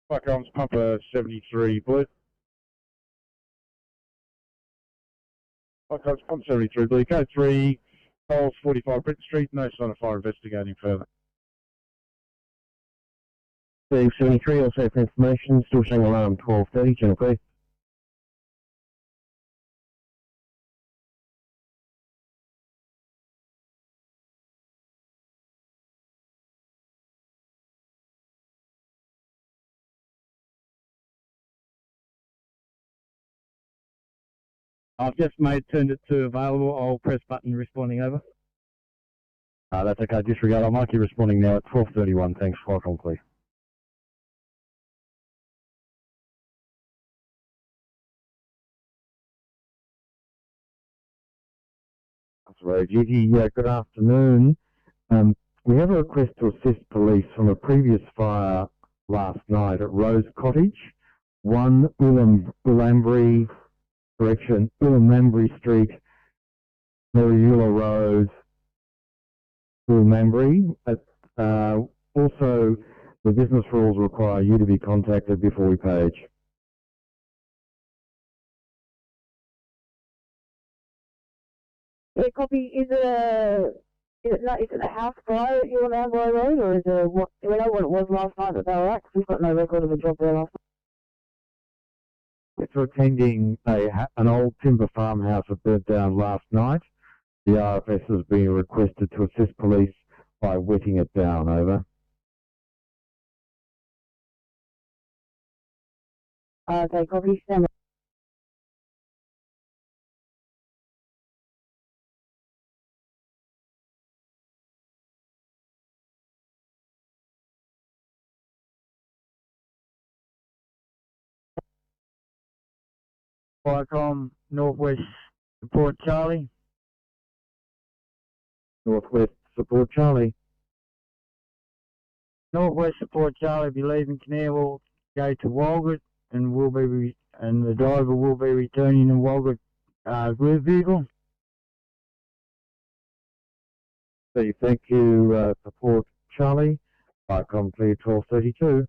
Firecom's Pumper 73, Blue. Firecom's Pump 73, Blue. Code 3, Coles 45 Brent Street. No sign of fire, investigating further. Steve 73, also for information, still showing alarm 1230, General Clear. I've just turned it to available. I'll press button responding, over. That's okay, disregard. I'll mark you responding now at 1231. Thanks, Firecom clear. Road Duty. Good afternoon. We have a request to assist police from a previous fire last night at Rose Cottage, 1 Ulambri Street, Mariula Road, Ulambri. Also, the business rules require you to be contacted before we page. Yeah, copy. Is it a house fire at your Ulambri Road, or is it what? Do we know what it was last night that they were at? 'Cause we've got no record of a job there last night. It's attending an old timber farmhouse that burnt down last night. The RFS has been requested to assist police by wetting it down. Over. Okay, copy. Stand. Firecom, Northwest Support Charlie. Northwest Support Charlie. Northwest Support Charlie, be leaving Canary will go to Walgett, and the driver will be returning in Walgett rear vehicle. So thank you, Support Charlie. Firecom clear 1232.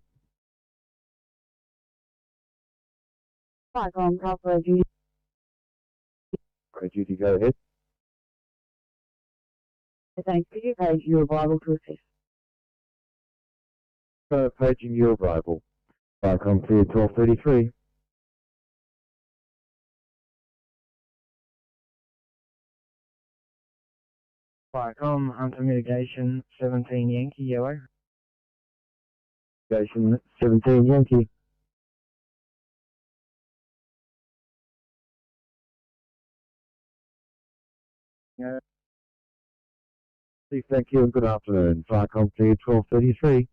Firecom, Park Road Duty. Road Duty, go ahead. Thanks. Could you page your Bible to assist? Paging your arrival. Firecom clear 1233. Firecom, Hunter Mitigation, 17 Yankee, yellow. Mitigation 17 Yankee. Thank you and good afternoon. Firecom clear 1233.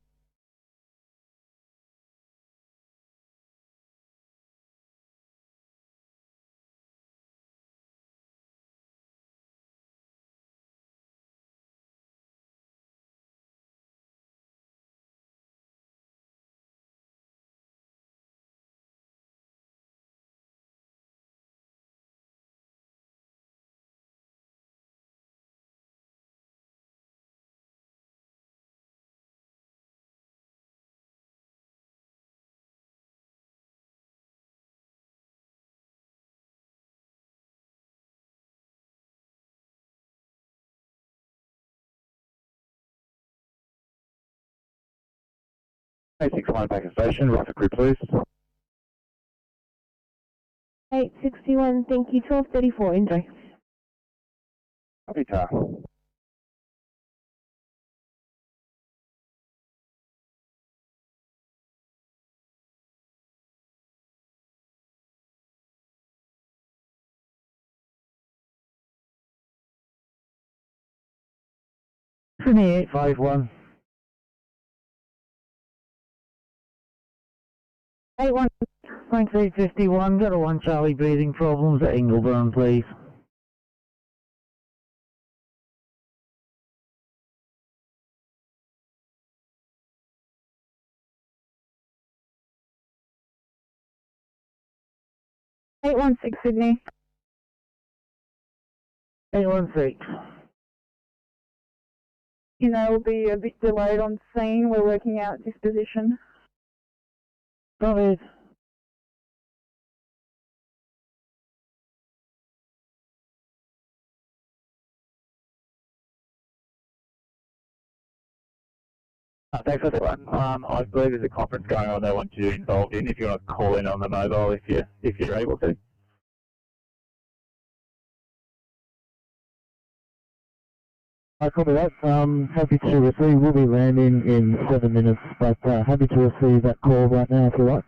A61 Packer Station, Rocket Crew Police. 861, thank you. 1234, enjoy. Copy car. Sydney 851. 81. 351, got a 1 Charlie breathing problems at Ingleburn, please. Eight 816 Sydney. 816. You know, we'll be a bit delayed on scene. We're working out disposition. Go ahead. Thanks for that one. I believe there's a conference going on they want you involved in if you want to call in on the mobile if you're able to. I copy that. Happy to receive. We'll be landing in 7 minutes, but happy to receive that call right now if you like.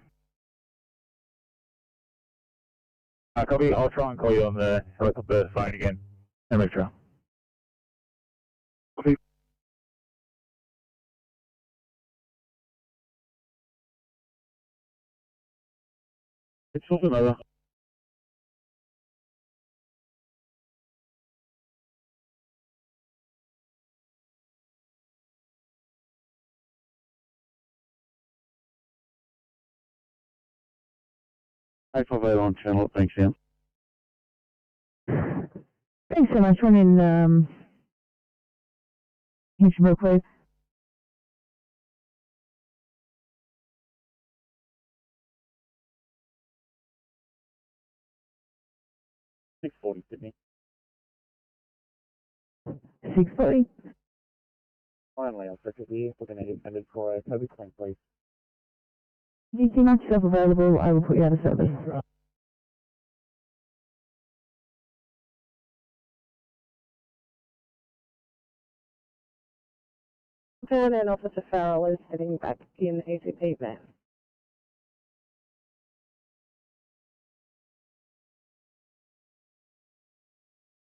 Copy. I'll try and call you on the helicopter phone again. Electra. Copy. It's also over. 858 on channel, thanks, Sam. Thanks so much. One in Hinchinbrook, please. $640, Sydney. 640. Finally, I'll circle here, looking at intended for a COVID claim, please. If you see much yourself available, I will put you out of service. And Officer Farrell is heading back in ECP van.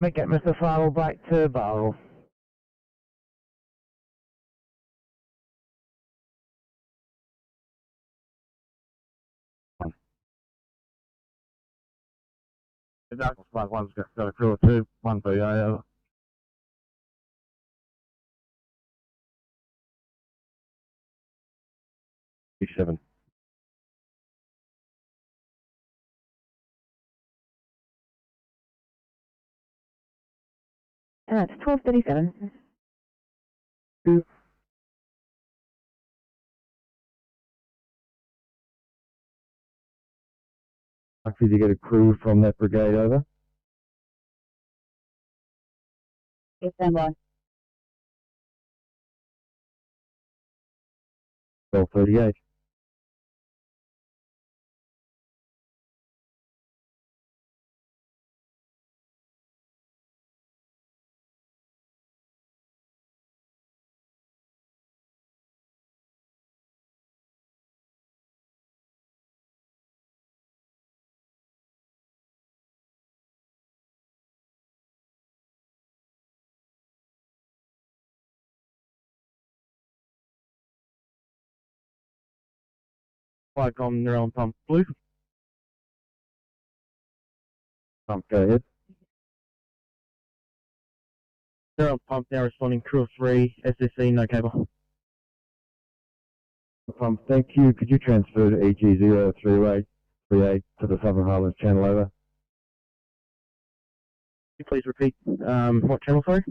Make it Mr. Farrell back to Barrel. The Darkness Flag 1's got a crew of 2, 1 PA over. $7. It's 12:37. Likely to get a crew from that brigade over. Yes, stand by. 12:38. Flag on their own pump blue. Pump, go ahead. They're on pump now, responding crew of 3, SSC, no cable. Pump, thank you. Could you transfer to EG03838 to the Southern Highlands channel over? Could you please repeat what channel, sorry?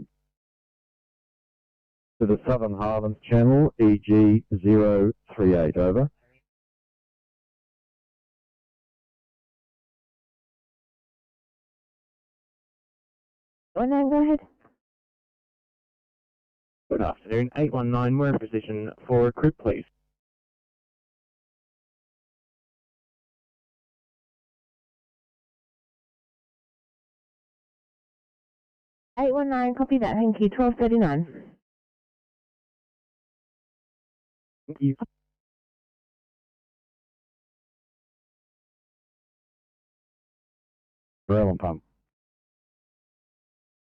To the Southern Highlands channel, EG038 over. Oh, no, go ahead. Good afternoon, 819, we're in position for recruit, please. $819, copy that, thank you. 12:39. Thank you. Rail and pump.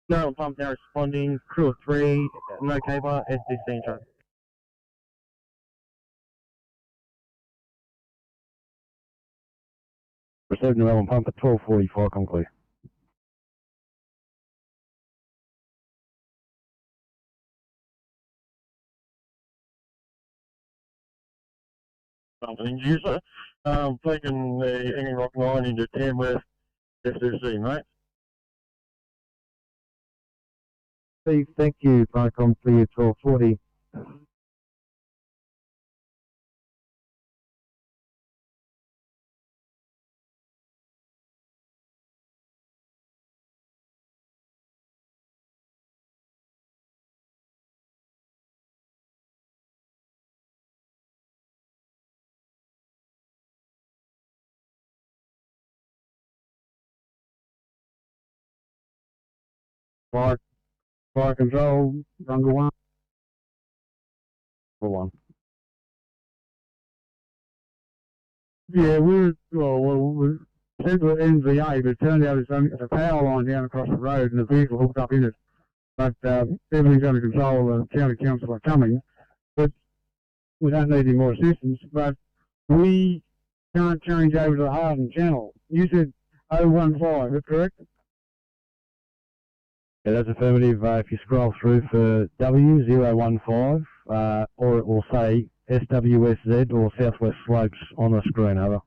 They're on pump now, responding crew of 3, no cable, SSC in charge. Received Rail and pump at 12:44, come clear. Something user. Taking the Hanging Rock line into Tamworth SSC, mate. Steve, thank you. Vicom for your 1240. Fire control, number 1. For one. Yeah, we're sent to the NVA, but it turned out it's a power line down across the road and the vehicle hooked up in it. But everything's under control, the county council are coming. But we don't need any more assistance, but we can't change over to the Harden channel. You said 015, is that correct? Yeah, that's affirmative. If you scroll through for W015, or it will say SWSZ or Southwest Slopes on the screen, over.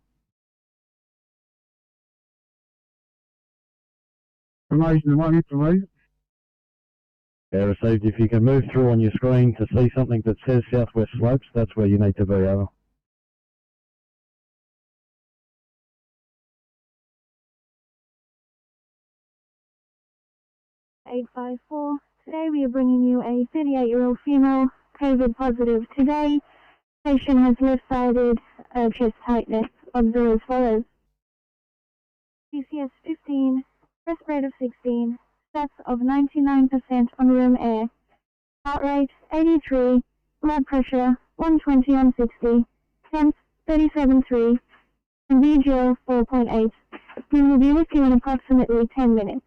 Information and one information. Yeah, received. If you can move through on your screen to see something that says Southwest Slopes, that's where you need to be, over. .854. Today we are bringing you a 38-year-old female, COVID positive. Today, patient has left-sided chest tightness. Observe as follows. PCS 15, respirator 16, stats of 99% on room air, heart rate 83, blood pressure 120 on 60, temps 37.3, and VGL 4.8. We will be with you in approximately 10 minutes.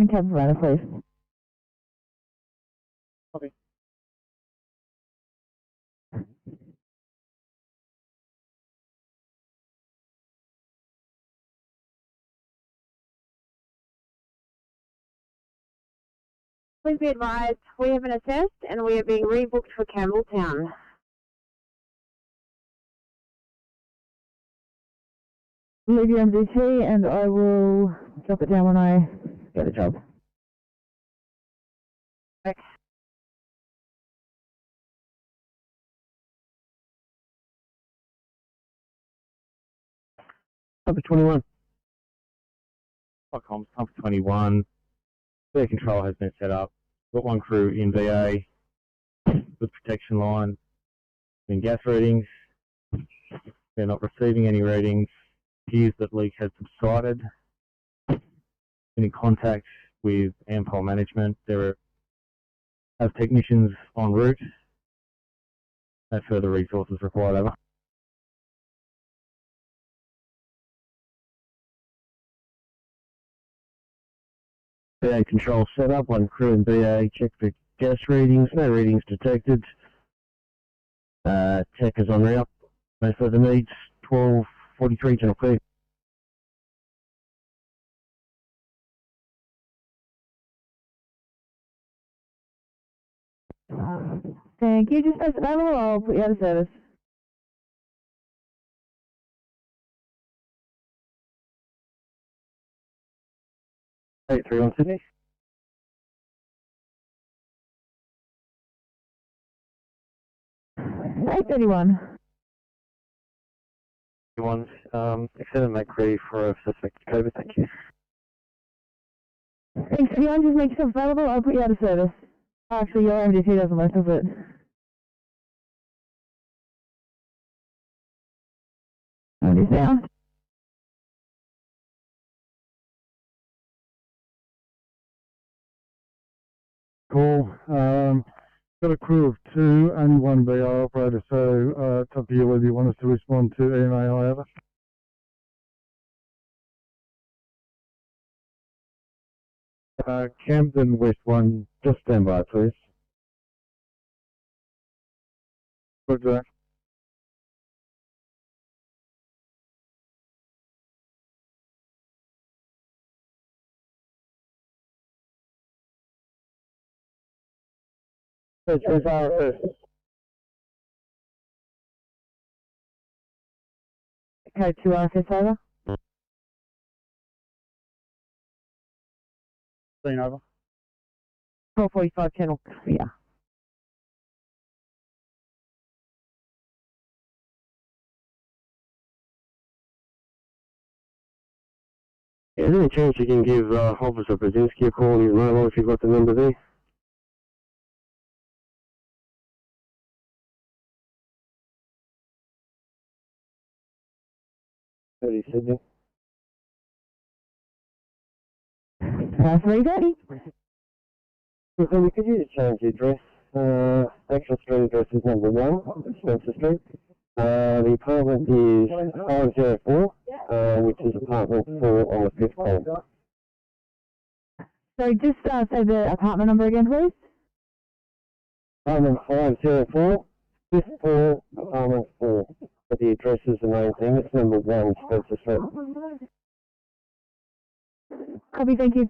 Captain Runner, please. Copy. Please be advised, we have been assessed and we are being rebooked for Campbelltown. Leave your MDT and I will drop it down when I get the job. Okay. Number 21. Comms, number 21. Their control has been set up. Got one crew in VA with protection line. In gas readings, they're not receiving any readings. Appears that leak has subsided. Been in contact with Ampol management. There are technicians en route. No further resources required, over. BA control set up, one crew in BA, check for gas readings, no readings detected. Tech is on route, no further needs, 12:43 channel clear. Thank you. Just press available, I'll put you out of service. Eight 31 Sydney. 831. Extended make ready for a suspected COVID, thank you. Thanks, everyone. Just make yourself available, I'll put you out of service. Actually, your MDT doesn't work, does it? It is now. Cool. Got a crew of 2, only one VR operator, so it's up to you whether you want us to respond to EMA, however. Camden West 1, just stand by, please. Good, Jack. Code 2 RFS over. Seen over. 12:45 channel clear. Is there any chance you can give Officer Brzezinski a call on his mobile if you've got the number there? Sydney. 3:30. Could you just change the address? Actual street address is number 1, Spencer Street. The apartment is 504, which is apartment 4 on the 5th floor. So just say the apartment number again, please. Apartment 504, 5th floor, apartment 4. But the address is the main thing. It's number 1, Spencer Street. Copy, thank you.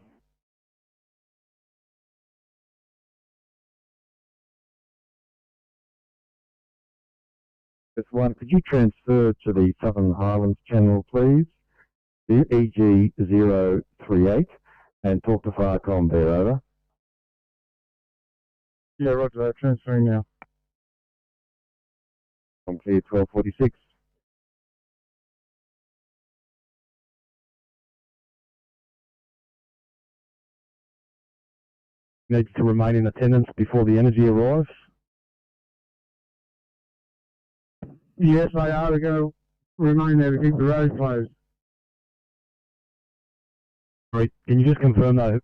Just one, could you transfer to the Southern Highlands channel, please? The EG038 and talk to Farcom there, over. Yeah, roger that. Transferring now. I'm clear 1246. Needs to remain in attendance before the energy arrives. Yes, they are. They're going to remain there to keep the road closed. Right. Can you just confirm though,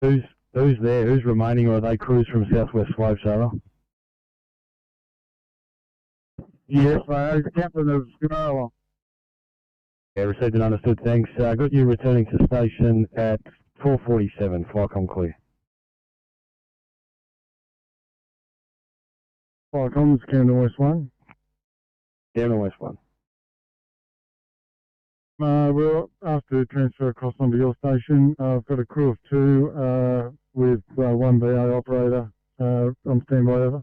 who's there, who's remaining, or are they crews from Southwest Slopes, over? Yes, they are. The captain of Scarrow. Yeah, received and understood, thanks. Got you returning to station at 1247, Flycom clear. Flycom's Camden West 1. Camden West 1. We'll after transfer across onto your station. I've got a crew of 2 with 1 BA operator on standby, over.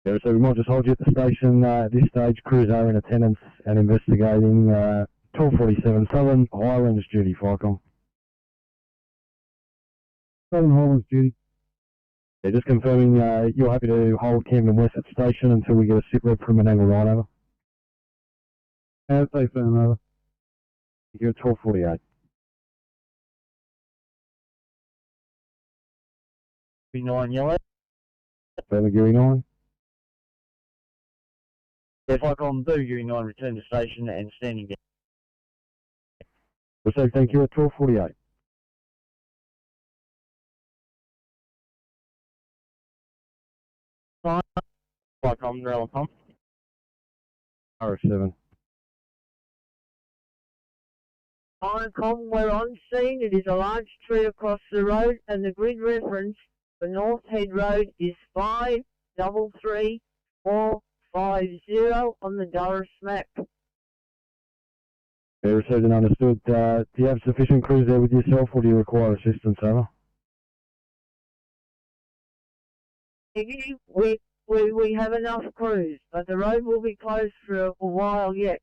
Yeah, so we might just hold you at the station. At this stage, crews are in attendance and investigating 1247 Southern Highlands duty, Flycom. Southern Highlands duty. Yeah, just confirming you're happy to hold Camden West at station until we get a sit rep from an angle right, over. As they firm, over. You're at 1248. B9 yellow. Firm Geary 9. If I can do U9, return to station and standing down. Received, thank you, at 1248. Flycom, rail pump. RS7. Flycom, we're on scene. It is a large tree across the road, and the grid reference for North Head Road is 533450 on the Durras map. Yeah, received and understood. Do you have sufficient crews there with yourself, or do you require assistance, over? We have enough crews, but the road will be closed for a while yet.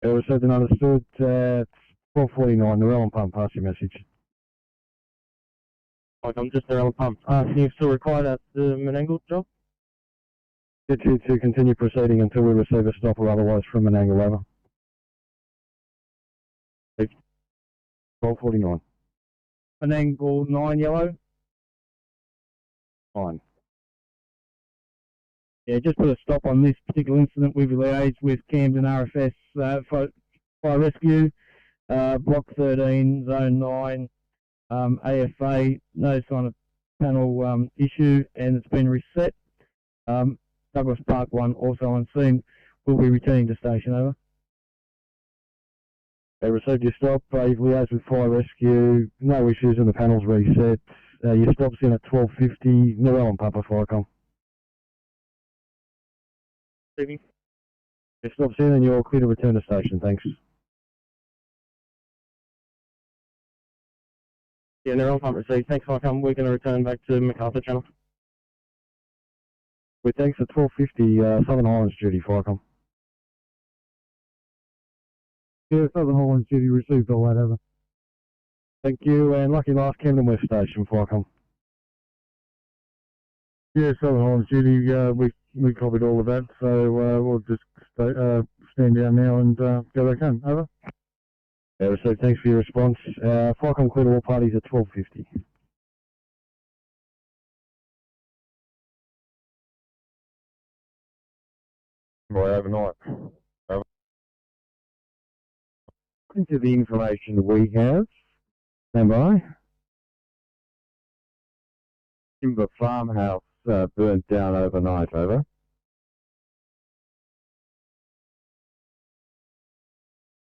Yeah, received and understood. 1249, the rail pump, pass your message. I'm just the rail pump. Can you still require that Menangle job? Get you to continue proceeding until we receive a stop or otherwise from an angle, over. 1249. Menangle 9 yellow. Fine. Yeah, just put a stop on this particular incident. We've liaised with Camden RFS Fire Rescue, Block 13, Zone 9, AFA, no sign of panel issue, and it's been reset. Douglas Park 1 also on scene. We'll be returning to station, over. They received your stop. You've liaised with Fire Rescue. No issues and the panel's reset. Your stop's in at 1250. Narelle Papa Firecom. Evening. Your stop's in and you're clear to return to station. Thanks. Yeah, Narelle Pump received. Thanks, Firecom. We're going to return back to MacArthur Channel. With thanks at 1250 Southern Highlands duty, Firecom. Yeah, Southern Highlands duty received all that, over. Thank you, and lucky last Camden West Station, Firecom. Yeah, Southern Highlands duty, we copied all of that, so we'll just stand down now and go back home, over. Yeah, received. Thanks for your response. Firecom clear to all parties at 1250. Right, overnight. Over. Into the information we have. Stand by. Timber farmhouse burnt down overnight, over.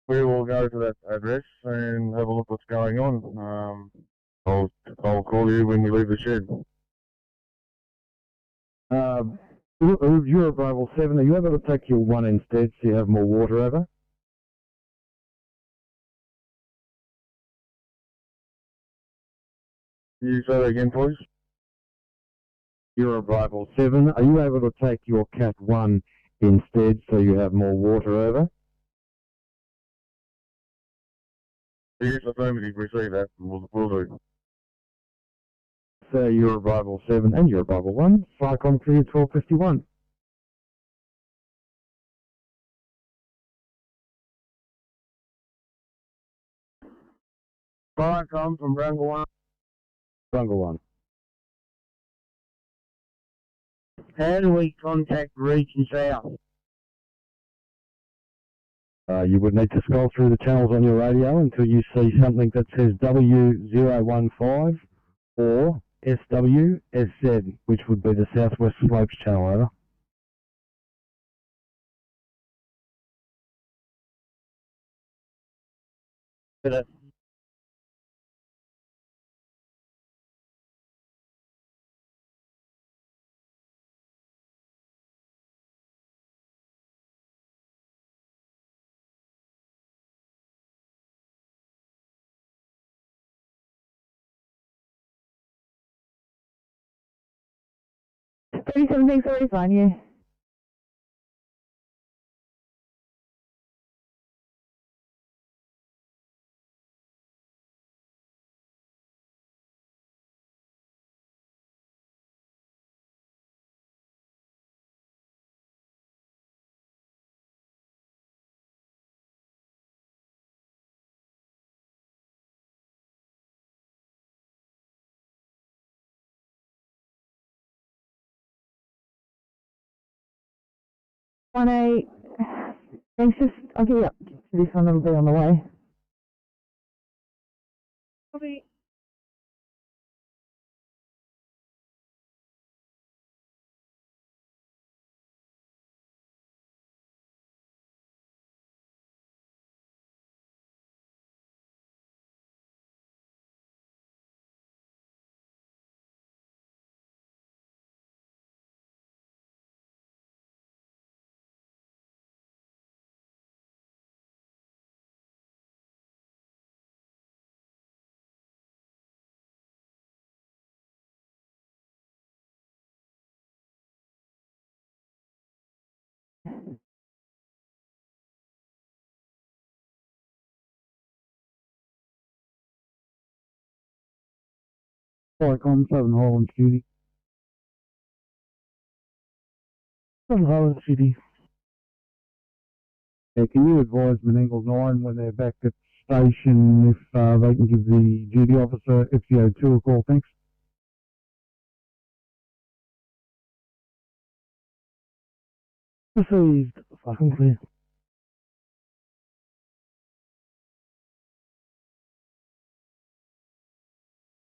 We will go to that address and have a look what's going on. I'll call you when we leave the shed. You're available 7. Are you able to take your 1 instead so you have more water, over? Can you say that again, please? Your arrival 7. Are you able to take your Cat 1 instead so you have more water over? Yes, affirmative, receive that. Will do. So your arrival 7 and your arrival 1. Cyclone clear 1251. Cyclone from Brungle 1. Brungle 1. How do we contact Region South? You would need to scroll through the channels on your radio until you see something that says W015 or SWSZ, which would be the Southwest Slopes channel, over. Something sorry, fine, yeah. Thanks, I'll get you up to this one, it'll be on the way. Copy. Cyclone, Southern Highland City. Southern Highland City. Yeah, can you advise Menangle 9 when they're back at station if they can give the duty officer FCO2 a call, thanks? Received. Fucking clear.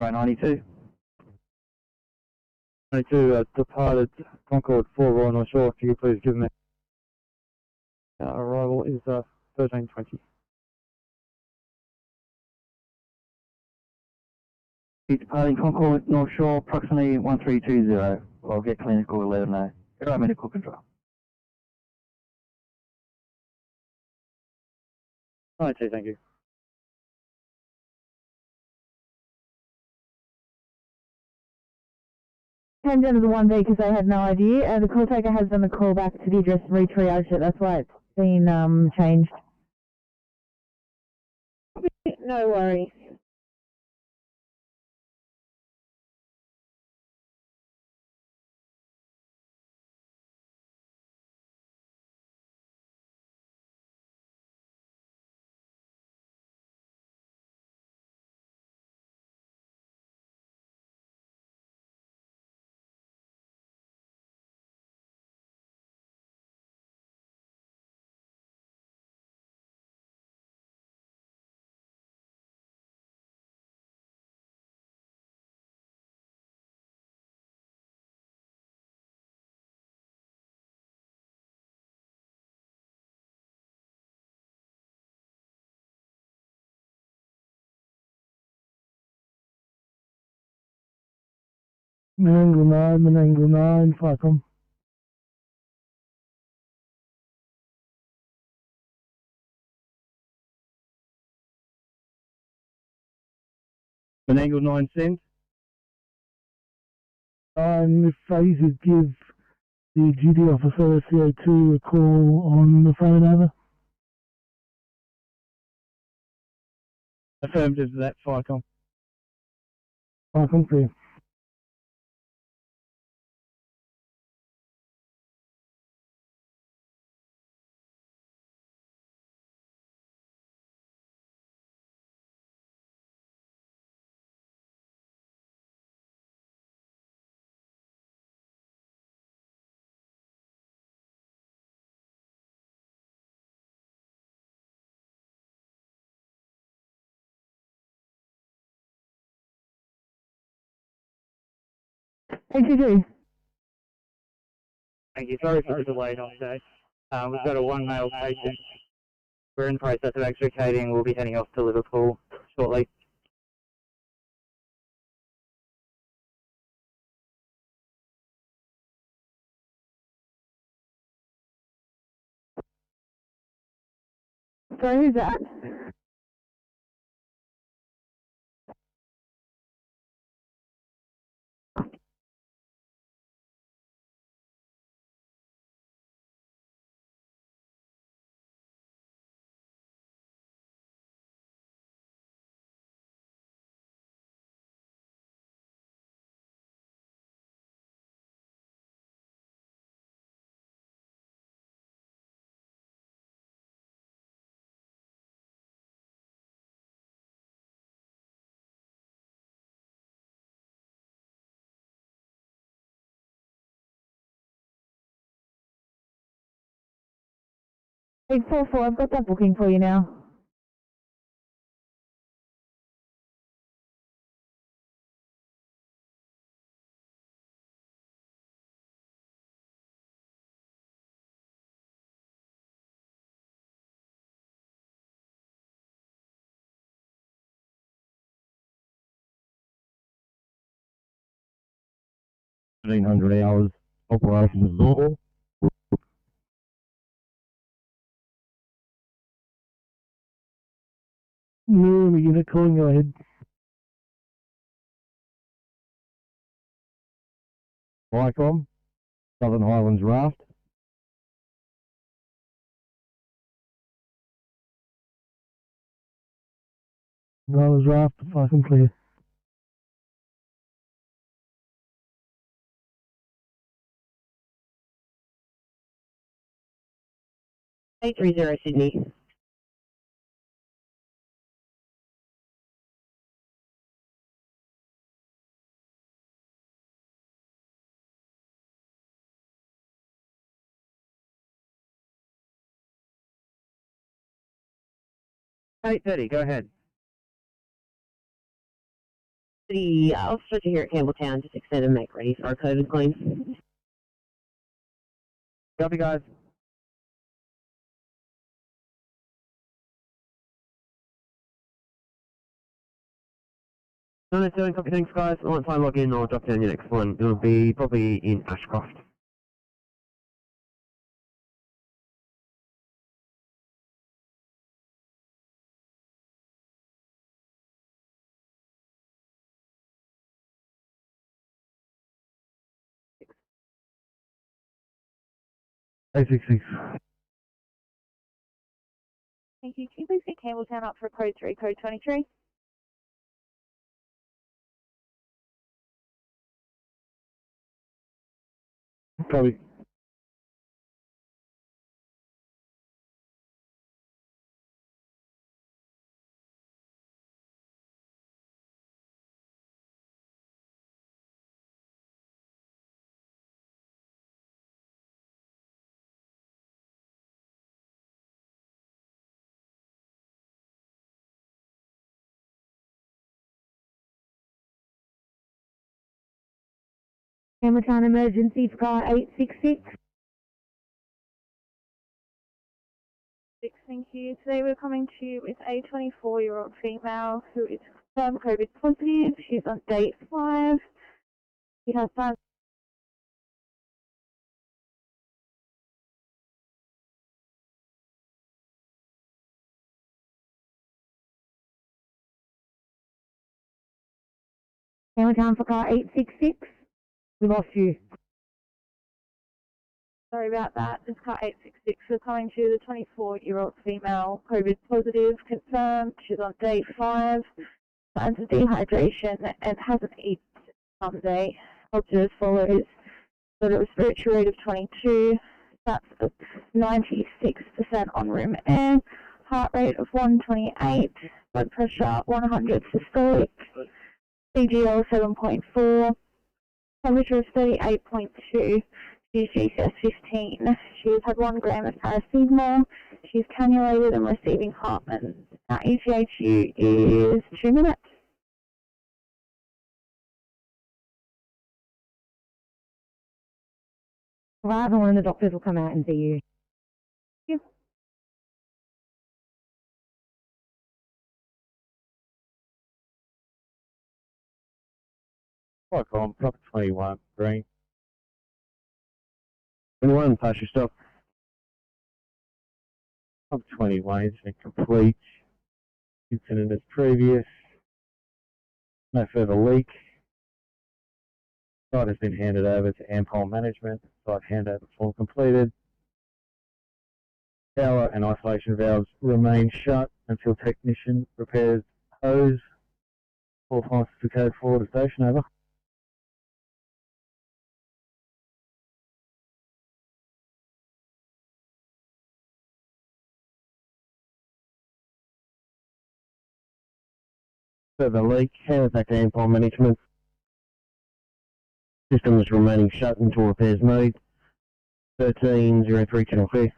Right, 92. 92, departed Concord 4 Royal North Shore. If you could please give me arrival is 1320. Departing Concord North Shore, approximately 1320. I'll get clinical 11A. Aero medical control. 92, thank you. Came down to the 1B because they had no idea. The call taker has done a call back to the address and re-triaged it. That's why it's been changed. No worries. Menangle 9, fuck 'em. Menangle 9 send. And if you could give the duty officer CO2 a call on the phone, over. Affirmative to that, FICOM. FICOM, clear. ACG. Thank you. Sorry for the delay on today. We've got a one male patient. We're in the process of extricating. We'll be heading off to Liverpool shortly. Sorry, who's that? Hey, 44, I've got that booking for you now. hours operation as normal. No, unit calling, go ahead. FICOM, Southern Highlands Raft. Highlands Raft, FICOM, clear. A30 Sydney. $8:30, go ahead. The officer here at Campbelltown just extend and make ready for our COVID claim. Copy, guys. No, no, doing copy, thanks, guys. Once I log in, I'll drop down your next one. It'll be probably in Ashcroft. A66. Thank you. Can you please get Campbelltown up for code 3, code 23? Copy. Campbelltown emergency for car 866. Thank you. Today we're coming to you with a 24-year-old female who is confirmed COVID positive. She's on day 5. She has signs. Campbelltown for car 866. We lost you. Sorry about that. This car 866. We're coming to the 24-year-old female, COVID positive, confirmed. She's on day 5. Signs of dehydration and hasn't eaten since Monday. Observed as follows. Got a respiratory rate of 22. That's 96% on room air. Heart rate of 128. Blood pressure 100 systolic. CGL 7.4. Temperature of 38.2. She's GCS 15. She's had 1 gram of paracetamol. She's cannulated and receiving Hartman's. Now ECHU is 2 minutes. Arrive and one of the doctors will come out and see you. Thank you. Welcome, Proper 21, green. 21, pass your stop. Proper 21, incident complete. Incident as previous. No further leak. Site has been handed over to Ampol management. Site handover form completed. Power and isolation valves remain shut until technician repairs hose. All passes to code 4 to station, over. Further leak, handed back to Ampol management. System is remaining shut until repairs made. 1303 Channel 3.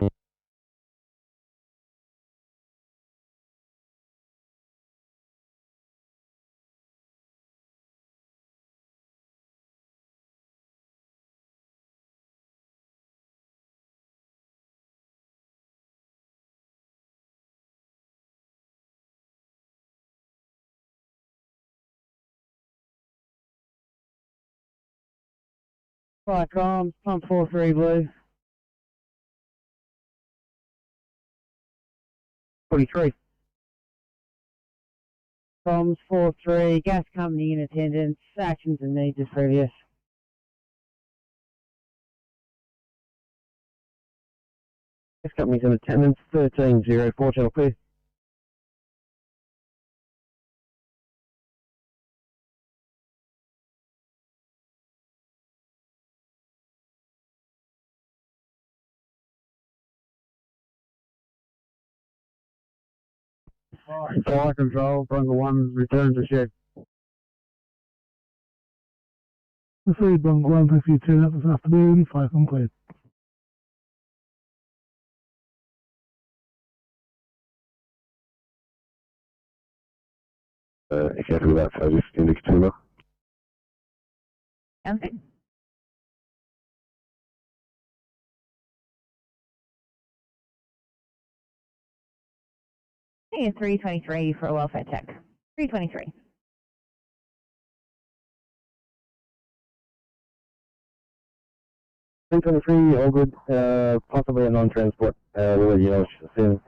Right, comms, pump 43 blue. 43. Comms 43, gas company in attendance, actions and needs as previous. Gas company's in attendance. 1304 Channel 3. Fire control, Bunker 1, return to shed. Proceed, Bunker 1, thank you, turn up this afternoon, 5 unclear. Exactly that, so just indicator. Okay. Hey, 323 for a welfare check. 323. All good. Possibly a non-transport. We'll let you know soon.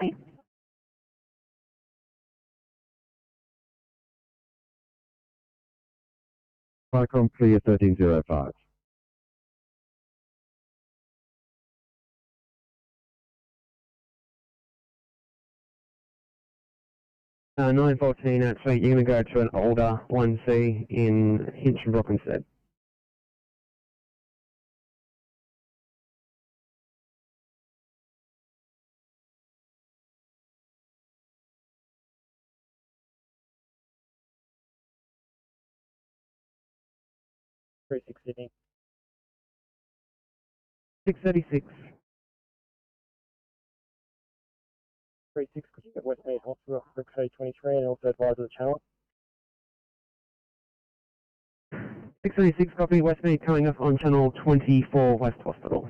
Thanks. Micron clear 1305. Uh, 914 actually, you're going to go to an older 1C in Hinchinbrook instead. Sydney. 636. 36, could you get Westmead Hospital for code 23 and also advise of the channel? 636 copy, Westmead coming up on channel 24 West Hospital.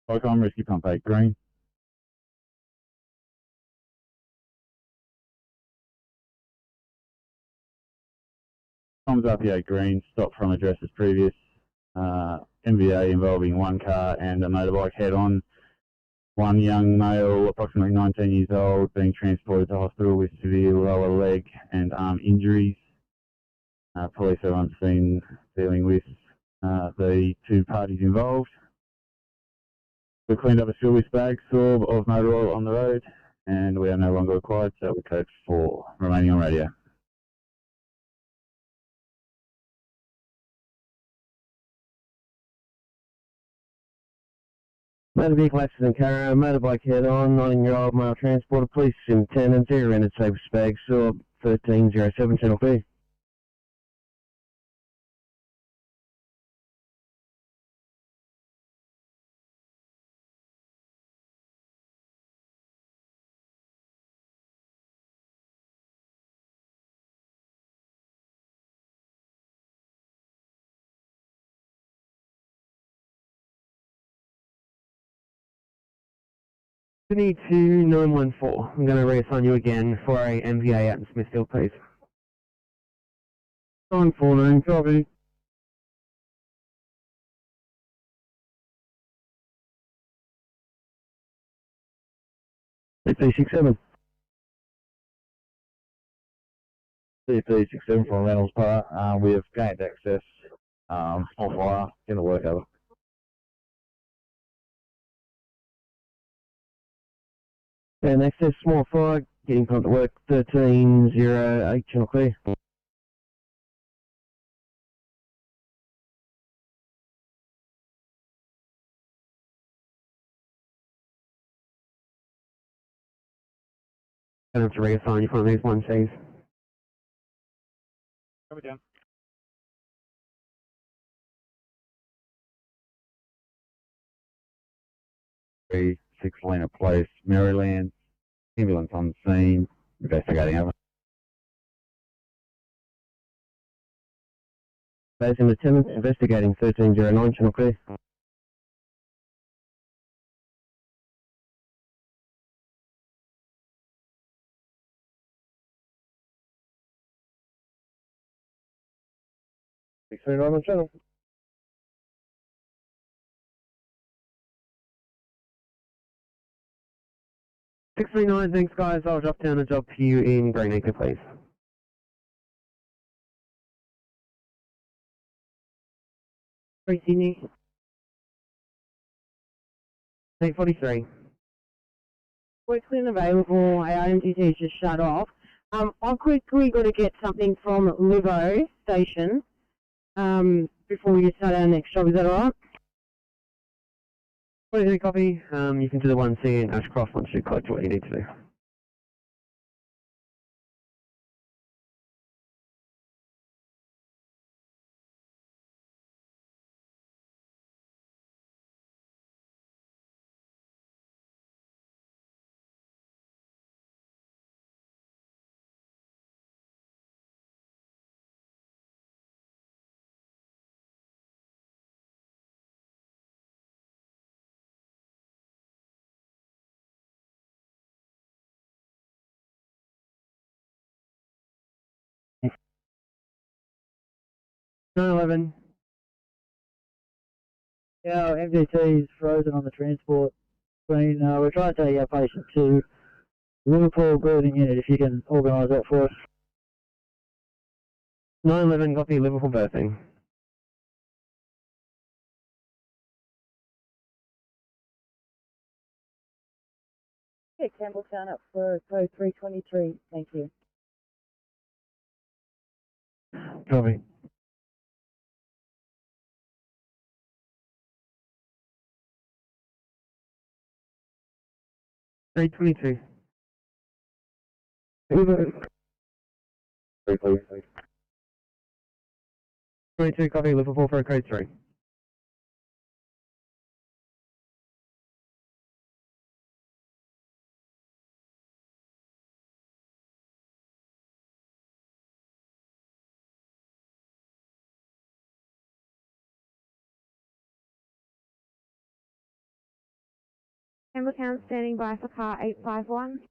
Icon Rescue Pump 8 green. Comms RP8 green, stop from address as previous. MVA involving one car and a motorbike head-on. One young male, approximately 19 years old, being transported to hospital with severe lower leg and arm injuries. Police are on scene dealing with the two parties involved. We've cleaned up a fuel bag sorb of motor oil on the road, and we are no longer required, so we're code 4, remaining on radio. Motor vehicle accident carrier, motorbike head-on, 19-year-old male transporter, police in attendance, area ended safe bag sorb, 1307 Channel B. Sydney 2914. I'm going to reassign you again for a MVA out in Smithfield, please. 914, copy. CP67. CP67 from Reynolds Park. We have gained access. Small fire, going to work over. And access small fire, getting pumped to work, 1308 Channel clear. Going to have to reassign you from these 1Cs. Copy down. Six Lena Place, Maryland. Ambulance on the scene. Investigating over. Base in attendance, investigating 1309 Channel clear. on channel. Six 39, thanks guys, I'll drop down a job for you in Greenacre, please. Sydney. 843. We're clean available, our MTT is just shut off. I've quickly got to get something from Livo Station before we start our next job, is that alright? 43 copy, you can do the 1C in Ashcroft once you collect what you need to do. .11. Yeah, our MDT is frozen on the transport screen. We're trying to take our patient to Liverpool Building Unit, if you can organise that for us. 911, copy, Liverpool berthing. Okay, Campbelltown up for code 323, thank you. Copy. Code 22. 22, copy, Liverpool for code 3. Campbelltown standing by for car 851.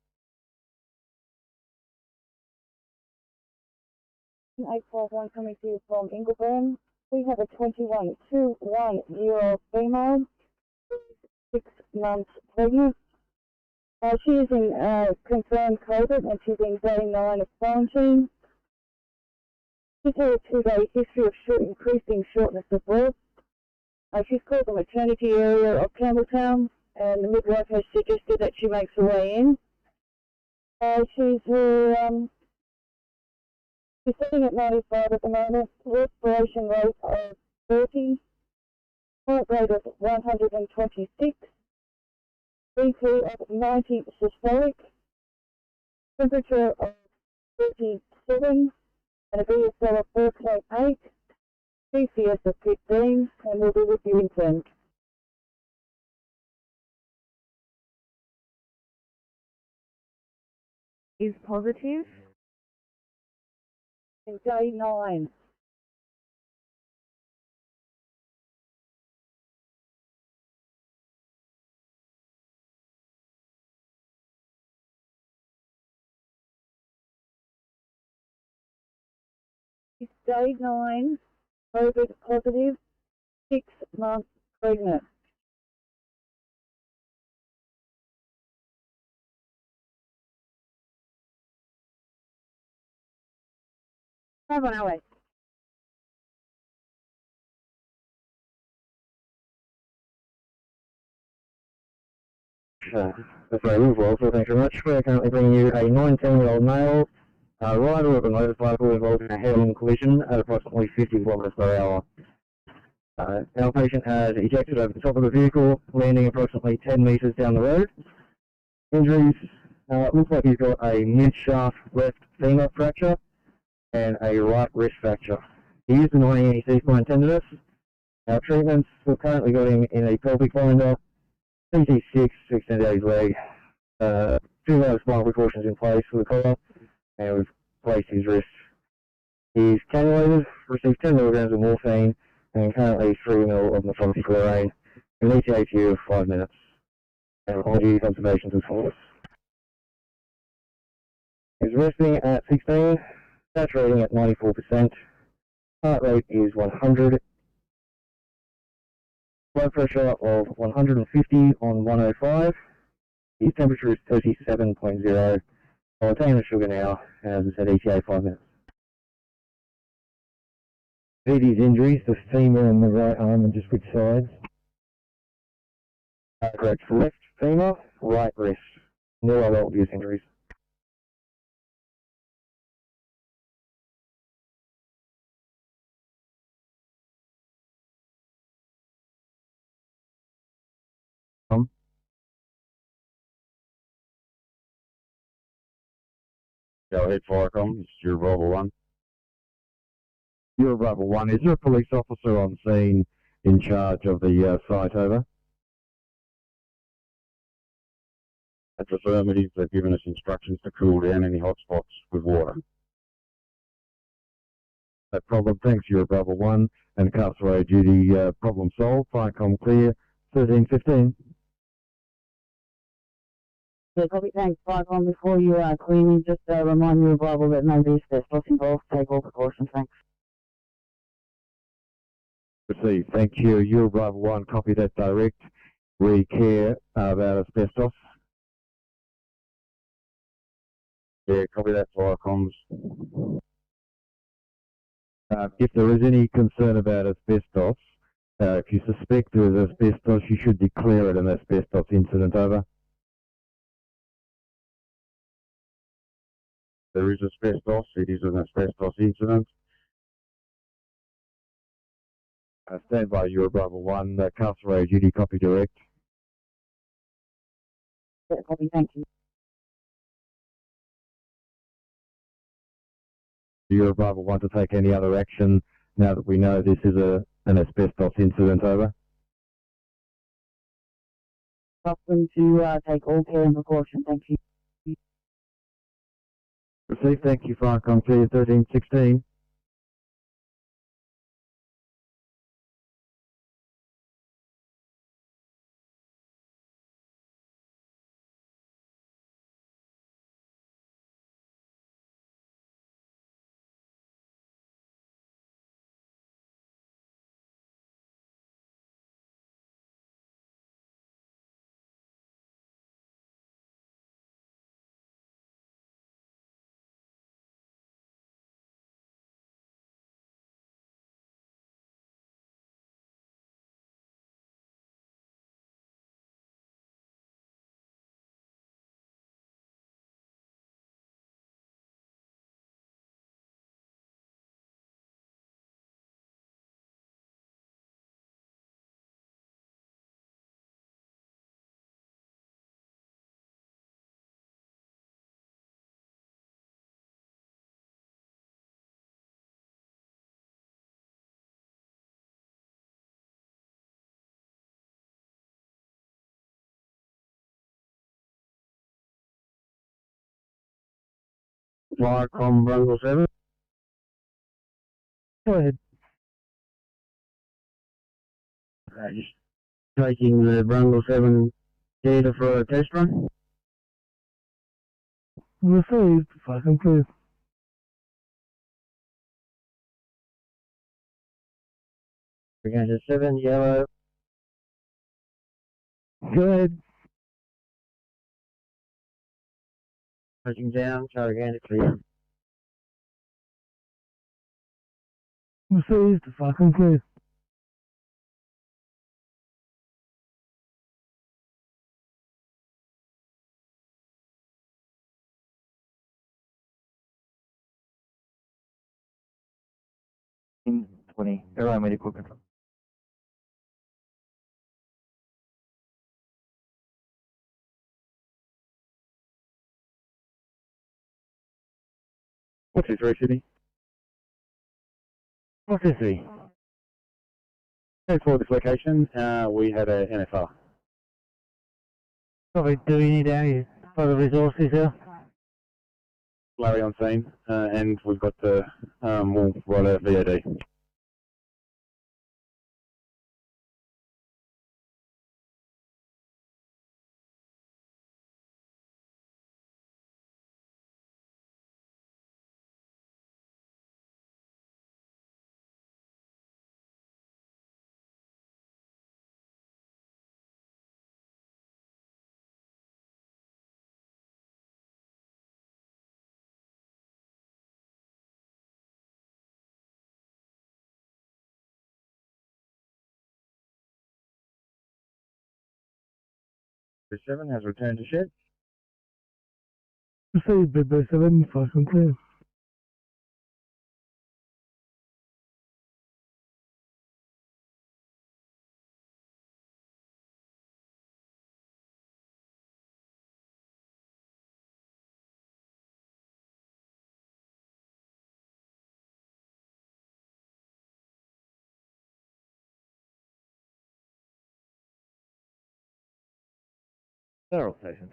851 coming to you from Ingleburn. We have a 21-year-old female, 6 months pregnant. She is in confirmed COVID and she's in day 9 of quarantine. She's had a 2-day history of increasing shortness of breath. She's called the maternity area of Campbelltown and the midwife has suggested that she makes her way in. She's sitting at 95 at the moment, respiration rate of 30, heart rate of 126, BP of 90 systolic, temperature of 37, and a BSL of 4.8, CCS of 15, and we'll be with you in turn. Is positive. In day 9. It's day 9, COVID positive, 6 months pregnant. On our way. That's very well, so thanks very much. We're currently bringing you a 19-year-old male rider of a motorcycle involved in a head-on collision at approximately 50 kilometres per hour. Our patient has ejected over the top of the vehicle, landing approximately 10 metres down the road. Injuries, looks like he's got a mid-shaft left femur fracture and a right wrist fracture. He is denying any C-spine tenderness. Our treatments, we've currently got him in a pelvic binder, CT6 to extend out his leg, few other spinal precautions in place for the collar, and we've placed his wrist. He's cannulated, received 10 milligrams of morphine, and currently 3 ml of methoxychloroquine, and ETA of 5 minutes. And oncology observations as follows. He's resting at 16, saturating at 94%, heart rate is 100, blood pressure of 150 on 105, his temperature is 37.0. I'll attain the sugar now, as I said, ETA 5 minutes. These injuries, the femur and the right arm, and just which sides? Correct, left femur, right wrist. No other obvious injuries. Go ahead, Firecom. It's your Bravo 1. You're Bravo 1. Is there a police officer on scene in charge of the site, over? That's affirmative. They've given us instructions to cool down any hotspots with water. No problem. Thanks, you're Bravo 1. And carceral duty problem solved. Firecom clear. 13:15. Yeah, copy. Thanks. Firecom, before you clean, just remind your Bravo that no asbestos involved. Take all precautions. Thanks. Received. Thank you. You're Bravo 1. Copy that direct. We care about asbestos. Yeah, copy that, Firecoms. If there is any concern about asbestos, if you suspect there is asbestos, you should declare it an asbestos incident, over. There is asbestos, it is an asbestos incident. Stand by, you're Bravo 1, carceral duty, copy direct. Yeah, copy, thank you. You're Bravo 1 to take any other action now that we know this is an asbestos incident, over. Welcome to take all care and precaution, thank you. Received, thank you, Firecom clear 13:16. Viacom Brungle 7. Go ahead. Just taking the Brungle 7 data for a test run. Received. Fucking clear. We're going to 7, yellow. Go ahead. Pushing down, Sarganda clear. Received. Fucking clear. In 20, airline medical control. What's this, Sydney? What's this be? For this location, we had a NFR. Probably doing it down here for the resources here. Larry on scene, and we've got the we'll roll out VOD. The 7 has returned to shed. Received. Big 7. Fucking clear. Federal station.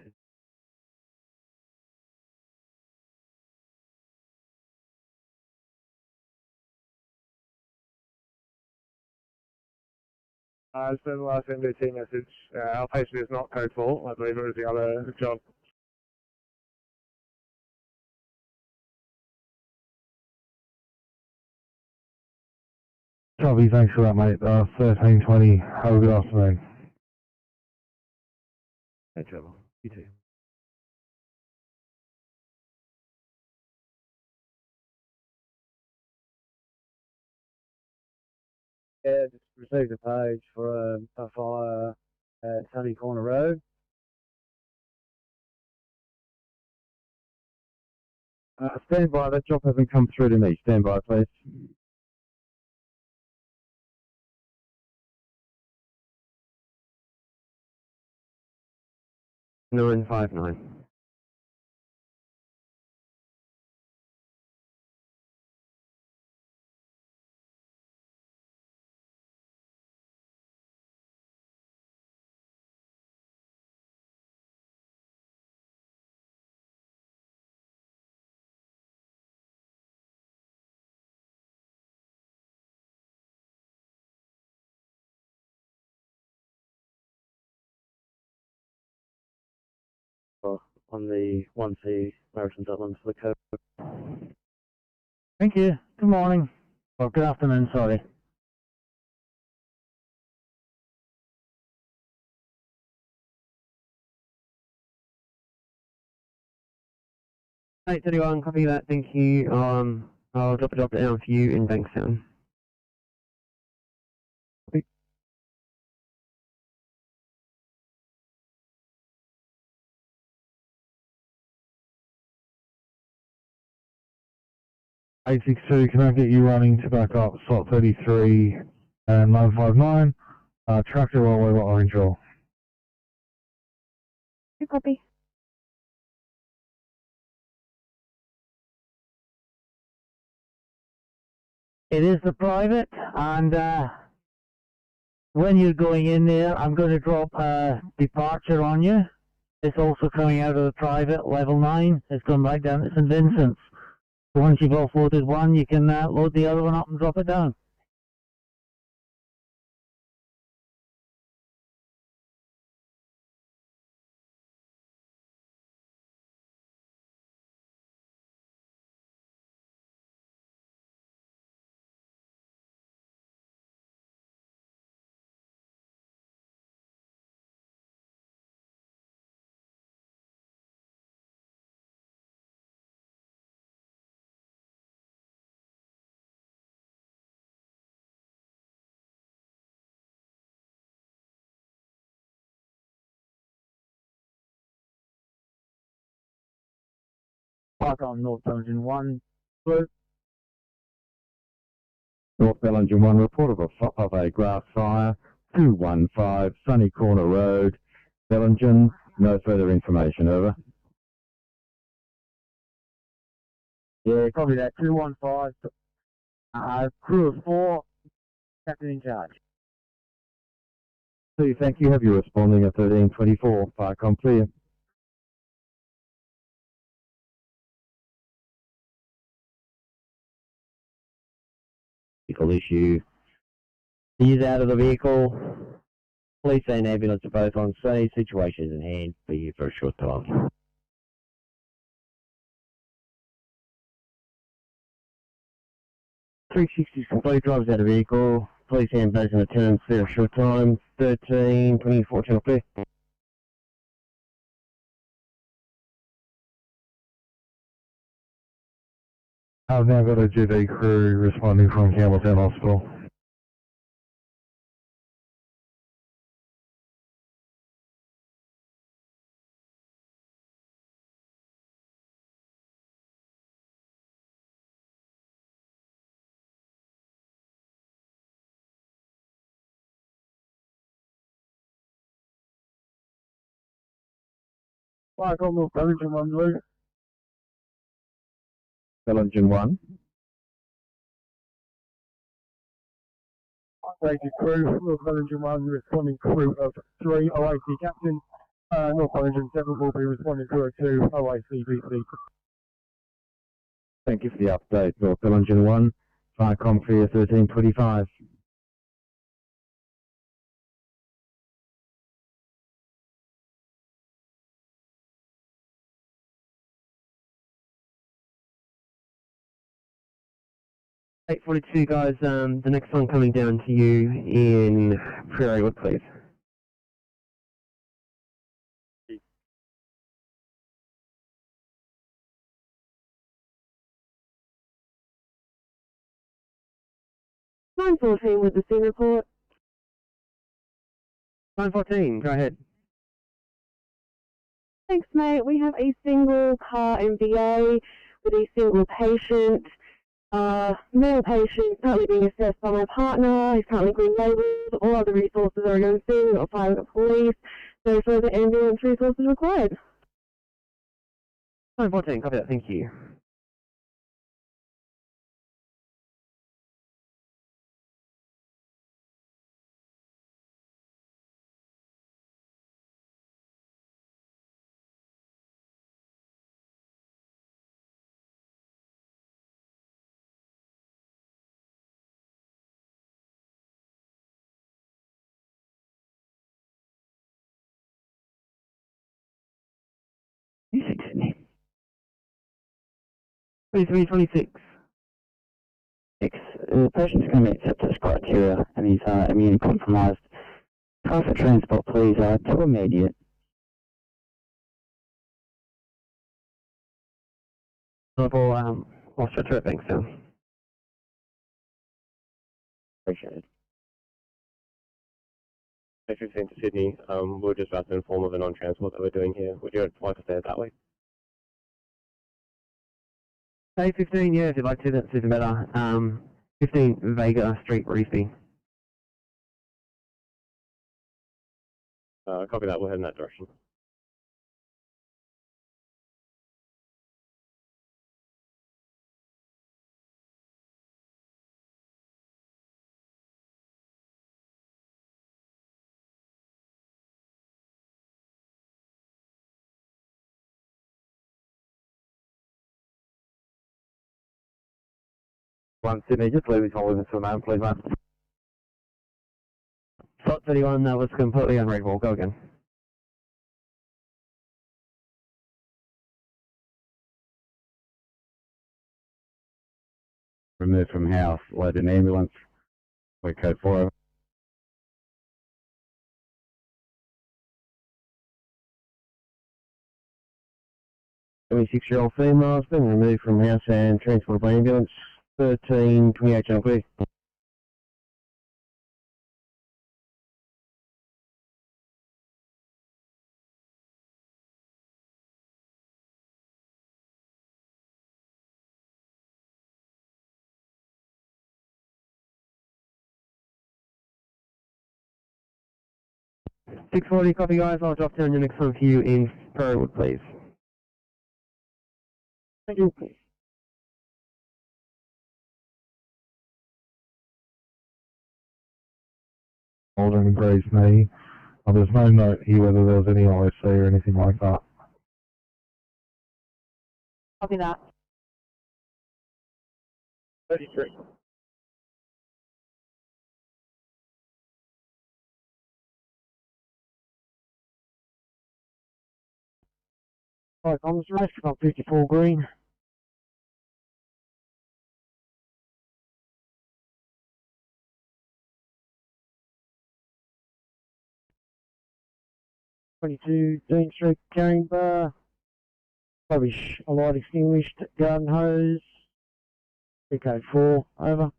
As per the last MDT message, our patient is not code 4. I believe it was the other job. Copy, thanks for that, mate. 1320. Have a good afternoon. No trouble. You too. Yeah, just received a page for a fire at Sunny Corner Road. Stand by, that job hasn't come through to me. Stand by, please. Nine 59. On the 1C Marathon Tablelands for the code. Thank you. Good morning. Or good afternoon, sorry. Hey, 31, copy that, thank you. I'll drop it down for you in Bankstown. 862, can I get you running to back up slot 33 and 959? Tractor runway orange roll. Good copy. It is the private, and when you're going in there, I'm going to drop a departure on you. It's also coming out of the private, level 9. It's going back down to St. Vincent's. Once you've offloaded one, you can load the other one up and drop it down. Park on North Engine 1, blue. North Engine 1, report of a grass fire, 215 Sunny Corner Road, Bellingen. No further information, over. Yeah, copy that, 215. Crew of 4, captain in charge. Thank you. Have you responding at 1324, Firecom clear. Vehicle issue. He's out of the vehicle. Police and ambulance are both on scene. Situation is in hand. Be here for a short time. .360 complete. Drivers out of vehicle. Police and both in attendance there a short time. 1324 channel clear. I've now got a GV crew responding from Campbelltown Hospital. Firecom North Bellingen 1, blue. Bellingen 1. Operated crew, North Bellingen 1, responding crew of 3, OIC captain. North Bellingen 7 will be responding crew of 2, OIC BC. Thank you for the update, North Bellingen 1, Firecom clear 1325. .842 guys, the next one coming down to you in Ferry, what please? .914 with the scene report. 914, go ahead. Thanks, mate. We have a single car MVA with a single patient. Male patient currently being assessed by my partner. He's currently being labelled. All other resources are going soon. We've got fire, we've got police. No further ambulance resources required. 914, copy that, thank you. Sydney. 2326. The patient's going to meet sepsis criteria and he's immune compromised. Private transport, please, to immediate. Level, I'll stretch it, thanks, Sam. Appreciate it. 15 to Sydney, we're just about to inform of the non-transport that we're doing here. Would you like to stay that way? Say 15, yeah, if you'd like to, that's even better. 15 Vega Street, Reefy. Copy that, we'll head in that direction. 1 Sydney, just leave this hold with us for a moment, please, mate. Slot 31, that was completely unreadable. Go again. Removed from house, loaded an ambulance. We're code 4 over. 26-year-old female has been removed from house and transported by ambulance. 1328 Channel Clear. $640, copy guys, I'll drop down your next one for you in Ferry, please. Thank you. Holden agrees me. There's no note here whether there was any ISC or anything like that. Copy that. 33. Right, on the rest, got 54 green. '22 Dean Street carrying bar. Rubbish, a light extinguished, garden hose. Code 4 over.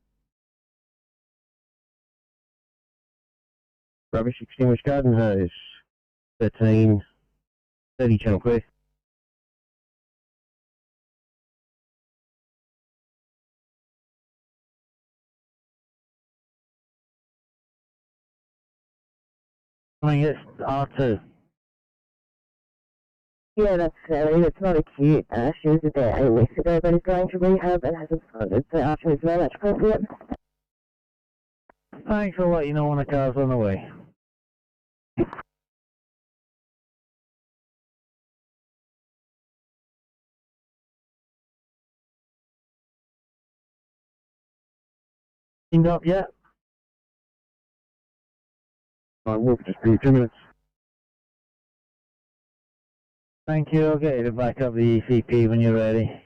Rubbish extinguished garden hose. 1330 Channel Clear. Coming it's R2. Yeah, that's Ferry. It's not acute. She was there 8 weeks ago, but is going to rehab and hasn't responded. So after is very much appropriate. Thanks, I'll let you know when the car's on the way. Cleaned up yet? I will just be 2 minutes. Thank you, I'll get you to back up the ECP when you're ready.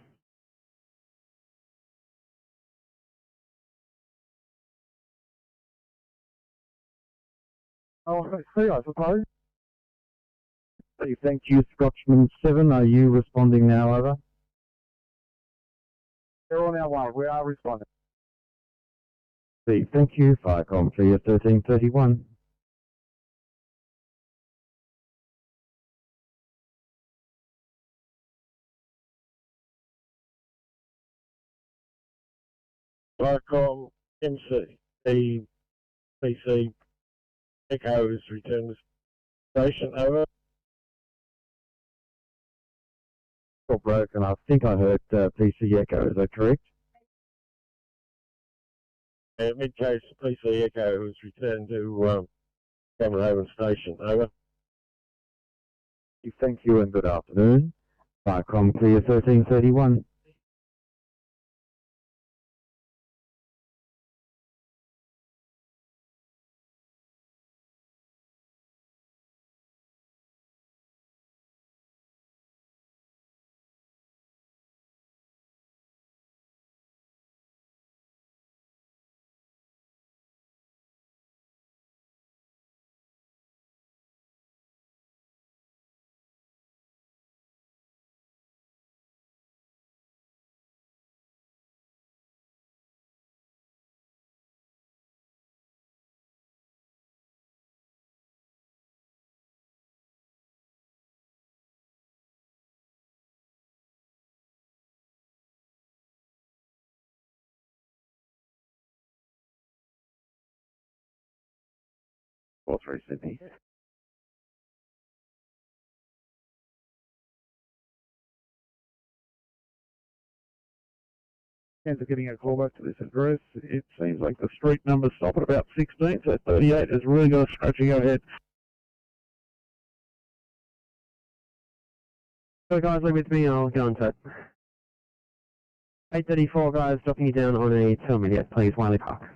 Oh, see, I suppose. Thank you, Scotchman 7. Are you responding now, over? They're on our way. We are responding. Thank you, Firecom Clear 1331. Firecom MC. The PC Echo has returned to station, over. Got broken. I think I heard PC Echo. Is that correct? Mid-case PC Echo has returned to Cameron Haven Station, over. Thank you and good afternoon. Firecom Clear 1331. Sydney. Chance of getting a call back to this address. It seems like the street numbers stop at about 16, so 38 has really got a scratching overhead. So guys, leave with me, I'll go on to it. 834 guys, dropping you down on a terminal, please, Wiley Park.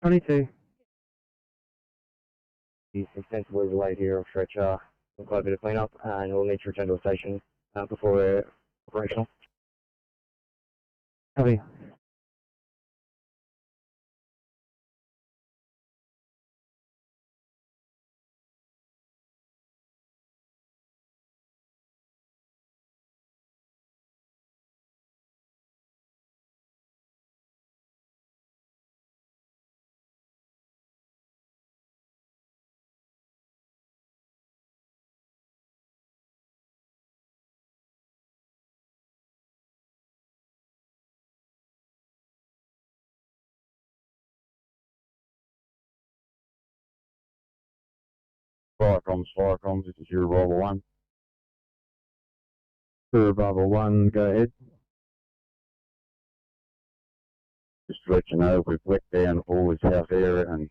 '22. He's extensively delayed here on stretcher. Quite a bit of cleanup, and we'll need to return to the station before we're operational. Copy. Fire comms, this is your Bravo 1. Crew Bravo 1, go ahead. Just to let you know, we've wet down all this house area and